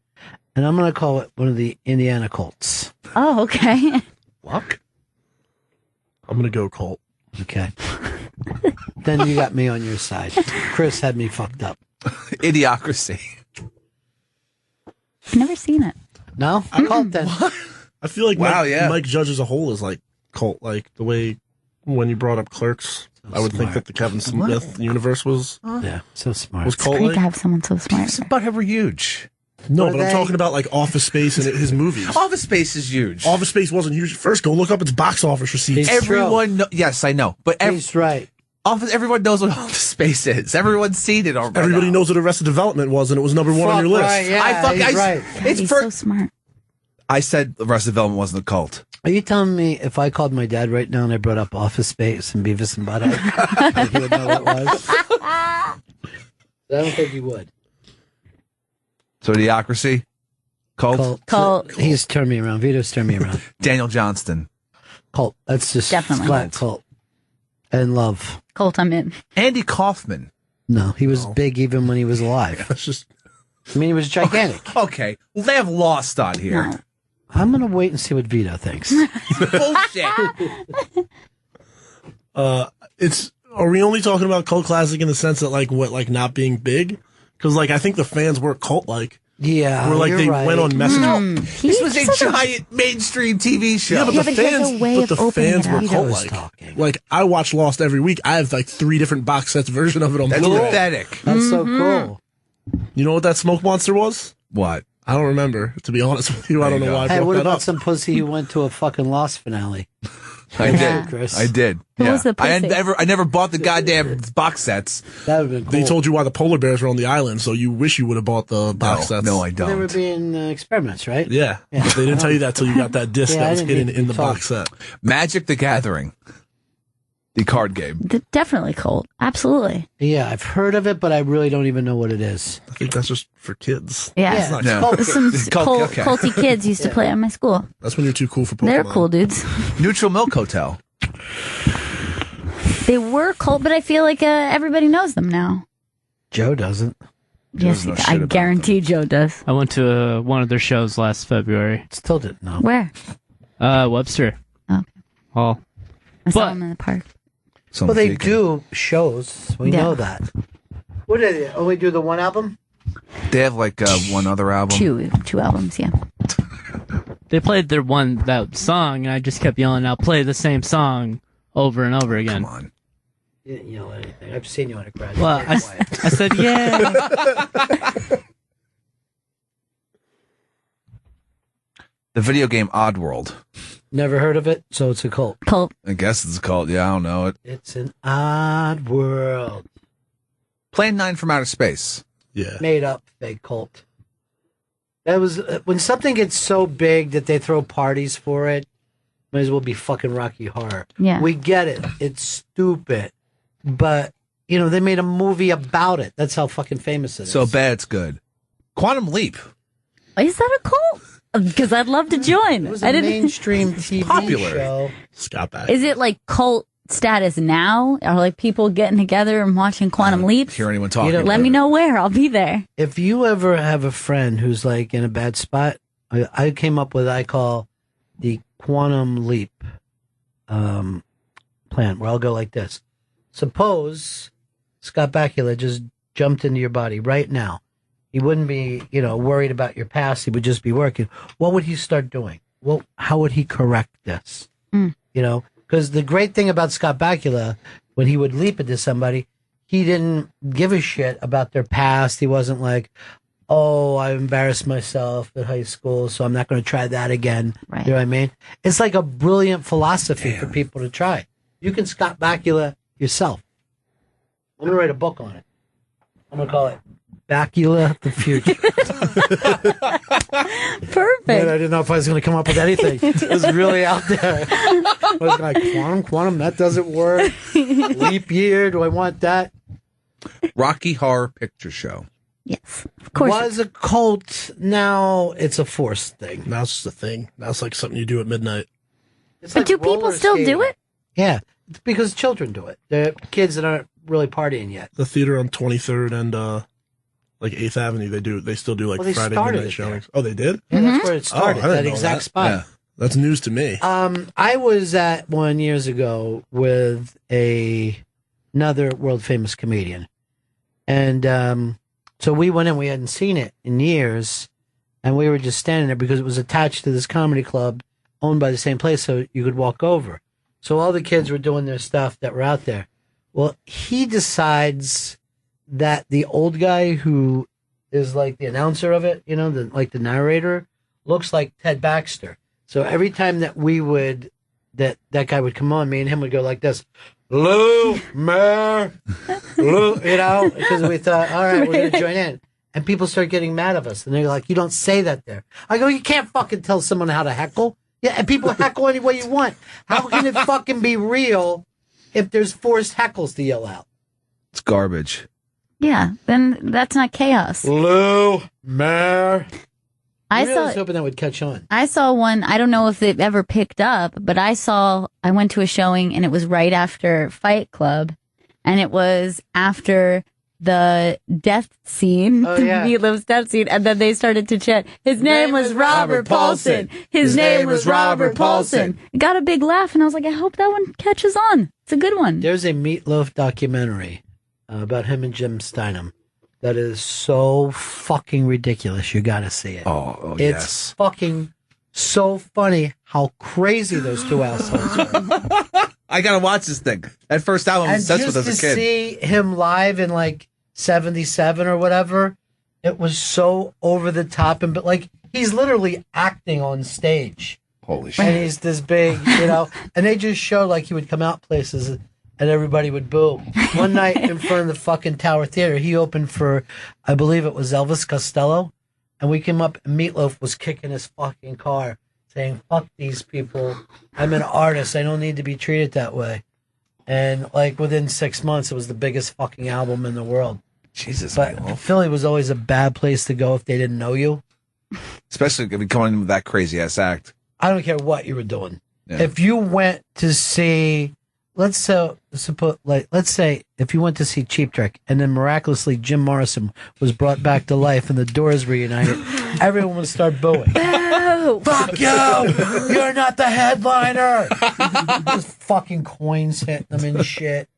and I'm going to call it one of the Indiana cults. Oh, okay. Luck? I'm going to go cult. Okay. Then you got me on your side. Chris had me fucked up. Idiocracy. I've never seen it. No? Cult then. I feel like Wow, Mike, yeah. Mike Judge as a whole is like cult. Like the way when you brought up Clerks, I would think that the Kevin Smith universe was Yeah, so smart. was It's great cult to like. have someone so smart. Butthead were huge. No, Were but I'm they? talking about like Office Space and his movies. Office Space is huge. Office Space wasn't huge. First, go look up its box office receipts. He's Everyone, yes, I know, but He's right. everyone knows what Office Space is. Everyone's seen it already. Everybody knows what Arrested Development was, and it was number one on your list. Right, yeah, he's right. It's He's for. so smart. I said Arrested Development wasn't a cult. Are you telling me if I called my dad right now and I brought up Office Space and Beavis and Butthead, that he would know what it was? I don't think he would. So Idiocracy, cult. Cult. He's turned me around. Vito's turned me around. Daniel Johnston, Cult. That's just Definitely. flat cult. And love. Colt, I'm in. Andy Kaufman. No, he was big even when he was alive. That's just. I mean, he was gigantic. Okay, well, they have Lost on here. No. I'm going to wait and see what Vito thinks. Bullshit. It's. Are we only talking about cult classic in the sense that like what like not being big? Because like I think the fans were cult like. Yeah, Where like you're they right. went on message. This was a giant mainstream TV show. Yeah, but Yeah, the but he has a fans, way but of the opening fans it were up. cult Vito's like. talking. Like I watch Lost every week. I have like 3 different box sets version of it on That's Blu-ray. pathetic. That's so cool. You know what that smoke monster was? What? I don't remember. To be honest with you, I don't know why I Hey, brought what that about up. some pussy who went to a fucking Lost finale? I Yeah. did. Chris. I did. Who yeah. was the pussy? I never bought the goddamn box sets. That would have been cool. They told you why the polar bears were on the island, so you wish you would have bought the box sets. No, I They were don't. being experiments, right? Yeah, Yeah. but they didn't tell you that till you got that disc Yeah, that I was didn't hidden need to in be the told. box set. Magic the Gathering, the card game. Definitely Colt. Absolutely. Yeah, I've heard of it, but I really don't even know what it is. I think that's just for kids. Yeah. Yeah. Not No. Cult. Some Okay. culty kids used to play at my school. That's when you're too cool for Pokemon. They're cool dudes. Neutral Milk Hotel. They were cult, but I feel like everybody knows them now. Joe doesn't. Yes, knows shit I about guarantee Joe does. I went to one of their shows last February. Still didn't know. Where? Webster Okay. Hall. I saw But- them in the park. Well, they do shows. We Yeah. know that. What did they only do the one album? They have like one other album. Two albums, yeah. They played that song, and I just kept yelling out, "Play the same song over and over again." Come on. You didn't yell anything. I've seen you on a crowd. Well, I said, "Yeah." The video game Oddworld. Never heard of it, so it's a cult. Cult. I guess it's called. Yeah, I don't know it. It's an odd world. Plan 9 from Outer Space. Yeah. Made up fake cult. That was when something gets so big that they throw parties for it. Might as well be fucking Rocky Horror. Yeah. We get it. It's stupid, but they made a movie about it. That's how fucking famous it is. So bad it's good. Quantum Leap. Is that a cult? Because I'd love to join. It was I a didn't. mainstream TV popular. show. Scott back. Is it like cult status now? Are like people getting together and watching Quantum Leap? Hear anyone talking? Let me know where. I'll be there. If you ever have a friend who's like in a bad spot, I came up with I call the Quantum Leap plan, where I'll go like this. Suppose Scott Bakula just jumped into your body right now. He wouldn't be, worried about your past. He would just be working. What would he start doing? Well, how would he correct this? Because the great thing about Scott Bakula, when he would leap into somebody, he didn't give a shit about their past. He wasn't like, oh, I embarrassed myself at high school, so I'm not going to try that again. Right. You know what I mean? It's like a brilliant philosophy for people to try. You can Scott Bakula yourself. I'm going to write a book on it. I'm going to call it Bakula the Future. Perfect. Man, I didn't know if I was going to come up with anything. It was really out there. I was like, quantum, that doesn't work. Leap year, do I want that? Rocky Horror Picture Show. Yes, of course. Was a cult, now it's a forced thing. Now it's just a thing. Now it's like something you do at midnight. It's But like do people roller still do skating. it? Yeah, it's because children do it. They're kids that aren't really partying yet. The theater on 23rd and like 8th Avenue, they still do like Well, they Friday started midnight it showings. Oh, they did? Yeah, that's where it started, I didn't that know exact that. spot. Yeah. That's news to me. I was at one years ago with another world famous comedian, and So we went in, we hadn't seen it in years, and we were just standing there because it was attached to this comedy club owned by the same place, so you could walk over. So all the kids were doing their stuff that were out there. Well, he decides that the old guy who is like the announcer of it, like the narrator, looks like Ted Baxter. So every time that that guy would come on, me and him would go like this, Lou, Mayor, Lou, because we thought, all right, we're going to join in. And people start getting mad at us. And they're like, you don't say that there. I go, you can't fucking tell someone how to heckle. Yeah, and people heckle any way you want. How can it fucking be real if there's forced heckles to yell out? It's garbage. Yeah, then that's not chaos. Lou, Mayor. I was hoping that would catch on. I saw one. I don't know if they've ever picked up, but I went to a showing and it was right after Fight Club, and it was after the death scene, Meatloaf's death scene, and then they started to chant, his name was Robert Paulson. His name was Robert Paulson. It got a big laugh, and I was like, I hope that one catches on. It's a good one. There's a Meatloaf documentary about him and Jim Steinman that is so fucking ridiculous. You got to see it. It's fucking so funny how crazy those two assholes are. I got to watch this thing. That first album was obsessed with as a kid. And just to see him live in like 77 or whatever, it was so over the top. But like, he's literally acting on stage. Holy shit. And he's this big, and they just showed like he would come out places and everybody would boo. One night in front of the fucking Tower Theater, he opened for, I believe it was Elvis Costello, and we came up and Meatloaf was kicking his fucking car, saying, fuck these people. I'm an artist. I don't need to be treated that way. And like within 6 months, it was the biggest fucking album in the world. Jesus, but Meatloaf. Philly was always a bad place to go if they didn't know you. Especially if you come in with that crazy ass act. I don't care what you were doing. Yeah. If you went to see, let's say if you went to see Cheap Trick and then miraculously Jim Morrison was brought back to life and the Doors reunited, everyone would start booing. Fuck you! You're not the headliner! Just fucking coins hitting them and shit.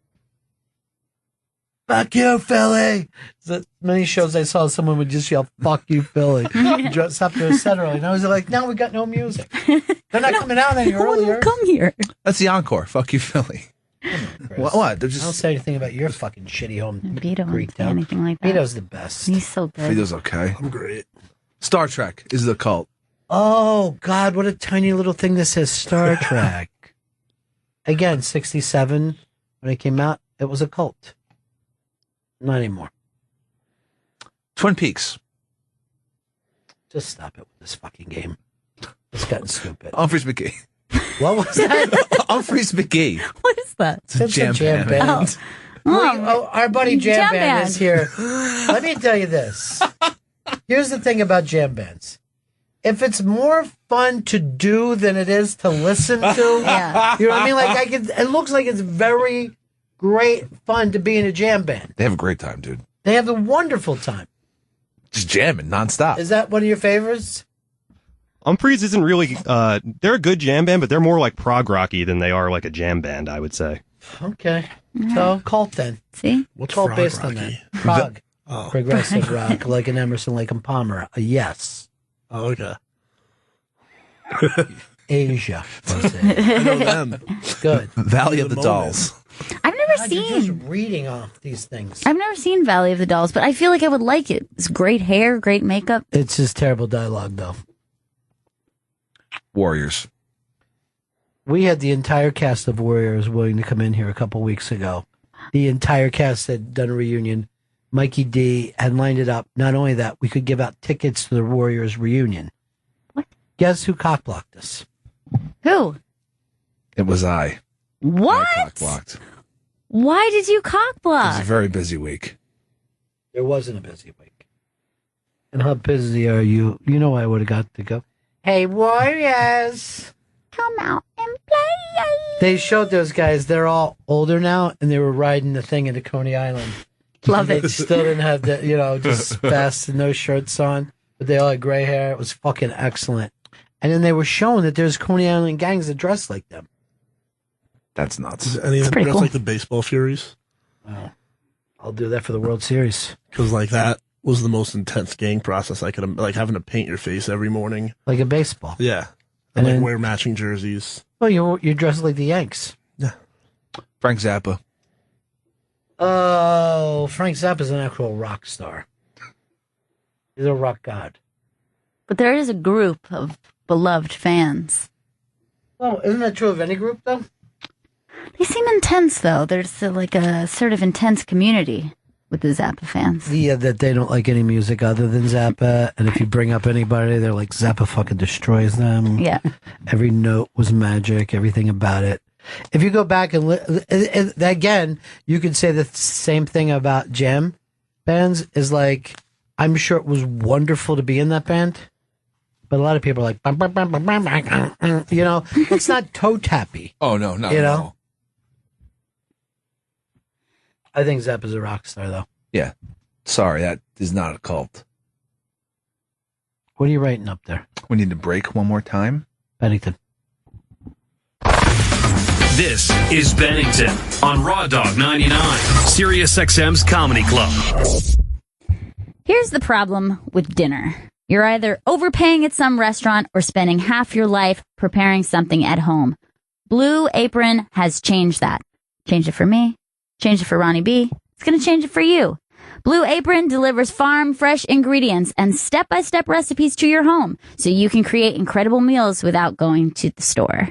Fuck you, Philly! So many shows I saw, someone would just yell, fuck you, Philly. Dress up to a set early. And I was like, now we got no music. They're not coming out any earlier. Come here. That's the encore. Fuck you, Philly. What? They're just... I don't say anything about your fucking shitty home. Vito don't say anything like that. Vito's the best. He's so good. Vito's okay. I'm great. Star Trek is the cult. Oh, God, what a tiny little thing that says Star Trek. Again, 67, when it came out, it was a cult. Not anymore. Twin Peaks. Just stop it with this fucking game. It's gotten stupid. Humphreys McGee. What was that? Humphreys McGee. What is that? It's a jam band. Our buddy Jam Band is here. Let me tell you this. Here's the thing about jam bands. If it's more fun to do than it is to listen to, you know what I mean? Like it looks like it's very great fun to be in a jam band. They have a great time, dude. They have a wonderful time. Just jamming nonstop. Is that one of your favorites? Humphreys isn't really, they're a good jam band, but they're more like prog rocky than they are like a jam band, I would say. Okay. So, cult then. See? What's cult based on that? Prog. Progressive rock, like an Emerson, Lake and Palmer. A yes. Oh, okay. Asia. I know them. Good. Valley of the Dolls. I've never God, seen. You're just reading off these things. I've never seen Valley of the Dolls, but I feel like I would like it. It's great hair, great makeup. It's just terrible dialogue, though. Warriors. We had the entire cast of Warriors willing to come in here a couple weeks ago. The entire cast had done a reunion. Mikey D had lined it up. Not only that, we could give out tickets to the Warriors reunion. What? Guess who cockblocked us? Who? It was I. What? I cockblocked. Why did you cockblock? It was a very busy week. There wasn't a busy week. And how busy are you? You know I would have got to go. Hey, Warriors! Come out and play. They showed those guys. They're all older now, and they were riding the thing into Coney Island. Love They it. still didn't have the, just vests and no shirts on, but they all had gray hair. It was fucking excellent. And then they were showing that there's Coney Island gangs that dress like them. That's nuts. Is any of them dressed like the baseball Furies? Oh, I'll do that for the World Series. Because like that. was the most intense gang process I could, like having to paint your face every morning. Like a baseball. Yeah. And And like then- wear matching jerseys. Well, you're dressed like the Yanks. Frank Zappa. Oh, Frank Zappa's an actual rock star. He's a rock god. But there is a group of beloved fans. Well, isn't that true of any group, though? They seem intense, though. There's like a sort of intense community with the Zappa fans. Yeah, that they don't like any music other than Zappa, and if you bring up anybody, they're like, Zappa fucking destroys them. Yeah. Every note was magic, everything about it. If you go back and again, you could say the same thing about jam bands. Is like, I'm sure it was wonderful to be in that band, but a lot of people are like, bum, bum, bum, bum, bum, bum, you know, it's not toe tappy. Oh no, not You at know? all. I think Zappa's a rock star, though. Yeah. Sorry, that is not a cult. What are you writing up there? We need to break one more time. Bennington. This is Bennington on Raw Dog 99, Sirius XM's Comedy Club. Here's the problem with dinner. You're either overpaying at some restaurant or spending half your life preparing something at home. Blue Apron has changed that. Changed it for me. Changed it for Ronnie B. It's going to change it for you. Blue Apron delivers farm fresh ingredients and step-by-step recipes to your home so you can create incredible meals without going to the store.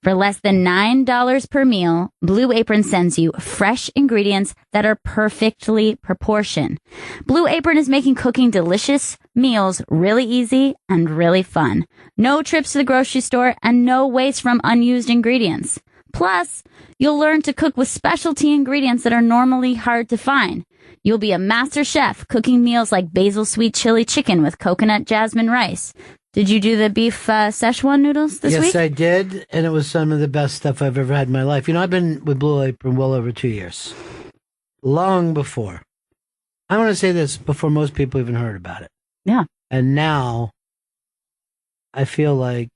For less than $9 per meal, Blue Apron sends you fresh ingredients that are perfectly proportioned. Blue Apron is making cooking delicious meals really easy and really fun. No trips to the grocery store and no waste from unused ingredients. Plus, you'll learn to cook with specialty ingredients that are normally hard to find. You'll be a master chef cooking meals like basil sweet chili chicken with coconut jasmine rice. Did you do the beef Szechuan noodles this week? Yes, I did, and it was some of the best stuff I've ever had in my life. You know, I've been with Blue Apron well over 2 years. Long before. I want to say this, before most people even heard about it. Yeah. And now, I feel like,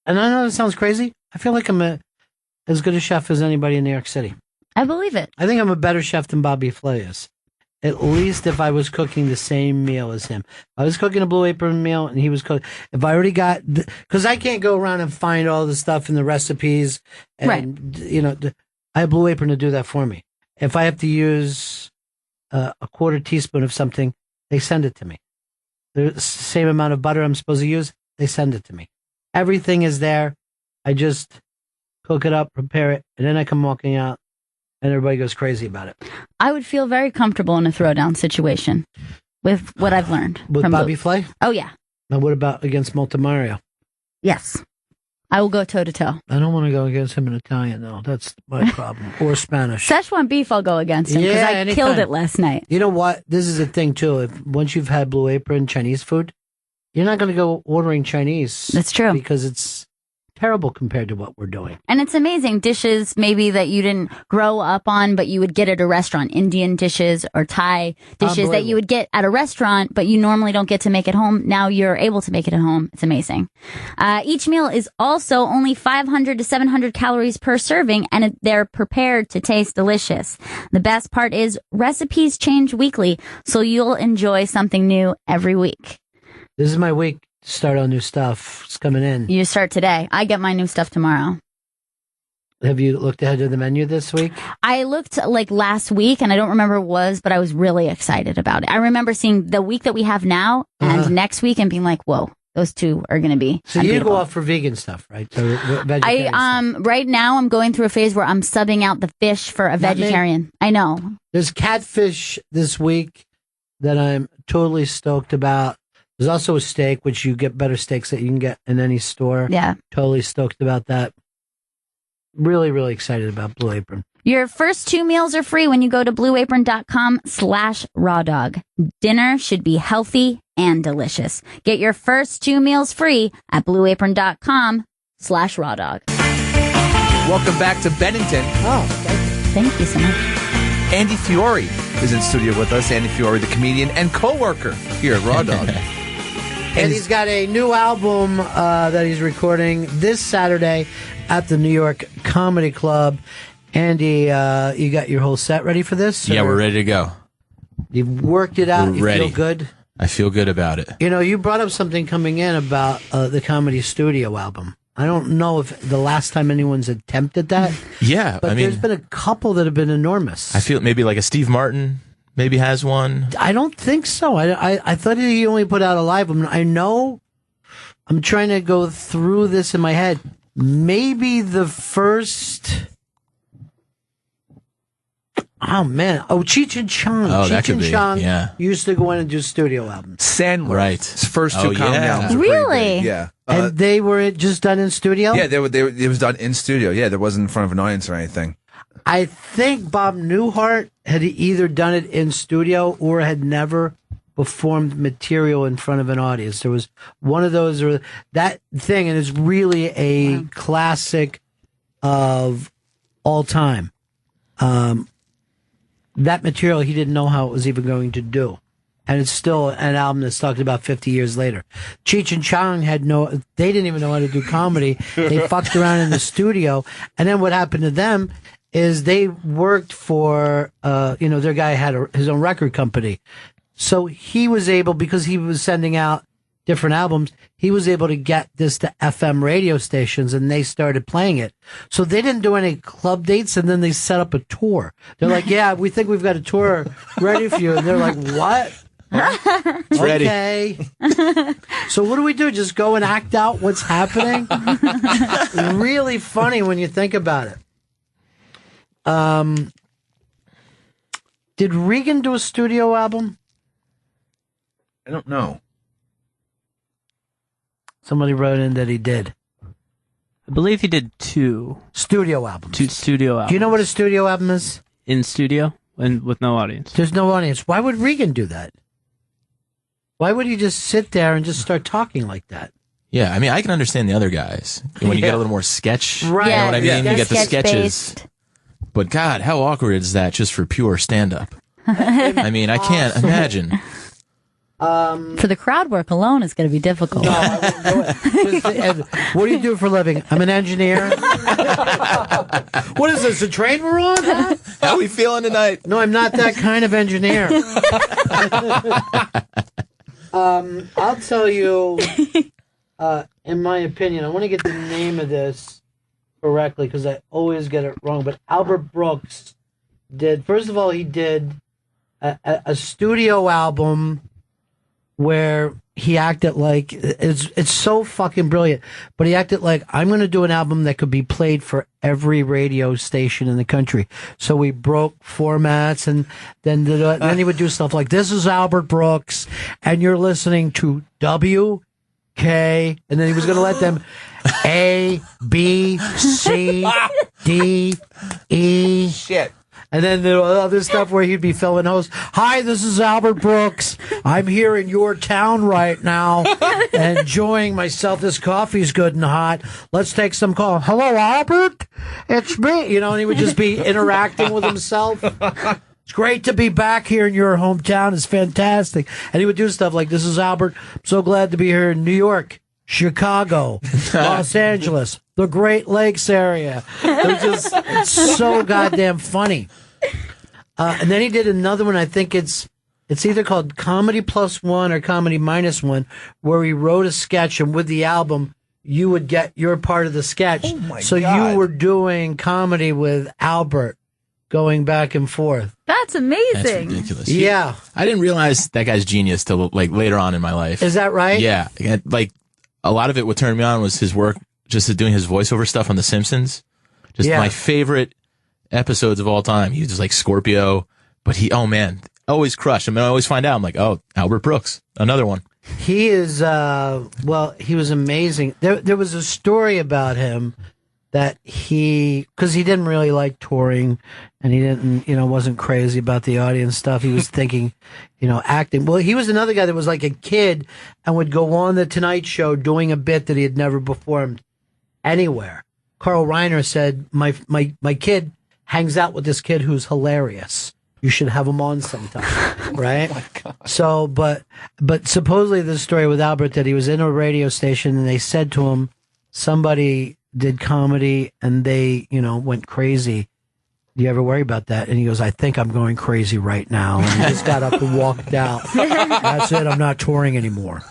and I know this sounds crazy, I feel like I'm as good a chef as anybody in New York City. I believe it. I think I'm a better chef than Bobby Flay is. At least if I was cooking the same meal as him. I was cooking a Blue Apron meal and he was cooking. If I already got, because I can't go around and find all the stuff in the recipes. And, you know, I have Blue Apron to do that for me. If I have to use a quarter teaspoon of something, they send it to me. The same amount of butter I'm supposed to use, they send it to me. Everything is there. I just cook it up, prepare it, and then I come walking out. And everybody goes crazy about it. I would feel very comfortable in a throwdown situation with what I've learned. With from Bobby Blue. Flay? Oh, yeah. Now, what about against Multimario? Yes. I will go toe-to-toe. I don't want to go against him in Italian, though. That's my problem. Or Spanish. Szechuan beef, I'll go against him because I killed it last night. You know what? This is the thing, too. Once you've had Blue Apron Chinese food, you're not going to go ordering Chinese. That's true. Because it's terrible compared to what we're doing. And it's amazing. Dishes maybe that you didn't grow up on, but you would get at a restaurant. Indian dishes or Thai dishes that you would get at a restaurant, but you normally don't get to make at home. Now you're able to make it at home. It's amazing. Each meal is also only 500 to 700 calories per serving, and they're prepared to taste delicious. The best part is recipes change weekly, so you'll enjoy something new every week. This is my week. Start on new stuff. It's coming in. You start today. I get my new stuff tomorrow. Have you looked ahead to the menu this week? I looked like last week, and I don't remember what it was, but I was really excited about it. I remember seeing the week that we have now and next week and being like, whoa, those two are going to be So you go off for vegan stuff, right? So vegetarian stuff. Right now I'm going through a phase where I'm subbing out the fish for a vegetarian. I know. There's catfish this week that I'm totally stoked about. There's also a steak, which you get better steaks that you can get in any store. Yeah. Totally stoked about that. Really, really excited about Blue Apron. Your first 2 meals are free when you go to blueapron.com/rawdog. Dinner should be healthy and delicious. Get your first 2 meals free at blueapron.com/rawdog. Welcome back to Bennington. Oh, thank you so much. Andy Fiori is in studio with us. Andy Fiori, the comedian and co-worker here at Raw Dog. And he's got a new album that he's recording this Saturday at the New York Comedy Club. Andy, you got your whole set ready for this? Yeah, we're ready to go. You've worked it out. You Ready. feel good. I feel good about it. You know, you brought up something coming in about the Comedy Studio album. I don't know if the last time anyone's attempted that. Yeah, but I mean, there's been a couple that have been enormous. I feel maybe like a Steve Martin maybe has one. I don't think so. I thought he only put out a live one. I know. I'm trying to go through this in my head. Maybe the first. Oh man! Oh, Cheech and Chong. Oh, that Cheech could and be, Chong yeah. used to go in and do studio albums. Sandler. Right. His first two comedy albums were Really? pretty big. Yeah. And they were just done in studio? Yeah, it was done in studio. Yeah, there wasn't in front of an audience or anything. I think Bob Newhart had either done it in studio or had never performed material in front of an audience. There was one of those or that thing, and it's really a classic of all time. That material he didn't know how it was even going to do. And it's still an album that's talked about 50 years later. Cheech and Chong they didn't even know how to do comedy. They fucked around in the studio. And then what happened to them is they worked for, their guy had his own record company. So he was able, because he was sending out different albums, he was able to get this to FM radio stations and they started playing it. So they didn't do any club dates and then they set up a tour. They're like, yeah, we think we've got a tour ready for you. And they're like, what? It's ready. Okay. So what do we do? Just go and act out what's happening? Really funny when you think about it. Did Regan do a studio album? I don't know. Somebody wrote in that he did. I believe he did 2 studio albums. 2 studio albums. Do you know what a studio album is? In studio and with no audience. There's no audience. Why would Regan do that? Why would he just sit there and just start talking like that? Yeah, I mean, I can understand the other guys. When you get a little more sketch, Right. you know what I mean? Yeah. You get the sketches. Sketch-based. But God, how awkward is that just for pure stand-up? I mean, I can't imagine. For the crowd work alone, it's going to be difficult. No, I wouldn't do it. What do you do for a living? I'm an engineer. What is this, a train we're on? Huh? How we feeling tonight? No, I'm not that kind of engineer. I'll tell you, in my opinion, I want to get the name of this correctly because I always get it wrong, but Albert Brooks first of all, he did a studio album where he acted like it's so fucking brilliant, but he acted like, I'm going to do an album that could be played for every radio station in the country. So we broke formats, and then he would do stuff like, this is Albert Brooks and you're listening to WK, and then he was going to let them A, B, C, D, E. Shit. And then the other stuff where he'd be filling hosts. Hi, this is Albert Brooks. I'm here in your town right now, enjoying myself. This coffee's good and hot. Let's take some call. Hello, Albert. It's me. You know, and he would just be interacting with himself. It's great to be back here in your hometown. It's fantastic. And he would do stuff like, this is Albert. I'm so glad to be here in New York, Chicago, Los Angeles, the Great Lakes area. It's so goddamn funny. And then he did another one. I think it's either called Comedy Plus One or Comedy Minus One, where he wrote a sketch, and with the album, you would get your part of the sketch. Oh my so God. you were doing comedy with Albert, going back and forth. That's amazing. That's ridiculous. Yeah. I didn't realize that guy's genius till like later on in my life. Is that right? Yeah. Like a lot of it, what turned me on was his work, just doing his voiceover stuff on The Simpsons. Just Yeah. my favorite episodes of all time. He was just like Scorpio, but always crushed. I mean, I always find out, I'm like, oh, Albert Brooks, another one. He is, he was amazing. There was a story about him that because he didn't really like touring and he didn't, wasn't crazy about the audience stuff. He was thinking, acting. Well, he was another guy that was like a kid and would go on the Tonight Show doing a bit that he had never performed anywhere. Carl Reiner said, my kid hangs out with this kid who's hilarious. You should have him on sometime, right? Oh my God. So, but supposedly the story with Albert that he was in a radio station and they said to him, somebody did comedy and they, went crazy. do you ever worry about that? And he goes, I think I'm going crazy right now. And he just got up and walked out. That's it. I'm not touring anymore.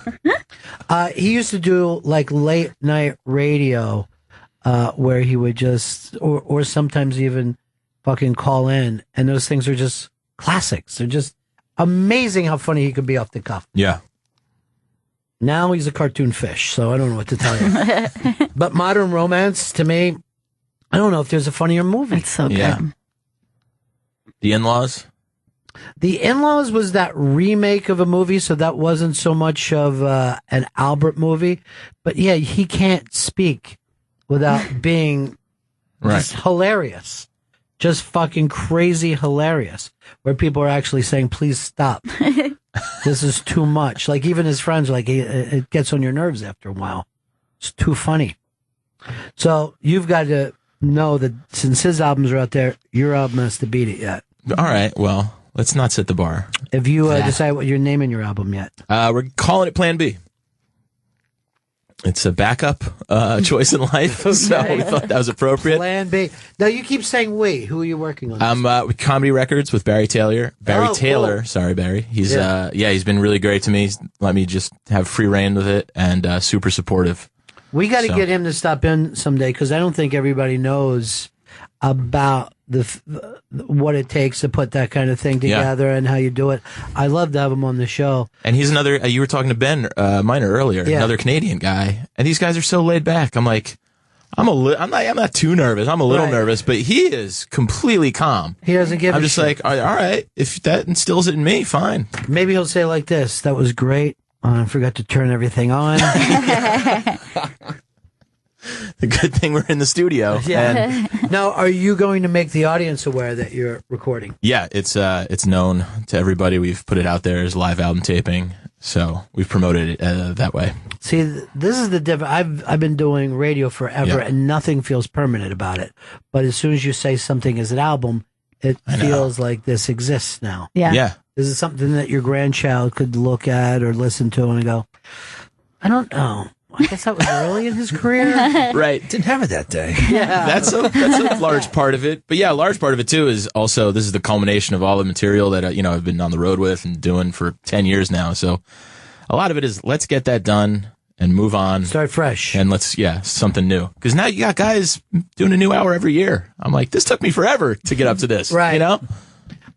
He used to do like late night radio, where he would just, or sometimes even fucking call in. And those things are just classics. They're just amazing how funny he could be off the cuff. Yeah. Now he's a cartoon fish, so I don't know what to tell you. But Modern Romance, to me, I don't know if there's a funnier movie. It's so good. Yeah. The In-Laws? The In-Laws was that remake of a movie, so that wasn't so much of an Albert movie. But yeah, he can't speak without being just hilarious. Just fucking crazy hilarious. Where people are actually saying, please stop. This is too much. Like even his friends are like, it gets on your nerves after a while. It's too funny. So you've got to know that since his albums are out there, your album has to beat it yet. All right, well, let's not set the bar. Have you decided what you're naming your album yet? We're calling it Plan B. It's a backup choice in life, so we thought that was appropriate. Plan B. Now you keep saying we. Who are you working on? I'm with Comedy Records with Barry Taylor. Taylor, cool. Sorry, Barry. He's he's been really great to me. He's let me just have free reign with it, and super supportive. We got to get him to stop in someday because I don't think everybody knows about what it takes to put that kind of thing together and how you do it. I love to have him on the show. And he's another. You were talking to Ben Miner earlier, another Canadian guy, and these guys are so laid back. I'm like, I'm not too nervous. I'm a little nervous, but he is completely calm. He doesn't give. I'm just like, all right, if that instills it in me, fine. Maybe he'll say like this: "That was great. I forgot to turn everything on." The good thing we're in the studio. Yeah. Now, are you going to make the audience aware that you're recording? Yeah, it's known to everybody. We've put it out there as live album taping, so we've promoted it that way. See, this is the difference. I've been doing radio forever, and nothing feels permanent about it. But as soon as you say something is an album, it feels like this exists now. Yeah. This is something that your grandchild could look at or listen to and go, I don't know. I guess that was early in his career. Right. Didn't have it that day. Yeah. That's a large part of it. But yeah, a large part of it too is also this is the culmination of all the material that I've been on the road with and doing for 10 years now. So a lot of it is let's get that done and move on. Start fresh. And something new. Because now you got guys doing a new hour every year. I'm like, this took me forever to get up to this. Right. You know?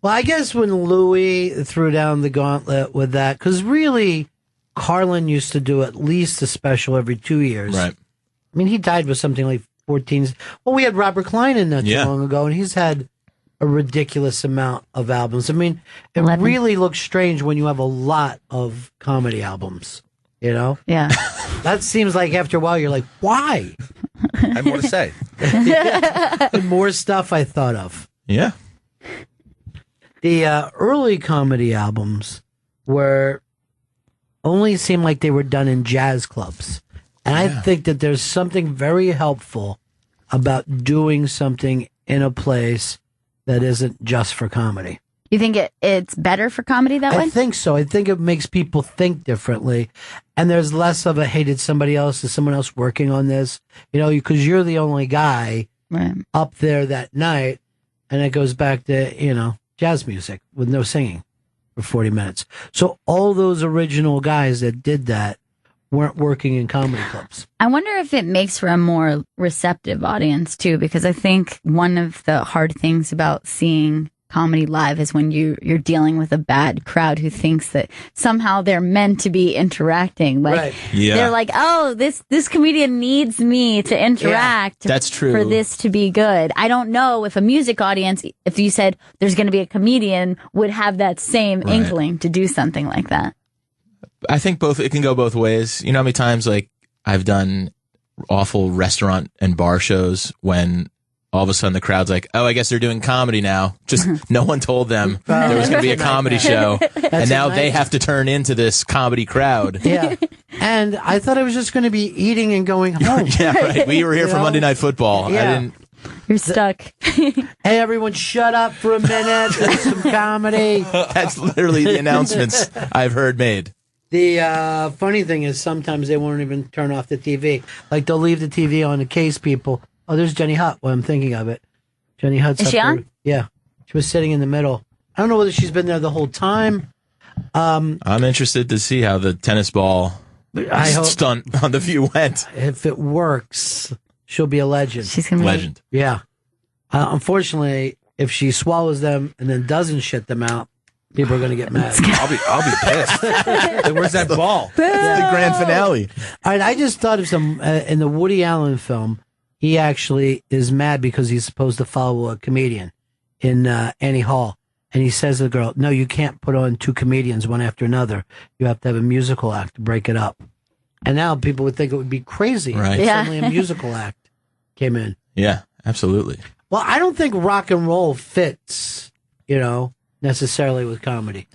Well, I guess when Louis threw down the gauntlet with that, because really Carlin used to do at least a special every 2 years. Right. I mean, he died with something like 14. Well, we had Robert Klein in not too long ago, and he's had a ridiculous amount of albums. I mean, it really looks strange when you have a lot of comedy albums, you know? Yeah. That seems like after a while you're like, why? I have more to say. And more stuff I thought of. Yeah. The early comedy albums were only seemed like they were done in jazz clubs. And I think that there's something very helpful about doing something in a place that isn't just for comedy. You think it's better for comedy that way? I think so. I think it makes people think differently. And there's less of a, hey, is someone else working on this? You know, because you're the only guy up there that night. And it goes back to, jazz music with no singing for 40 minutes. So all those original guys that did that weren't working in comedy clubs. I wonder if it makes for a more receptive audience too, because I think one of the hard things about seeing comedy live is when you're dealing with a bad crowd who thinks that somehow they're meant to be interacting. Like they're like, oh, this comedian needs me to interact. That's true. For this to be good. I don't know if a music audience, if you said there's going to be a comedian, would have that same inkling to do something like that. I think it can go both ways. You know how many times like I've done awful restaurant and bar shows when all of a sudden the crowd's like, oh, I guess they're doing comedy now. Just no one told them there was going to be a comedy show. And now they have to turn into this comedy crowd. Yeah. And I thought I was just going to be eating and going home. Yeah, right. We were here for Monday Night Football. Yeah. You're stuck. Hey, everyone, shut up for a minute. There's some comedy. That's literally the announcements I've heard made. The funny thing is sometimes they won't even turn off the TV. Like they'll leave the TV on in case people. Oh, there's Jenny Hutt. Well, I'm thinking of it. Jenny Hutt's Is she on? Yeah, she was sitting in the middle. I don't know whether she's been there the whole time. I'm interested to see how the tennis ball stunt on The View went. If it works, she'll be a legend. She's gonna be legend. Yeah. Unfortunately, if she swallows them and then doesn't shit them out, people are going to get mad. I'll be pissed. Like, where's that ball? That's the grand finale. All right, I just thought of some in the Woody Allen film. He actually is mad because he's supposed to follow a comedian in Annie Hall, and he says to the girl, "No, you can't put on two comedians one after another. You have to have a musical act to break it up." And now people would think it would be crazy Right. if Yeah. suddenly a musical act came in. Yeah, absolutely. Well, I don't think rock and roll fits, necessarily with comedy.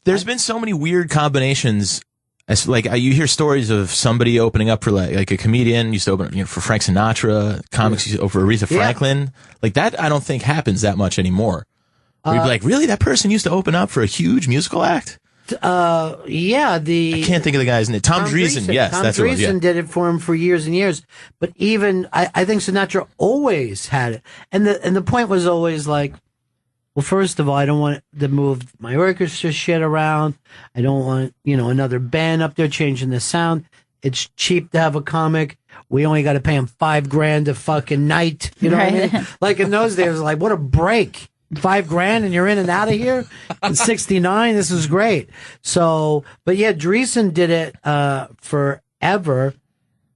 There's been so many weird combinations. As like you hear stories of somebody opening up for like a comedian used to open for Frank Sinatra, comics used to open for Aretha Franklin. Like that, I don't think happens that much anymore. Where you'd be like, really, that person used to open up for a huge musical act? Yeah, I can't think of the guy's name. Tom Dreesen. Yes, Tom that's what it was. Dreesen did it for him for years and years. But even I think Sinatra always had it, and the point was always like, well, first of all, I don't want to move my orchestra shit around. I don't want another band up there changing the sound. It's cheap to have a comic. We only got to pay him $5,000 a fucking night. You know what I mean? Like in those days, like what a break. $5,000 and you're in and out of here in '69. This is great. So, but yeah, Dreesen did it forever,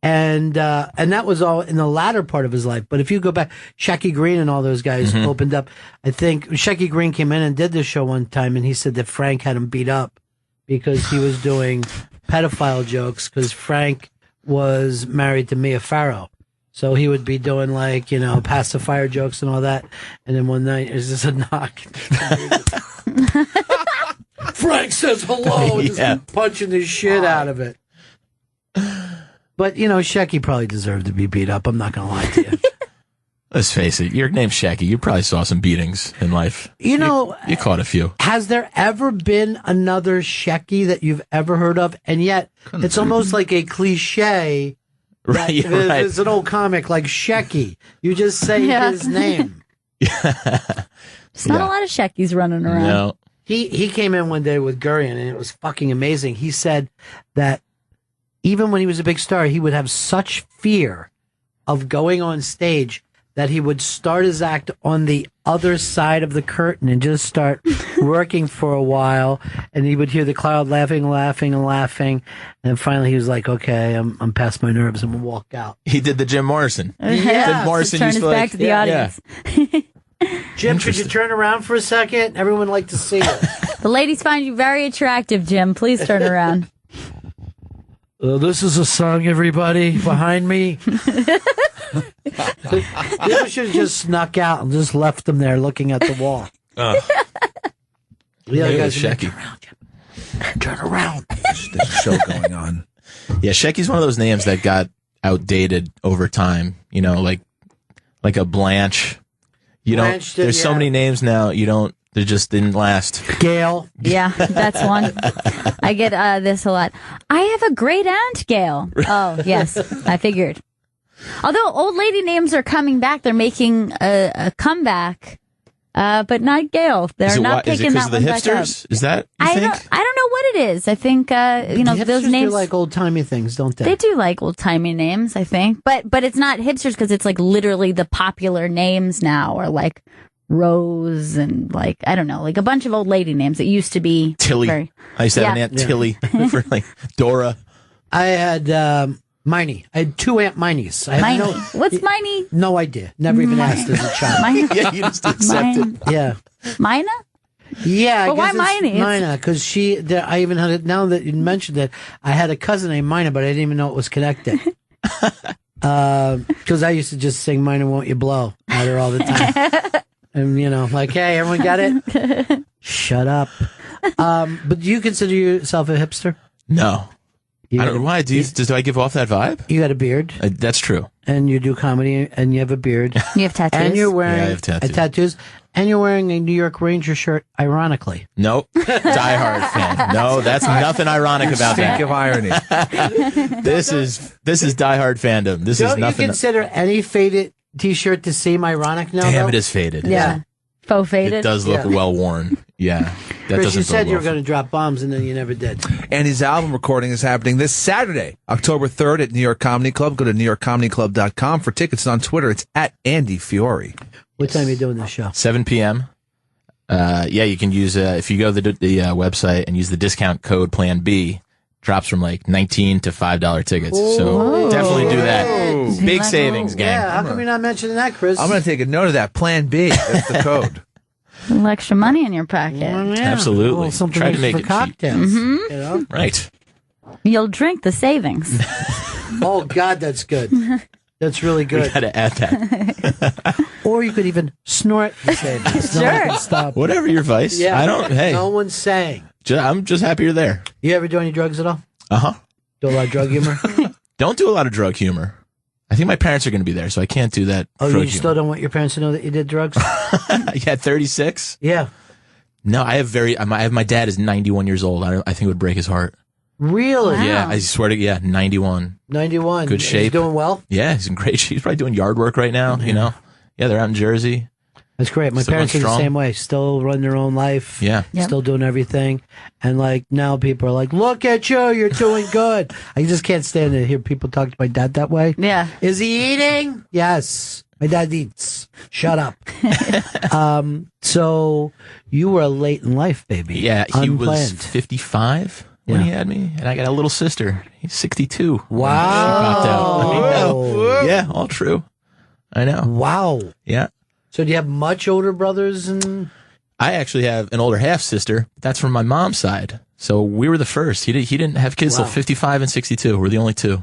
and that was all in the latter part of his life. But if you go back, Shecky Green and all those guys opened up. I think Shecky Green came in and did the show one time, and he said that Frank had him beat up because he was doing pedophile jokes because Frank was married to Mia Farrow. So he would be doing pacifier jokes and all that. And then one night, there's just a knock. Frank says hello. And just punching the shit out of it. But, Shecky probably deserved to be beat up. I'm not going to lie to you. Let's face it, your name's Shecky. You probably saw some beatings in life. You caught a few. Has there ever been another Shecky that you've ever heard of? And yet, it's almost like a cliche. Right, right. It's an old comic like Shecky. You just say his name. There's not a lot of Sheckies running around. No. He came in one day with Gurion, and it was fucking amazing. He said that even when he was a big star, he would have such fear of going on stage that he would start his act on the other side of the curtain and just start working for a while. And he would hear the crowd laughing. And finally he was like, okay, I'm past my nerves and we'll walk out. He did the Jim Morrison. Yeah. Jim Morrison Turn used his to back to the audience. Jim, could you turn around for a second? Everyone would like to see you. The ladies find you very attractive, Jim. Please turn around. This is a song, everybody, behind me. You should have just snuck out and just left them there looking at the wall. Guys, Shecky. Turn around. There's a show going on. Yeah, Shecky's one of those names that got outdated over time. Like a Blanche. There's so many names now. They just didn't last. Gail. Yeah, that's one. I get this a lot. I have a great aunt, Gail. Oh, yes, I figured. Although old lady names are coming back, they're making a comeback, but not Gail. They're not picking that one back up. Is that? I don't know what it is. I think those names do like old timey things, don't they? They do like old timey names, I think, but it's not hipsters because it's like literally the popular names now are like Rose and I don't know, like a bunch of old lady names that used to be Tilly. I used to have an Aunt Tilly for Dora. I had Miney. I had two Aunt Mineys. Miney. What's Miney? No idea. Never even asked as a child. Miney? Yeah, you just accepted. Yeah. Mina? Yeah, But why Miney? Mina, because I even had it, now that you mentioned it, I had a cousin named Mina, but I didn't even know it was connected. Because I used to just sing Mina Won't You Blow at her all the time. And, hey, everyone got it? Shut up. But do you consider yourself a hipster? No. I don't know why. Do I give off that vibe? You got a beard. That's true. And you do comedy, and you have a beard. You have tattoos. And you're wearing I have tattoos. And you're wearing a New York Ranger shirt, ironically. Nope. Die-hard fan. No, that's nothing ironic about that. Think of irony. This is die-hard fandom. This is nothing. Don't you consider any faded T-shirt to seem ironic now? Damn, though? it is faded. Yeah. Faux faded. It does look well worn. Yeah. That Chris, doesn't you said bode you were well. going to drop bombs, and then you never did. Andy's album recording is happening this Saturday, October 3rd at New York Comedy Club. Go to newyorkcomedyclub.com for tickets. On Twitter, it's at Andy Fiori. What time are you doing this show? 7 p.m. Yeah, you can use, if you go to the website and use the discount code Plan B, drops from like $19 to $5 tickets. So definitely do that. Big savings, gang. Yeah, how come you're not mentioning that, Chris? I'm going to take a note of that. Plan B. That's the code. A little extra money in your pocket. Absolutely. Well, something Try to make for it cheap. cocktails. Mhm. You know? Right. You'll drink the savings. Oh, God, that's good. That's really good. We got to add that. Or you could even snort the savings. No one Sure. can stop. Whatever your vice. Yeah. I don't, hey, No one's saying. I'm just happy you're there. You ever do any drugs at all? Uh-huh. Do a lot of drug humor? Don't do a lot of drug humor. I think my parents are going to be there, so I can't do that. Oh, drug you still don't want your parents to know that you did drugs? You had 36? Yeah. No, I have my dad is 91 years old. I think it would break his heart. Really? Yeah, I swear to 91. 91. Good shape. He's doing well? Yeah, he's in great shape. He's probably doing yard work right now, you know? Yeah, they're out in Jersey. That's great. My Still parents are going the strong. same way. Still run their own life. Yeah. Yep. Still doing everything. And like now people are like, look at you. You're doing good. I just can't stand to hear people talk to my dad that way. Yeah. Is he eating? Yes. My dad eats. Shut up. So you were late in life, baby. Yeah, he was Unplanned. 55 when he had me, and I got a little sister. He's 62. Wow. She popped out. I mean, Oh. yeah, all true. I know. Wow. Yeah. So do you have much older brothers? And I actually have an older half sister. That's from my mom's side. So we were the first. He didn't have kids till Wow. 55 and 62. We're the only two.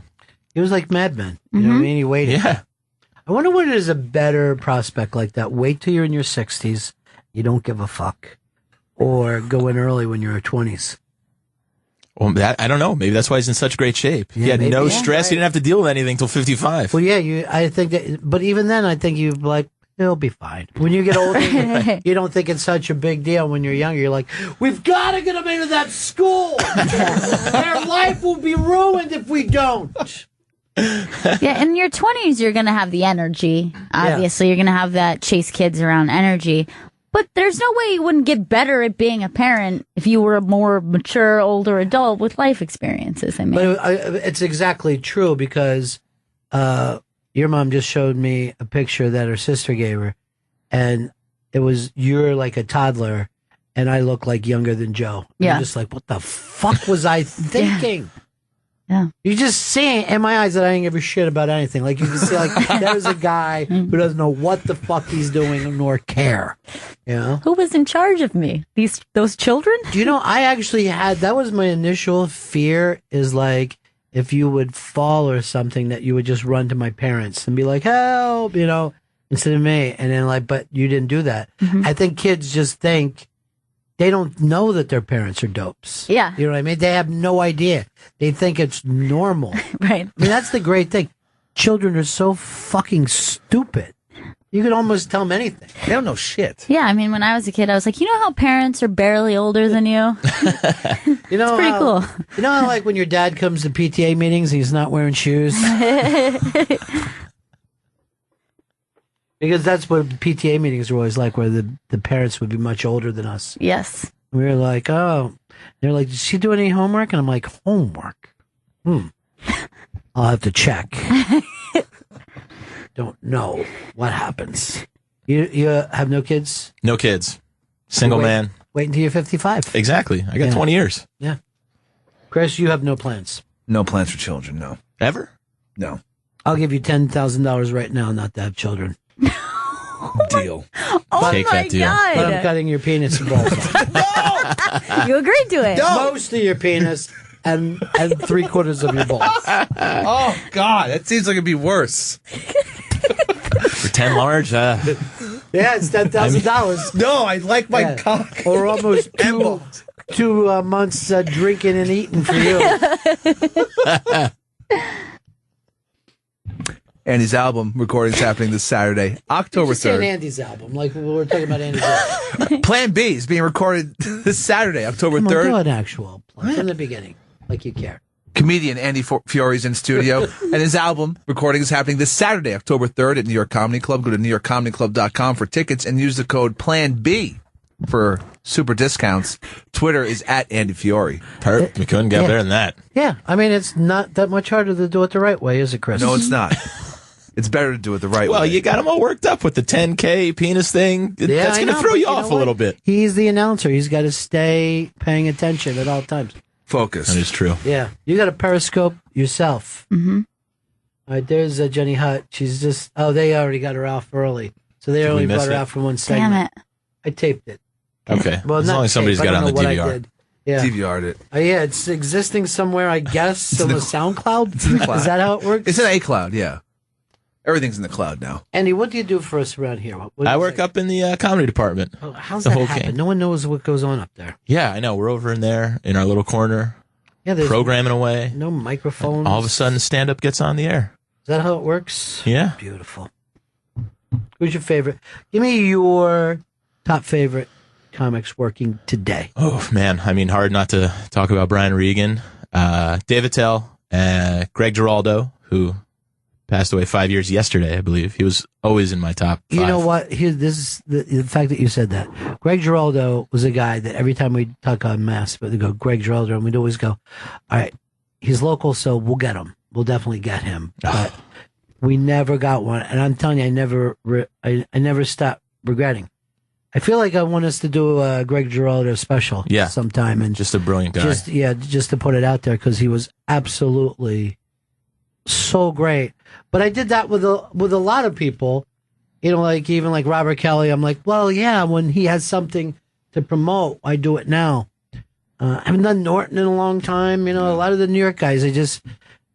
He was like Mad Men. You know what I mean? He waited. Yeah. I wonder what is a better prospect like that. Wait till you're in your 60s. You don't give a fuck. Or go in early when you're 20s. Well, I don't know. Maybe that's why he's in such great shape. He Yeah, had maybe. no Yeah, stress. right. He didn't have to deal with anything till 55. Well, yeah, I think that, but even then, I think you're like, it'll be fine. When you get older, you don't think it's such a big deal. When you're younger, you're like, we've got to get them into that school. Their life will be ruined if we don't. Yeah, in your 20s, you're going to have the energy. Obviously, you're going to have that chase kids around energy. But there's no way you wouldn't get better at being a parent if you were a more mature, older adult with life experiences. I mean, But it's exactly true because your mom just showed me a picture that her sister gave her, and it was you're like a toddler, and I look like younger than Joe. And Yeah. I'm just like, what the fuck was I thinking? Yeah. You just see in my eyes that I ain't give a shit about anything. Like you can see, like there's a guy who doesn't know what the fuck he's doing nor care. You know? who was in charge of me? Those children? Do you know, I actually had, that was my initial fear is like, if you would fall or something, that you would just run to my parents and be like, help, you know, instead of me. And then like, but you didn't do that. I think kids just think, they don't know that their parents are dopes. Yeah. You know what I mean? They have no idea. They think it's normal. Right. I mean, that's the great thing. Children are so fucking stupid. You can almost tell them anything. They don't know shit. Yeah, I mean, when I was a kid, I was like, you know how parents are barely older than you? You know, It's pretty cool. You know how, like, when your dad comes to PTA meetings, he's not wearing shoes? Because that's what PTA meetings are always like, where the parents would be much older than us. Yes. We were like, oh. They're like, did she do any homework? And I'm like, homework? I'll have to check. Don't know what happens. You have no kids? No kids. Single man. Wait until you're 55. Exactly. I got 20 years. Yeah. Chris, you have no plans. No plans for children, no. Ever? No. I'll give you $10,000 right now not to have children. Deal. Oh Take my that deal. God. But I'm cutting your penis and balls off. You agreed to it. Most of your penis and 3/4 of your balls. Oh, God. That seems like it'd be worse. For 10 large? Yeah, it's $10,000. No, I like my cock. Or almost two months drinking and eating for you. Andy's album recording's happening this Saturday, October Just saying 3rd. Andy's album. Like, we're talking about Andy's album. Plan B is being recorded this Saturday, October Come on, 3rd. do an actual plug from the beginning, like you care. Comedian Andy Fiori is in studio, and his album recording is happening this Saturday, October 3rd at New York Comedy Club. Go to newyorkcomedyclub.com for tickets and use the code Plan B for super discounts. Twitter is at Andy Fiori. Perfect. We couldn't get better than that. Yeah, I mean, it's not that much harder to do it the right way, is it, Chris? No, it's not. It's better to do it the right way. Well, you got him all worked up with the 10K penis thing. That's going to throw you off a little bit. He's the announcer. He's got to stay paying attention at all times. Focus. That is true. Yeah. You got to periscope yourself. Mm-hmm. All right, there's Jenny Hutt. She's just, they already got her off early. So they only brought her out for one segment. Damn it. I taped it. Okay. Well, as not long as somebody's tape. got I it on don't the know what I DVR. did. Yeah. DVR'd it. Yeah, it's existing somewhere, I guess, on the SoundCloud. It's in the cloud. Is that how it works? It's in a cloud, yeah. Everything's in the cloud now. Andy, what do you do for us around here? What do I you work say? up in the comedy department. Oh, how's the that whole happen? gang. No one knows what goes on up there. Yeah, I know. We're over in there in our little corner, Yeah, programming away. No microphones. All of a sudden, stand-up gets on the air. Is that how it works? Yeah. Beautiful. Who's your favorite? Give me your top favorite comics working today. Oh, man. I mean, hard not to talk about Brian Regan, Dave Attell, Greg Giraldo, who passed away 5 years yesterday, I believe. He was always in my top 5. You know what? Here, this is the fact that you said that. Greg Giraldo was a guy that every time we talk on Mass, but they go, Greg Giraldo, and we'd always go, all right, he's local, so we'll get him. We'll definitely get him. But we never got one. And I'm telling you, I never stopped regretting. I feel like I want us to do a Greg Giraldo special sometime. And just a brilliant guy. Just to put it out there, because he was absolutely so great. But I did that with a lot of people, like even like Robert Kelly. I'm like, well, yeah, when he has something to promote, I do it now. I haven't done Norton in a long time. A lot of the New York guys,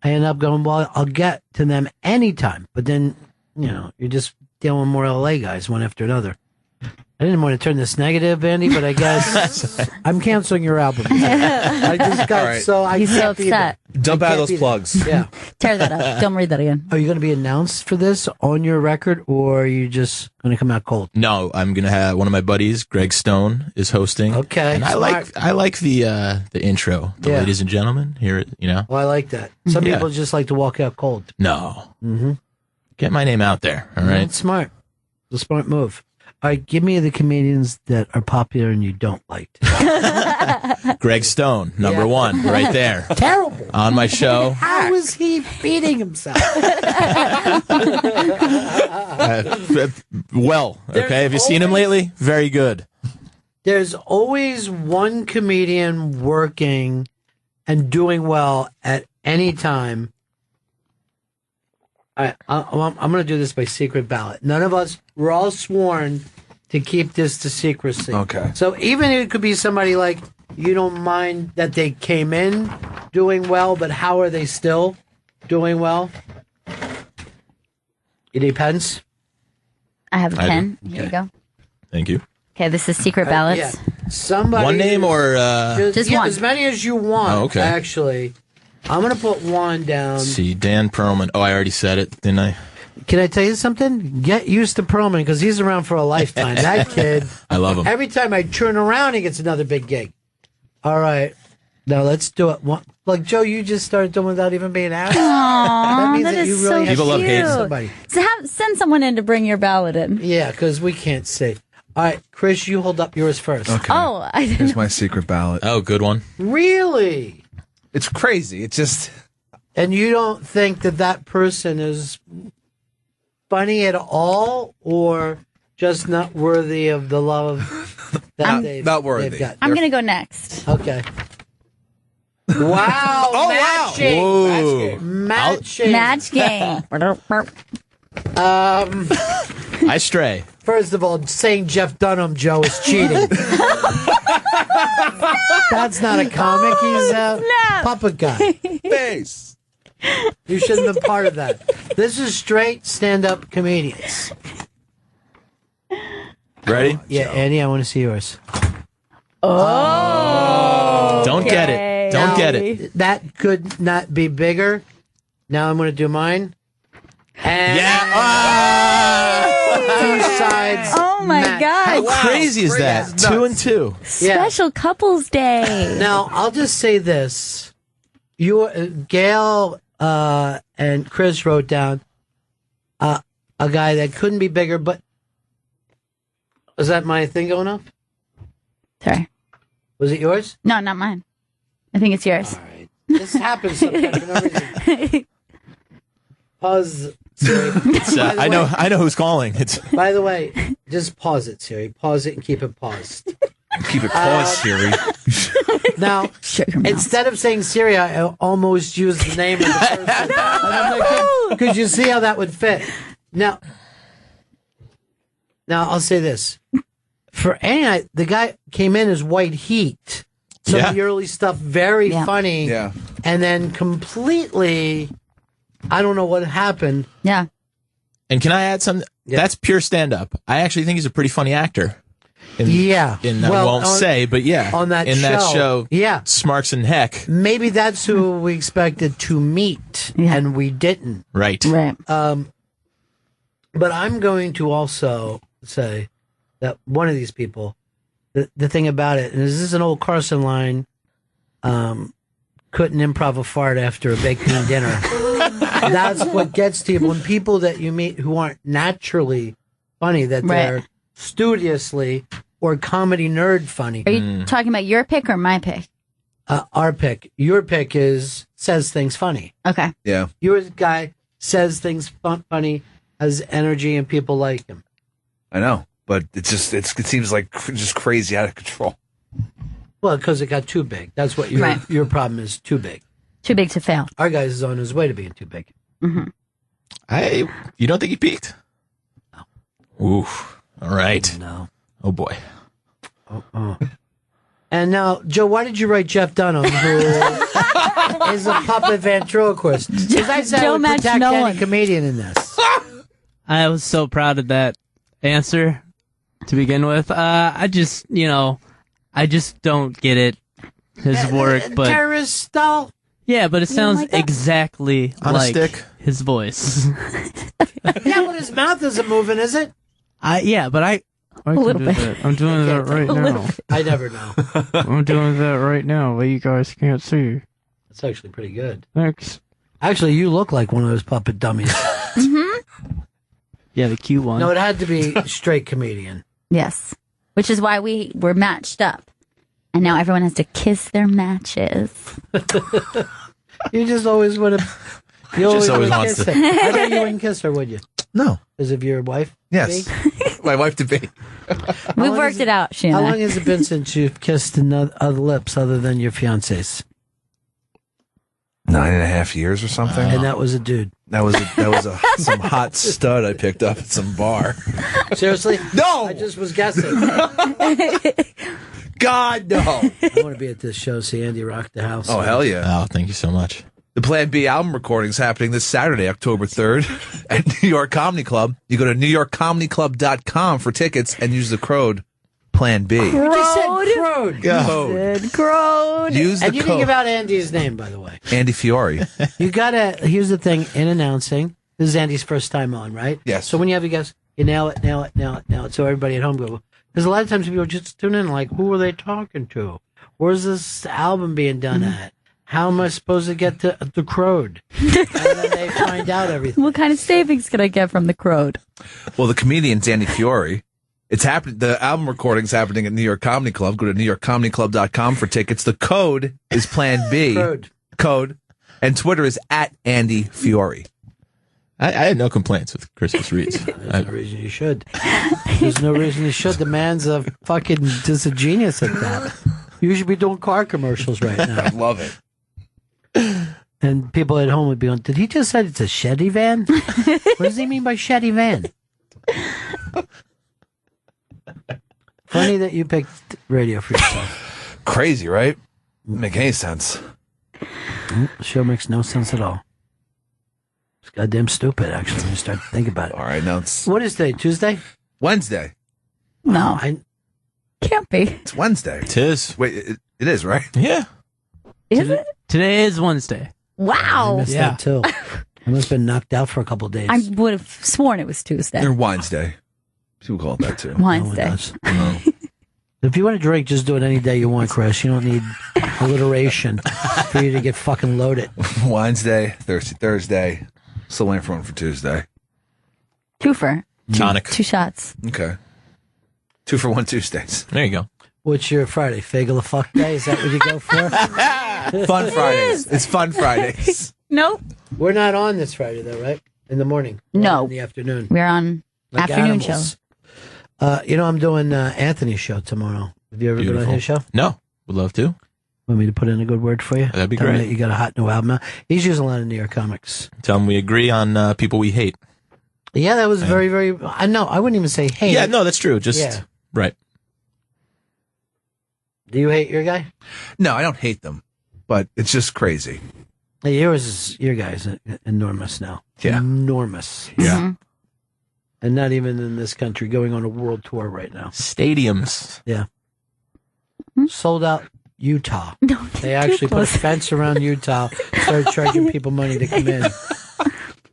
I end up going, well, I'll get to them anytime. But then, you're just dealing with more LA guys one after another. I didn't want to turn this negative, Andy, but I guess I'm canceling your album. I just got He's so upset. Dump out those plugs. Yeah. Tear that up. Don't read that again. Are you going to be announced for this on your record, or are you just going to come out cold? No, I'm going to have one of my buddies, Greg Stone, is hosting. Okay. And I like the intro, ladies and gentlemen. Here, Well, I like that. Some people just like to walk out cold. No. Mm-hmm. Get my name out there, all right? That's smart. It's a smart move. All right, give me the comedians that are popular and you don't like. Greg Stone, number one, right there. Terrible. On my show. How is he feeding himself? Okay. Have you seen him lately? Very good. There's always one comedian working and doing well at any time. I'm going to do this by secret ballot. None of us, we're all sworn to keep this to secrecy. Okay. So even it could be somebody like, you don't mind that they came in doing well, but how are they still doing well? It depends. I have a pen. Here you go. Thank you. Okay, this is secret ballots. Yeah. Somebody. One name or just one? As many as you want. Oh, okay. Actually, I'm going to put one down. Let's see, Dan Perlman. Oh, I already said it, didn't I? Can I tell you something? Get used to Perlman because he's around for a lifetime. That kid. I love him. Every time I turn around, he gets another big gig. All right. Now let's do it. Like, Joe, you just started doing without even being asked. Aww, means that that is you really so have People love hating somebody. So send someone in to bring your ballot in. Yeah, because we can't see. All right, Chris, you hold up yours first. Okay. Oh, I didn't. Here's my secret ballot. Oh, good one. Really? It's crazy. It's just. And you don't think that person is funny at all, or just not worthy of the love that they've got? I'm going to go next. Okay. Wow! Oh, matching. Whoa. Matching. Match game. I stray. First of all, saying Jeff Dunham, Joe, is cheating. That's not a comic. He's a puppet guy. Face. You shouldn't have been part of that. This is straight stand-up comedians. Ready? Yeah, Andy, I want to see yours. Oh. Don't get it. Don't get it. That could not be bigger. Now I'm going to do mine. And two sides. Oh my match. God. How crazy is that? 2 and 2. Special couples day. Now, I'll just say this. Gail and Chris wrote down a guy that couldn't be bigger, but is that my thing going off? Sorry. Was it yours? No, not mine. I think it's yours. All right. This happens sometimes for no reason. Pause. I know who's calling. By the way, just pause it, Siri. Pause it and keep it paused. Keep it paused, Siri. Now, instead of saying Siri, I almost used the name of the person. And I'm like, could you see how that would fit? Now, I'll say this. For Andy, the guy came in as white heat. Some of the early stuff, very funny. Yeah. And then completely, I don't know what happened. Yeah. And can I add something? That's pure stand-up. I actually think he's a pretty funny actor. I won't say, but on that show, Smarks and Heck. Maybe that's who we expected to meet, and we didn't. Right. But I'm going to also say that one of these people, the thing about it, and this is an old Carson line, couldn't improv a fart after a baked bean dinner. That's what gets to you. When people that you meet who aren't naturally funny, that they're studiously or comedy nerd funny. Are you talking about your pick or my pick? Our pick. Your pick says things funny. Okay. Yeah. Your guy says things funny, has energy, and people like him. I know, but it seems like just crazy out of control. Well, because it got too big. That's what your problem is. Too big. Too big to fail. Our guy is on his way to being too big. Mm-hmm. You don't think he peaked? No. Oof. All right. No. Oh boy. And now, Joe, why did you write Jeff Dunham, who is a puppet ventriloquist? Because I said I would protect any comedian in this. I was so proud of that answer to begin with. I just don't get it. His work, but terrorist style. Yeah, but it sounds exactly on like a stick. His voice. Yeah, but his mouth isn't moving, is it? But I a little bit. That. I'm doing that right now. I never know. I'm doing that right now, but you guys can't see. That's actually pretty good. Thanks. Actually, you look like one of those puppet dummies. Yeah, the cute one. No, it had to be straight comedian. Yes. Which is why we were matched up. And now everyone has to kiss their matches. You just always would have. You just always wanna wants kiss to. her. I bet you wouldn't kiss her, would you? No. Because of your wife? Yes. My wife to be. We've worked it out, Sheena. How long has it been since you've kissed other lips other than your fiance's? 9.5 years or something. And that was a dude. That was some hot stud I picked up at some bar. Seriously? No! I just was guessing. God, no. I want to be at this show, see Andy rock the house. Oh, hell yeah. Oh, thank you so much. The Plan B album recording is happening this Saturday, October 3rd at New York Comedy Club. You go to newyorkcomedyclub.com for tickets and use the code Plan B. You just said crowd. Said crowd. Use the And you code. didn't give out Andy's name, by the way. Andy Fiori. You gotta, here's the thing, in announcing, this is Andy's first time on, right? Yes. So when you have a guest, you nail it. So everybody at home go, because a lot of times people just tune in like, who are they talking to? Where's this album being done at? How am I supposed to get to the crowd? And then they find out everything. What kind of savings can I get from the crowd? Well, the comedian's Andy Fiori. It's happening. The album recording's happening at New York Comedy Club. Go to newyorkcomedyclub.com for tickets. The code is Plan B. Code. And Twitter is at Andy Fiori. I had no complaints with Christmas wreaths. There's no reason you should. There's no reason you should. The man's a fucking just a genius at that. You should be doing car commercials right now. I love it. And people at home would be going, did he just say it's a Shetty van? What does he mean by Shetty van? Funny that you picked radio for yourself. Crazy, right? Doesn't make any sense. The show makes no sense at all. It's goddamn stupid, actually, when you start to think about it. All right, now it's What is today? Tuesday? Wednesday. No. Can't be. It's Wednesday. It is. Wait, it is, right? Yeah. Is it? Today is Wednesday. Wow. I missed that, too. I must have been knocked out for a couple of days. I would have sworn it was Tuesday. Or Wednesday. People call it that, too. Wednesday. If you want to drink, just do it any day you want, Chris. You don't need alliteration for you to get fucking loaded. Wednesday, Thursday. Still waiting for one for Tuesday. Twofer. Tonic. 2 shots. Okay. 2 for 1 Tuesdays. There you go. What's your Friday? Fagel the fuck day? Is that what you go for? Fun Fridays. It's Fun Fridays. Nope. We're not on this Friday, though, right? In the morning? We're No. on in the afternoon. We're on Like afternoon animals. show. I'm doing Anthony's show tomorrow. Have you ever been on his show? No. Would love to. Want me to put in a good word for you? That'd be Tell him great. that you got a hot new album out. He's using a lot of New York comics. Tell them we agree on people we hate. Yeah, that was very, very... I know. I wouldn't even say hate. Yeah, no, that's true. Just, Yeah. right. Do you hate your guy? No, I don't hate them, but it's just crazy. Hey, your guy's enormous now. Yeah. Enormous. Yeah. And not even in this country, going on a world tour right now. Stadiums. Yeah. Sold out Utah. They actually put a close. fence around Utah, started charging people money to come in.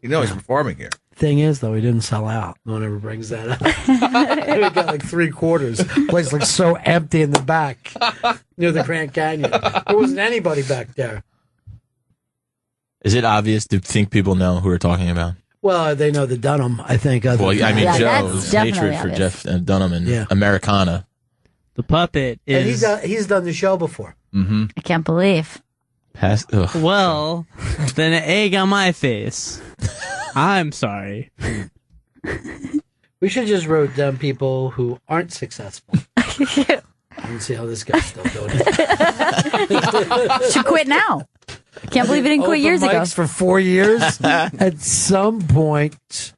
You know he's performing here. Thing is, though, he didn't sell out. No one ever brings that up. We got like 3/4. Place looks so empty in the back near the Grand Canyon. There wasn't anybody back there. Is it obvious to think people know who we're talking about? Well, they know the Dunham, I think. Well, I mean, Yeah, Joe's that's definitely hatred for obvious. Jeff Dunham and Yeah. Americana. The puppet And is he's done the show before. Mm-hmm. I can't believe. well, then an egg on my face. I'm sorry. We should just wrote down people who aren't successful. And see how this guy's still doing it. Should quit now. Can't believe he didn't quit Open years ago. mics for 4 years. At some point,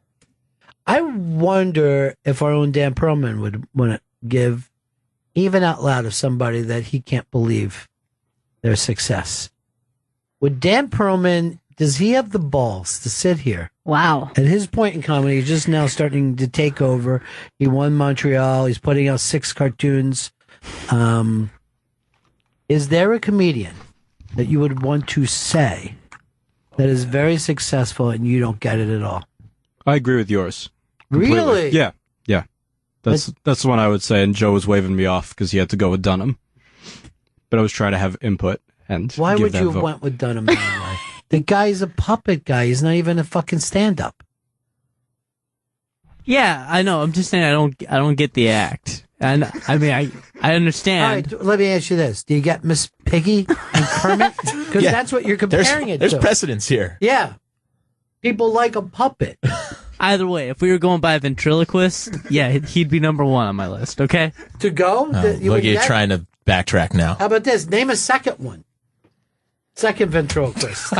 I wonder if our own Dan Perlman would want to give, even out loud, of somebody that he can't believe their success. Would Dan Perlman, does he have the balls to sit here? Wow. At his point in comedy, he's just now starting to take over. He won Montreal. He's putting out 6 cartoons. Is there a comedian that you would want to say that is very successful and you don't get it at all? I agree with yours. Completely. Really? Yeah. That's the one I would say, and Joe was waving me off because he had to go with Dunham. But I was trying to have input and Why give would that you have vote. went with Dunham anyway? The guy's a puppet guy. He's not even a fucking stand-up. Yeah, I know. I'm just saying I don't get the act. And I mean I All understand. right, let me ask you this. Do you get Miss Piggy and Kermit? Because Yeah. that's what you're comparing it There's to. precedence here. Yeah. People like a puppet. Either way, if we were going by ventriloquist, yeah, he'd be number 1 on my list. Okay. To go? Oh, You look, would you're get? trying to backtrack now. How about this? Name a second one. Second ventriloquist.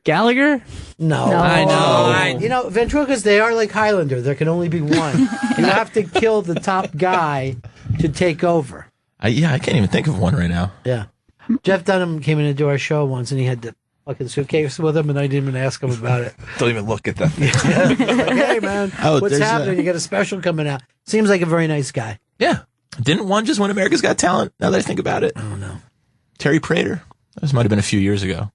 Gallagher? No. I know. You know, ventriloquists, they are like Highlander. There can only be one. You have to kill the top guy to take over. I can't even think of one right now. Yeah. Jeff Dunham came in to do our show once, and he had the fucking suitcase with him, and I didn't even ask him about it. Don't even look at that. Like, hey, man, Oh, what's there's happening? a- You got a special coming out. Seems like a very nice guy. Yeah. Didn't one just win America's Got Talent? Now that I think about it. Oh, no. Terry Prater. This might have been a few years ago.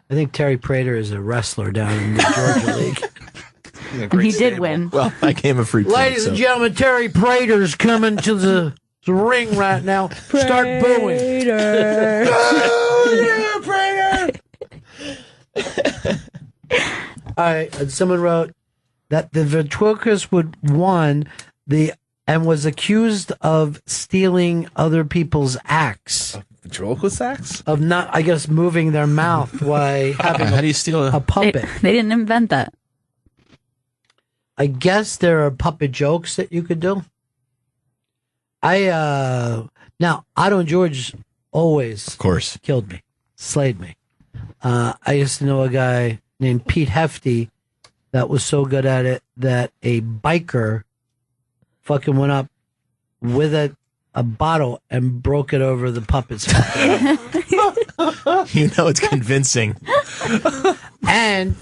I think Terry Prater is a wrestler down in the Georgia League. And he did win. Well, I came a free plug, Ladies and so- gentlemen, Terry Prater's coming to the ring right now. Start booing. All right, and someone wrote that the ventriloquist would won and was accused of stealing other people's acts. Ventriloquist acts? Of not, I guess, moving their mouth while having How do you steal a puppet. They didn't invent that. I guess there are puppet jokes that you could do. Now Otto and George always, of course, killed me, slayed me. I used to know a guy named Pete Hefty that was so good at it that a biker fucking went up with a bottle and broke it over the puppet's head. You know it's convincing. And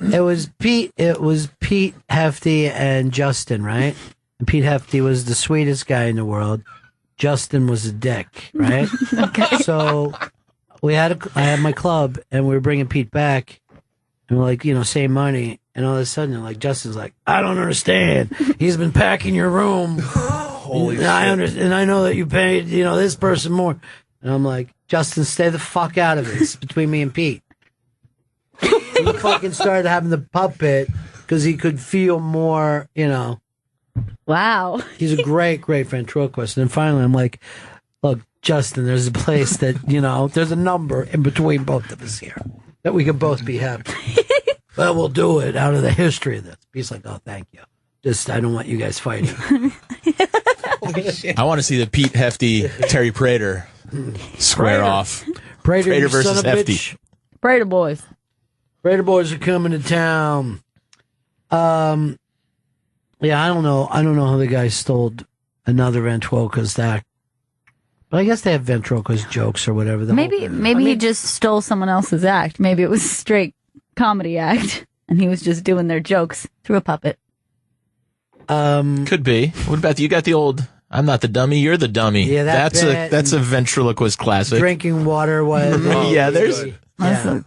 it was Pete Hefty and Justin, right? And Pete Hefty was the sweetest guy in the world. Justin was a dick, right? Okay. So I had my club, and we were bringing Pete back, and we're like, same money. And all of a sudden, like, Justin's like, I don't understand. He's been packing your room Holy shit. I understand, and I know that you paid, this person more. And I'm like, Justin, stay the fuck out of it. It's between me and Pete. He fucking started having the puppet because he could feel more, Wow. He's a great, great ventriloquist. And then finally, I'm like, look, Justin, there's a place that, there's a number in between both of us here that we could both be happy. Well, we'll do it out of the history of this. He's like, oh, thank you. Just, I don't want you guys fighting. I want to see the Pete Hefty Terry Prater square off. Prater versus son of a Hefty. bitch. Prater boys. Prater boys are coming to town. Yeah, I don't know how the guy stole another ventriloquist act. But I guess they have ventriloquist jokes or whatever. Maybe he just stole someone else's act. Maybe it was a straight comedy act, and he was just doing their jokes through a puppet. Could be. What about you? Got the old "I'm not the dummy, you're the dummy." Yeah, that's a ventriloquist classic. Drinking water was. Yeah, there's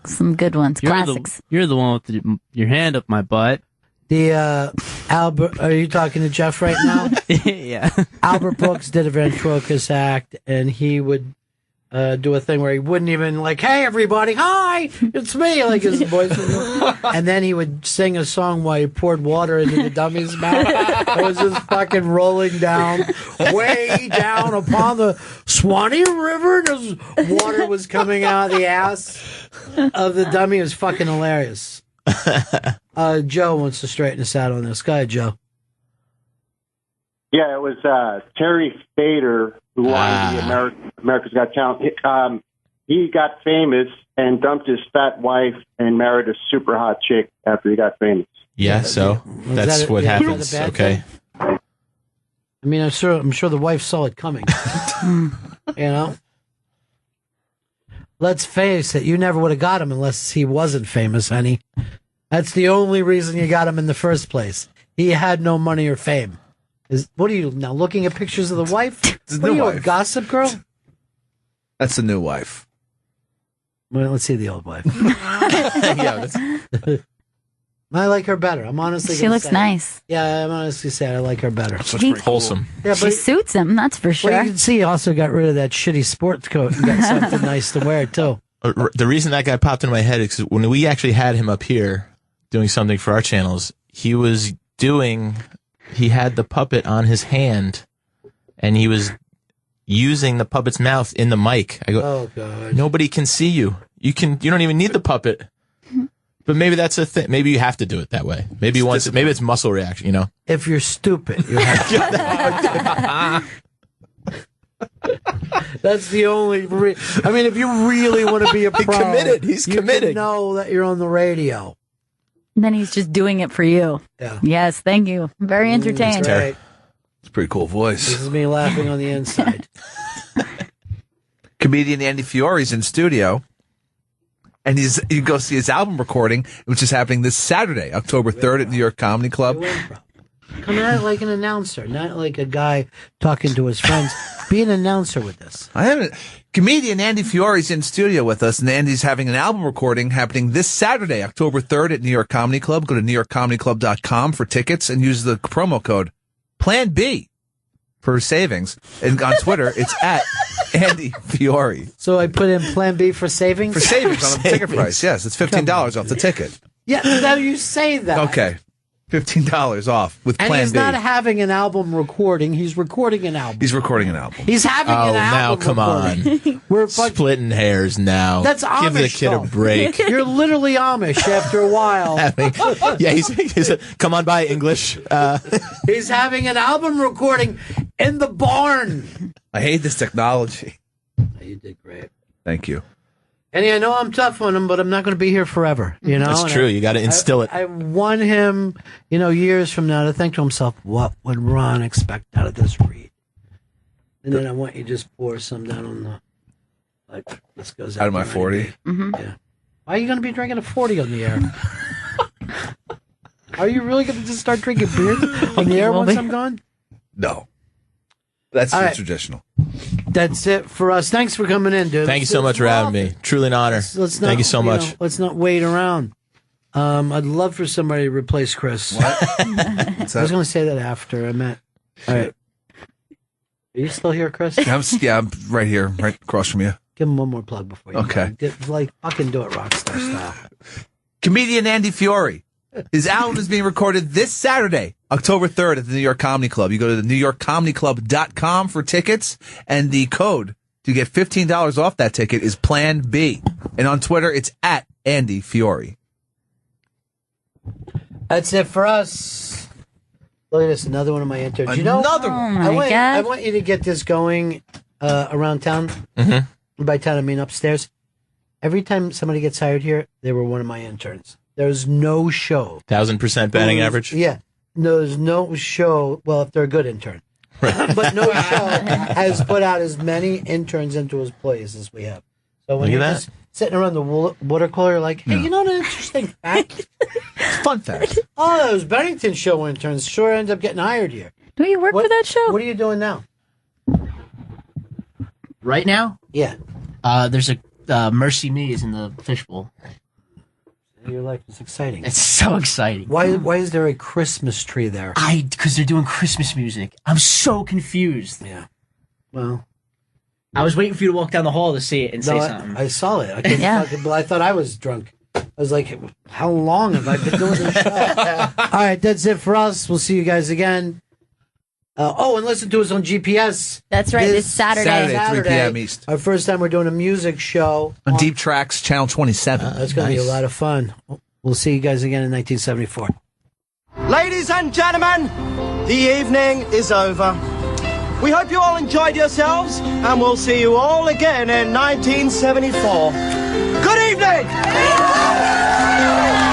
some good ones. Classics. You're the one with your hand up my butt. The Albert, are you talking to Jeff right now? Yeah. Albert Brooks did a ventriloquist act, and he would do a thing where he wouldn't even hey everybody, hi, it's me, like his voice would, and then he would sing a song while he poured water into the dummy's mouth. It was just fucking rolling down, way down upon the Swanee River, and his water was coming out of the ass of the dummy. It was fucking hilarious. Joe wants to straighten us out on this. Go ahead, Joe. Yeah, it was Terry Fader who won the America's Got Talent. He got famous and dumped his fat wife and married a super hot chick after he got famous. Yeah, so that's what happens. Okay. I mean, I'm sure the wife saw it coming. Let's face it, you never would have got him unless he wasn't famous, honey. That's the only reason you got him in the first place. He had no money or fame. What are you now looking at pictures of the wife? What are you, a gossip girl? That's the new wife. Well, let's see the old wife. Yeah, I like her better. I'm honestly. She looks nice. Yeah, I'm honestly saying I like her better. Wholesome. Yeah, she suits him. That's for sure. Well, you can see he also got rid of that shitty sports coat and got something nice to wear too. The reason that guy popped into my head is 'cause when we actually had him up here doing something for our channels, he had the puppet on his hand, and he was using the puppet's mouth in the mic. I go, oh god, nobody can see you. You don't even need the puppet. But maybe that's a thing. Maybe you have to do it that way. Maybe it's muscle reaction. If you're stupid, you have to. That's the only. I mean, if you really want to be a pro, He's you committed. can know that you're on the radio. And then he's just doing it for you. Yeah. Yes, thank you. Very entertained. Right. It's a pretty cool voice. This is me laughing on the inside. Comedian Andy Fiori's in studio, and you go see his album recording, which is happening this Saturday, October 3rd at New York Comedy Club. Come at it like an announcer, not like a guy talking to his friends. Be an announcer with this. I haven't. Comedian Andy Fiori's in studio with us, and Andy's having an album recording happening this Saturday, October 3rd at New York Comedy Club. Go to newyorkcomedyclub.com for tickets and use the promo code Plan B for savings. And on Twitter, it's at Andy Fiori. So I put in Plan B for savings? For savings on the ticket price, yes. It's $15 off the ticket. Yeah, now you say that. Okay. $15 off with And Plan he's B. not having an album recording. He's recording an album. He's recording an album. He's having an album. Now come on. We're splitting hairs now. That's Amish. Give the kid though. a break. You're literally Amish after a while. Yeah, he's come on by English. He's having an album recording in the barn. I hate this technology. You did great. Thank you. And I know I'm tough on him, but I'm not going to be here forever. That's And true. You got to instill it. I want him, years from now to think to himself, what would Ron expect out of this read? And then I want you to just pour some down on this goes out of my 40. Mm-hmm. Yeah. Why are you going to be drinking a 40 on the air? Are you really going to just start drinking beer on the air once I'm gone? No. That's All right. traditional. That's it for us. Thanks for coming in, dude. Thank you so much for having me. Truly an honor. Thank you so much. Let's not wait around. I'd love for somebody to replace Chris. What? I was going to say that after I met. All right. Are you still here, Chris? I'm right here, right across from you. Give him one more plug before you Okay. go. Fucking do it rockstar style. Comedian Andy Fiori. His album is being recorded this Saturday, October 3rd at the New York Comedy Club. You go to the NewYorkComedyClub.com for tickets, and the code to get $15 off that ticket is Plan B. And on Twitter, it's at Andy Fiori. That's it for us. Look at this, another one of my interns. Another one. I want you to get this going around town. Mm-hmm. By town, I mean upstairs. Every time somebody gets hired here, they were one of my interns. There's no show. 1,000% batting average? Yeah. There's no show. Well, if they're a good intern. But no show has put out as many interns into his employees as we have. So when Look at you're that. just sitting around the water cooler, like, hey, you know what an interesting fact? Fun fact. Oh, those Bennington show interns sure end up getting hired here. Do you work for that show? What are you doing now? Right now? Yeah. There's a Mercy Me is in the fishbowl. Your life is exciting. It's so exciting. Why is there a Christmas tree there? Because they're doing Christmas music. I'm so confused. Yeah. Well, I was waiting for you to walk down the hall to see it and say something. I saw it. I couldn't but I thought I was drunk. I was like, how long have I been doing this show? All right, that's it for us. We'll see you guys again. And listen to us on GPS. That's right, this Saturday. 3 p.m. East. Our first time we're doing a music show. On Deep Tracks, Channel 27. That's going to be a lot of fun. We'll see you guys again in 1974. Ladies and gentlemen, the evening is over. We hope you all enjoyed yourselves, and we'll see you all again in 1974. Good evening!